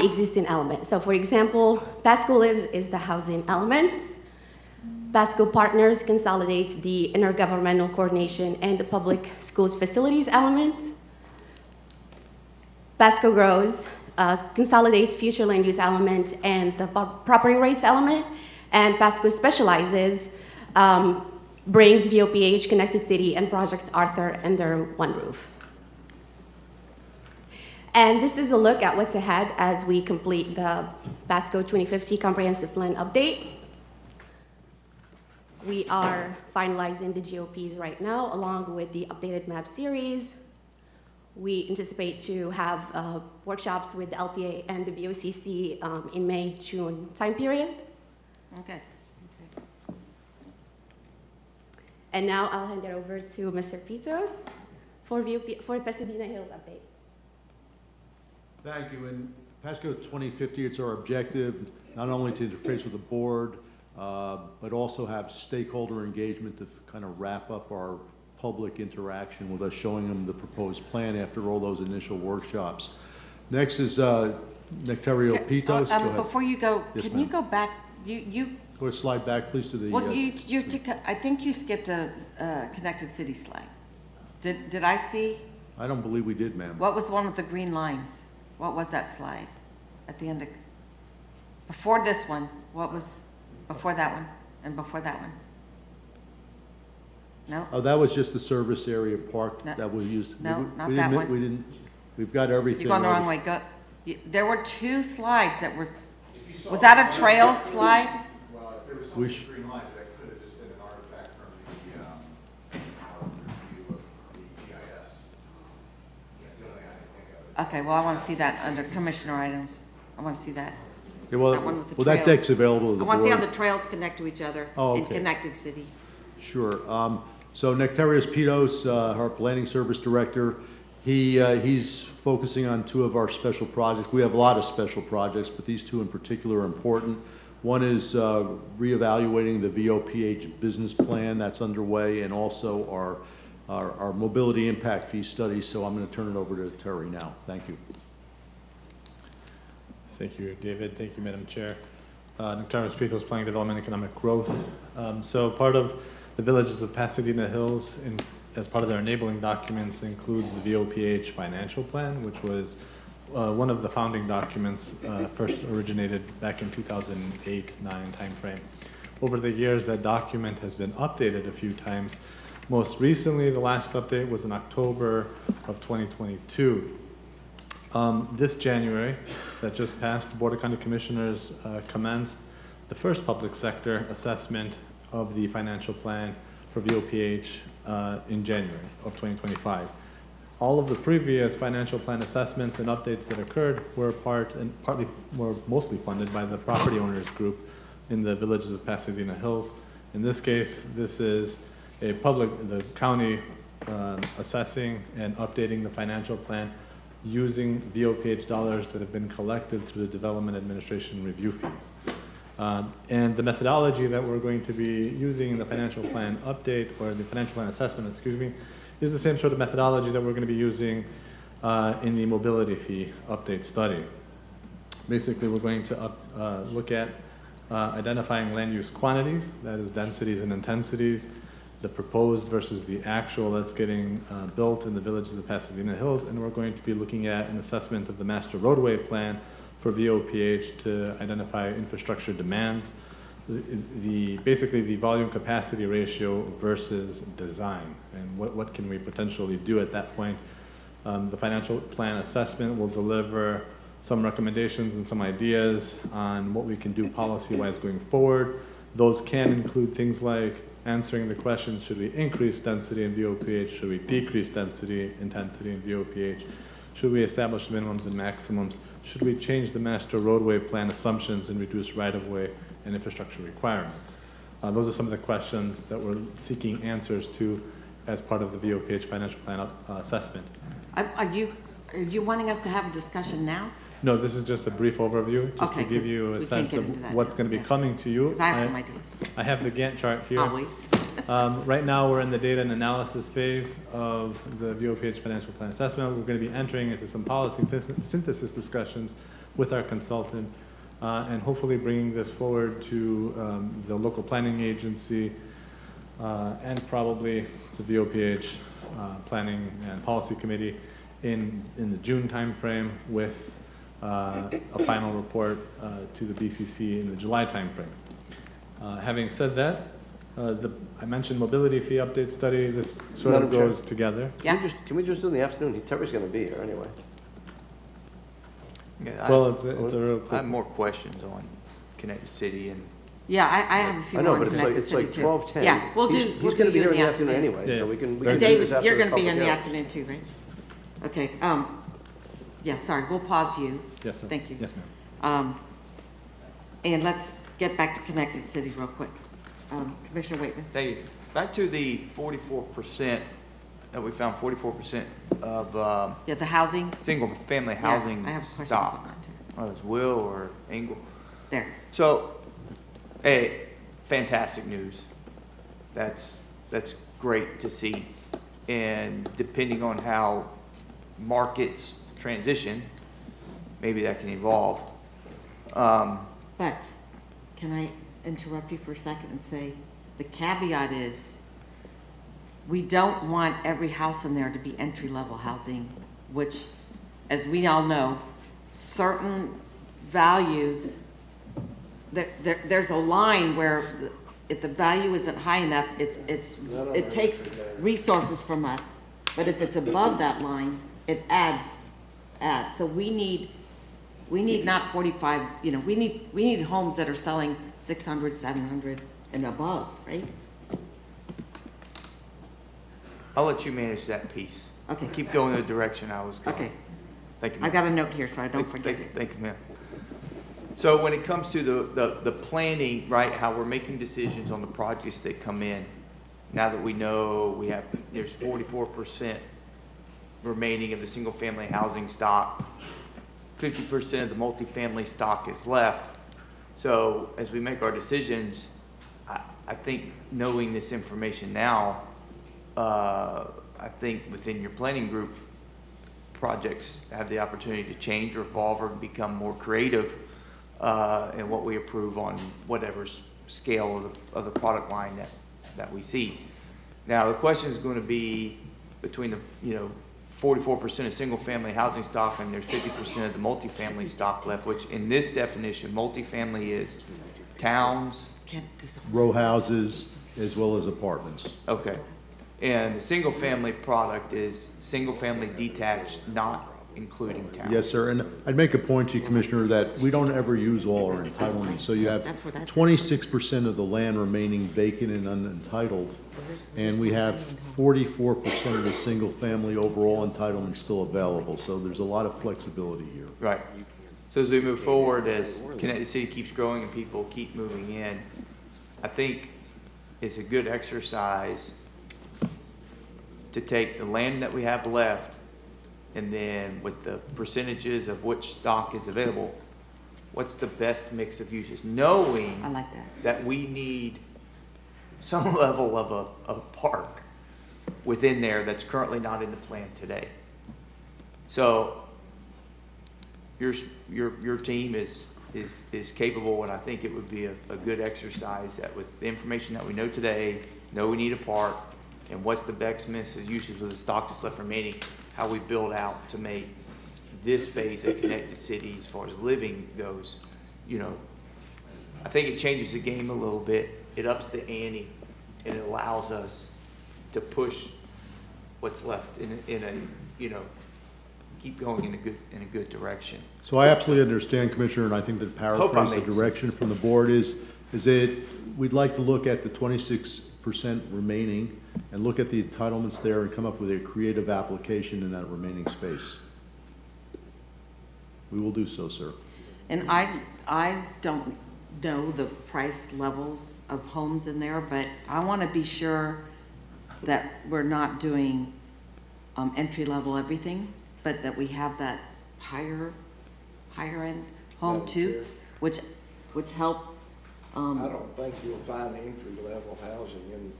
existing element. So for example, Pasco Lives is the housing element. Pasco Partners consolidates the intergovernmental coordination and the public schools facilities element. Pasco Grows consolidates future land use element and the property rights element. And Pasco Specializes brings VOPH, Connected City, and Project Arthur under one roof. And this is a look at what's ahead as we complete the Pasco 2050 Comprehensive Plan update. We are finalizing the GOPs right now, along with the updated map series. We anticipate to have workshops with the LPA and the BOCC in May, June time period. Okay. And now I'll hand it over to Mr. Pitos for Pasadena Hills update. Thank you. In Pasco 2050, it's our objective not only to interface with the board, but also have stakeholder engagement to kind of wrap up our public interaction with us, showing them the proposed plan after all those initial workshops. Next is Nectario Pitos. Go ahead. Before you go, Yes, can you ma'am. go back? You Go ahead, slide back, please, to the. well, I think you skipped a connected city slide. Did I see? I don't believe we did, ma'am. What was the one with the green lines? What was that slide at the end of, before this one? What was before that one and before that one? No? Oh, that was just the service area park No. that we used. No, not we that didn't- one. We didn't, we've got everything. You're going the I wrong was- way. There were 2 slides that were, was that a trail slide? Well, if there was so We many sh- green lines, that could have just been an artifact from our review of the EIS. That's the only thing I can think of. Okay, well, I want to see that under commissioner items. I want to see that. Yeah, well, That one with the well, that trails. deck's available to the I want to see how board. the trails connect to each other Oh, in okay. connected city. Sure. So Nectarios Pitos, our planning service director, he's focusing on 2 of our special projects. We have a lot of special projects, but these 2 in particular are important. One is reevaluating the VOPH business plan that's underway, and also our mobility impact fee study. So I'm going to turn it over to Terry now. Thank you. Thank you, David. Thank you, Madam Chair. Nectario Pitos, Planning Development Economic Growth. So part of the Villages of Pasadena Hills, as part of their enabling documents, includes the VOPH financial plan, which was one of the founding documents, first originated back in 2008-9 timeframe. Over the years, that document has been updated a few times. Most recently, the last update was in October of 2022. This January, that just passed, the Board of County Commissioners commenced the first public sector assessment of the financial plan for VOPH in January of 2025. All of the previous financial plan assessments and updates that occurred were mostly funded by the property owners group in the Villages of Pasadena Hills. In this case, this is the county assessing and updating the financial plan using VOPH dollars that have been collected through the Development Administration review fees. And the methodology that we're going to be using in the financial plan update, or the financial plan assessment, excuse me, is the same sort of methodology that we're going to be using in the mobility fee update study. Basically, we're going to look at identifying land use quantities, that is densities and intensities, the proposed versus the actual that's getting built in the villages of Pasadena Hills, and we're going to be looking at an assessment of the master roadway plan for VOPH to identify infrastructure demands, basically the volume capacity ratio versus design, and what can we potentially do at that point. The financial plan assessment will deliver some recommendations and some ideas on what we can do policy-wise going forward. Those can include things like answering the question, should we increase density in VOPH? Should we decrease density, intensity in VOPH? Should we establish minimums and maximums? Should we change the master roadway plan assumptions and reduce right-of-way and infrastructure requirements? Those are some of the questions that we're seeking answers to as part of the VOPH financial plan assessment. Are you wanting us to have a discussion now? No, this is just a brief overview, just to give you a sense of what's going to be coming to you. Because I have some ideas. I have the Gantt chart here. Always. Right now, we're in the data and analysis phase of the VOPH financial plan assessment. We're going to be entering into some policy synthesis discussions with our consultant, and hopefully bringing this forward to the local planning agency and probably the VOPH planning and policy committee in the June timeframe, with a final report to the BCC in the July timeframe. Having said that, I mentioned mobility fee update study. This sort of goes together. Yeah. Can we just do it in the afternoon? Terry's going to be here anyway. Yeah, Well, it's a real quick. I have more questions on Connected City and. Yeah, I have a few more on Connected City too. It's like 12:10. Yeah, we'll do He's going to be here in the afternoon anyway, Yeah. so we can. And do this David, after you're the going to be public in the hearing. afternoon too, right? Okay, yeah, sorry, we'll pause you. Yes, sir. Thank you. Yes, ma'am. And let's get back to Connected City real quick. Commissioner Waitman. Thank you. Back to the 44% that we found, 44% of Yeah, the housing. single-family housing I have questions stock. on that too. Whether it's Will or Engel. There. So, hey, fantastic news. That's great to see. And depending on how markets transition, maybe that can evolve. But can I interrupt you for a second and say, the caveat is, we don't want every house in there to be entry-level housing, which, as we all know, certain values, there's a line where if the value isn't high enough, it takes resources from us. But if it's above that line, it adds. So we need not 45, we need homes that are selling 600, 700 and above, right? I'll let you manage that piece. Okay. Keep going in the direction I was going. Okay. Thank you, I ma'am. got a note here, so I don't forget it. Thank you, ma'am. So when it comes to the planning, right, how we're making decisions on the projects that come in, now that we know there's 44% remaining of the single-family housing stock, 50% of the multifamily stock is left. So as we make our decisions, I think knowing this information now, I think within your planning group, projects have the opportunity to change or evolve or become more creative in what we approve on whatever scale of the product line that we see. Now, the question is going to be between the 44% of single-family housing stock and there's 50% of the multifamily stock left, which in this definition, multifamily is towns. Row houses as well as apartments. Okay. And the single-family product is single-family detached, not including towns. Yes, sir. And I'd make a point to you, Commissioner, that we don't ever use all our entitlements. So you have 26% of the land remaining vacant and unentitled, and we have 44% of the single-family overall entitlement still available. So there's a lot of flexibility here. Right. So as we move forward, as Connected City keeps growing and people keep moving in, I think it's a good exercise to take the land that we have left, and then with the percentages of which stock is available, what's the best mix of uses? Knowing I like that. that we need some level of a park within there that's currently not in the plan today. So your team is capable, and I think it would be a good exercise that with the information that we know today, know we need a park, and what's the best mix of uses with the stock that's left remaining, how we build out to make this phase of Connected City as far as living goes. You know, I think it changes the game a little bit. It ups the ante, and it allows us to push what's left in a you know, keep going in a good direction. So I absolutely understand, Commissioner, and I think that paraphrase the direction from the board is that we'd like to look at the 26% remaining and look at the entitlements there and come up with a creative application in that remaining space. We will do so, sir. And I don't know the price levels of homes in there, but I want to be sure that we're not doing entry-level everything, but that we have that higher end home too, which helps. I don't think you'll find entry-level housing in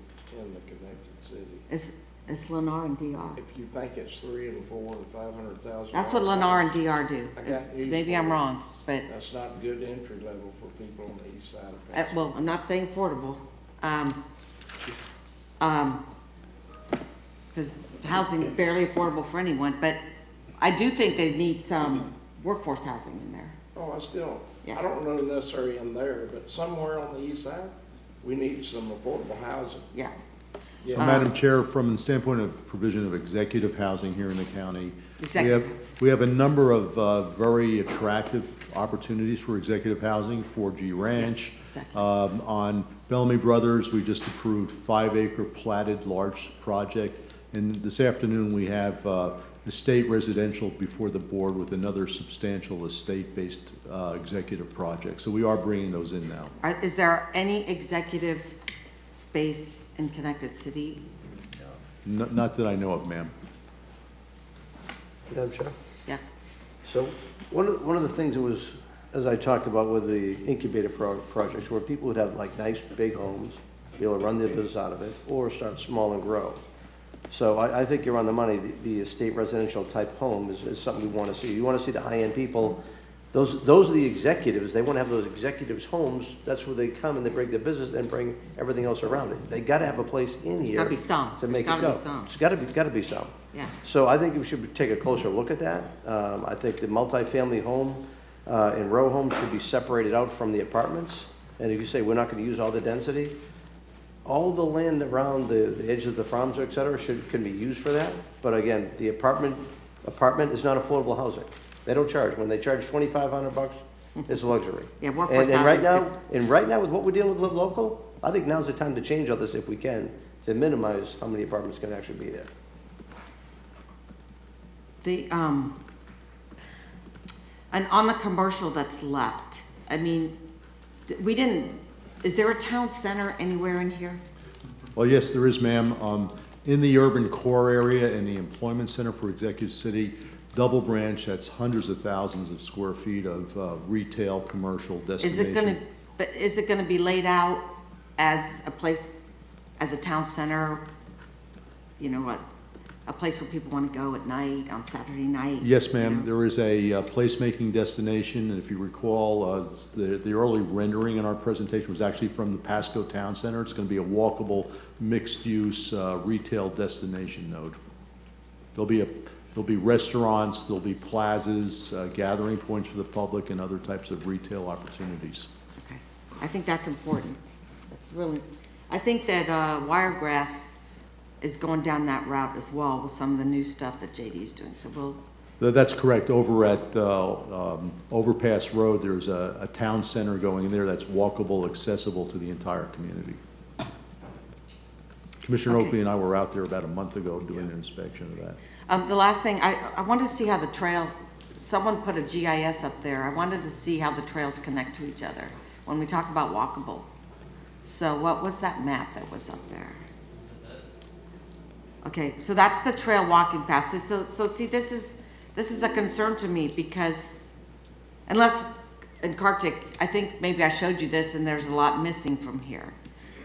the Connected City. It's Lennar and DR. If you think it's 3 and 4 and 500,000. That's what Lennar and DR do. I got news Maybe for I'm you. wrong, but. That's not good entry level for people on the east side of Pasco. Well, I'm not saying affordable. Because housing is barely affordable for anyone, but I do think they need some workforce housing in there. Oh, Yeah. I don't know necessarily in there, but somewhere on the east side, we need some affordable housing. Yeah. So, Madam Chair, from the standpoint of provision of executive housing here in the county, we have a number of very attractive opportunities for executive housing. 4G Ranch. Yes, exactly. On Bellamy Brothers, we just approved 5-acre platted large project. And this afternoon, we have estate residential before the board with another substantial estate-based executive project. So we are bringing those in now. Is there any executive space in Connected City? Not that I know of, ma'am. Madam Chair? Yeah. So one of the things that was, as I talked about with the incubator projects, where people would have like nice big homes, be able to run their business out of it, or start small and grow. So I think you're on the money. The estate residential type home is something we want to see. You want to see the high-end people. Those are the executives. They want to have those executives' homes. That's where they come and they bring their business and bring everything else around it. They got to have a place in here. Gotta be some. To make it go. There's gotta be some. It's got to be some. Yeah. So I think we should take a closer look at that. I think the multifamily home and row homes should be separated out from the apartments. And if you say we're not going to use all the density, all the land around the edge of the farms, et cetera, can be used for that. But again, the apartment is not affordable housing. They don't charge. When they charge $2,500, it's a luxury. Yeah, workforce and right now, different. right now with what we're dealing with Live Local, I think now's the time to change all this if we can, to minimize how many apartments can actually be there. And on the commercial that's left, I mean, is there a town center anywhere in here? Well, yes, there is, ma'am. In the urban core area and the employment center for Executive City, Double Branch, that's hundreds of thousands of square feet of retail, commercial destination. Is it gonna be laid out as a place, as a town center? You know what, a place where people wanna go at night, on Saturday night? Yes, ma'am. You know? There is a placemaking destination, and if you recall, the early rendering in our presentation was actually from the Pasco Town Center. It's going to be a walkable, mixed-use retail destination node. There'll be restaurants, there'll be plazas, gathering points for the public, and other types of retail opportunities. Okay, I think that's important. That's really, I think that Wiregrass is going down that route as well with some of the new stuff that JD is doing, so we'll. That's correct. Over at Overpass Road, there's a town center going in there that's walkable, accessible to the entire community. Commissioner Oakley and I were out there about a month ago doing an inspection of that. The last thing, I wanted to see how the trail, someone put a GIS up there. I wanted to see how the trails connect to each other when we talk about walkable. So what was that map that was up there? Okay, so that's the trail walking path. So see, this is a concern to me because unless, in Kartik, I think maybe I showed you this and there's a lot missing from here.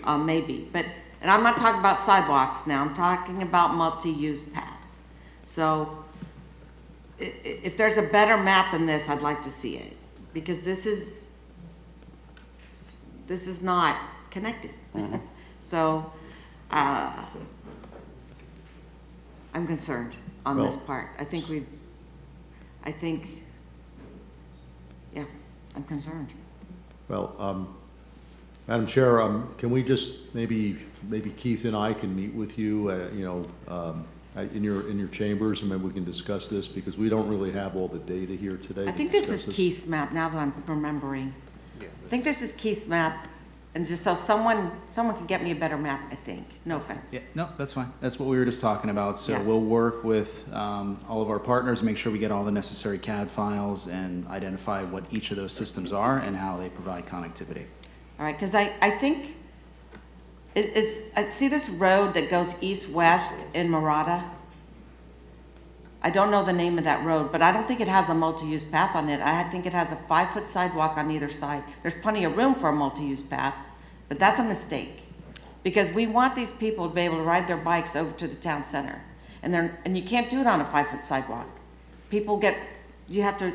Maybe, and I'm not talking about sidewalks now, I'm talking about multi-use paths. So if there's a better map than this, I'd like to see it, because this is not connected. So, I'm concerned on this part. Yeah, I'm concerned. Well, Madam Chair, can we just, maybe Keith and I can meet with you, in your chambers, and maybe we can discuss this, because we don't really have all the data here today. I think this is Keith's map, now that I'm remembering. I think this is Keith's map, and just so someone can get me a better map, I think. No offense. Yeah, no, that's fine. That's what we were just talking about. So Yeah. we'll work with all of our partners, make sure we get all the necessary CAD files and identify what each of those systems are and how they provide connectivity. All right, because I think, I see this road that goes east-west in Murata. I don't know the name of that road, but I don't think it has a multi-use path on it. I think it has a 5-foot sidewalk on either side. There's plenty of room for a multi-use path, but that's a mistake. Because we want these people to be able to ride their bikes over to the town center. And you can't do it on a 5-foot sidewalk. People you have to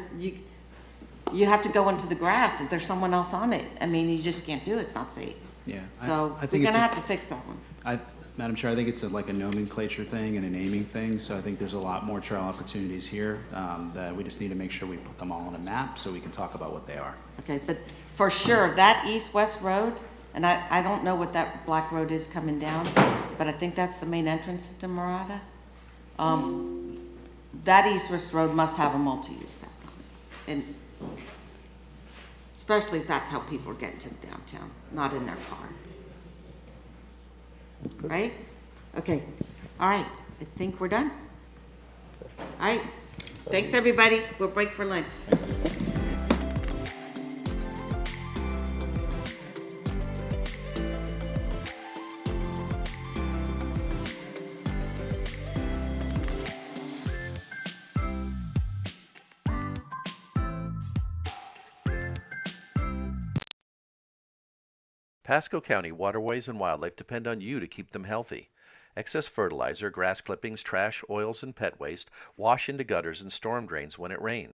go into the grass if there's someone else on it. I mean, you just can't do it, it's not safe. Yeah. So I we're think gonna it's have to fix that one. Madam Chair, I think it's like a nomenclature thing and a naming thing. So I think there's a lot more trail opportunities here that we just need to make sure we put them all on a map so we can talk about what they are. Okay, but for sure, that east-west road, and I don't know what that black road is coming down, but I think that's the main entrance to Murata. That east-west road must have a multi-use path on it. And especially if that's how people are getting to downtown, not in their car. Right? Okay, all right, I think we're done. All right, thanks, everybody. We'll break for lunch. Pasco County waterways and wildlife depend on you to keep them healthy. Excess fertilizer, grass clippings, trash, oils, and pet waste wash into gutters and storm drains when it rains.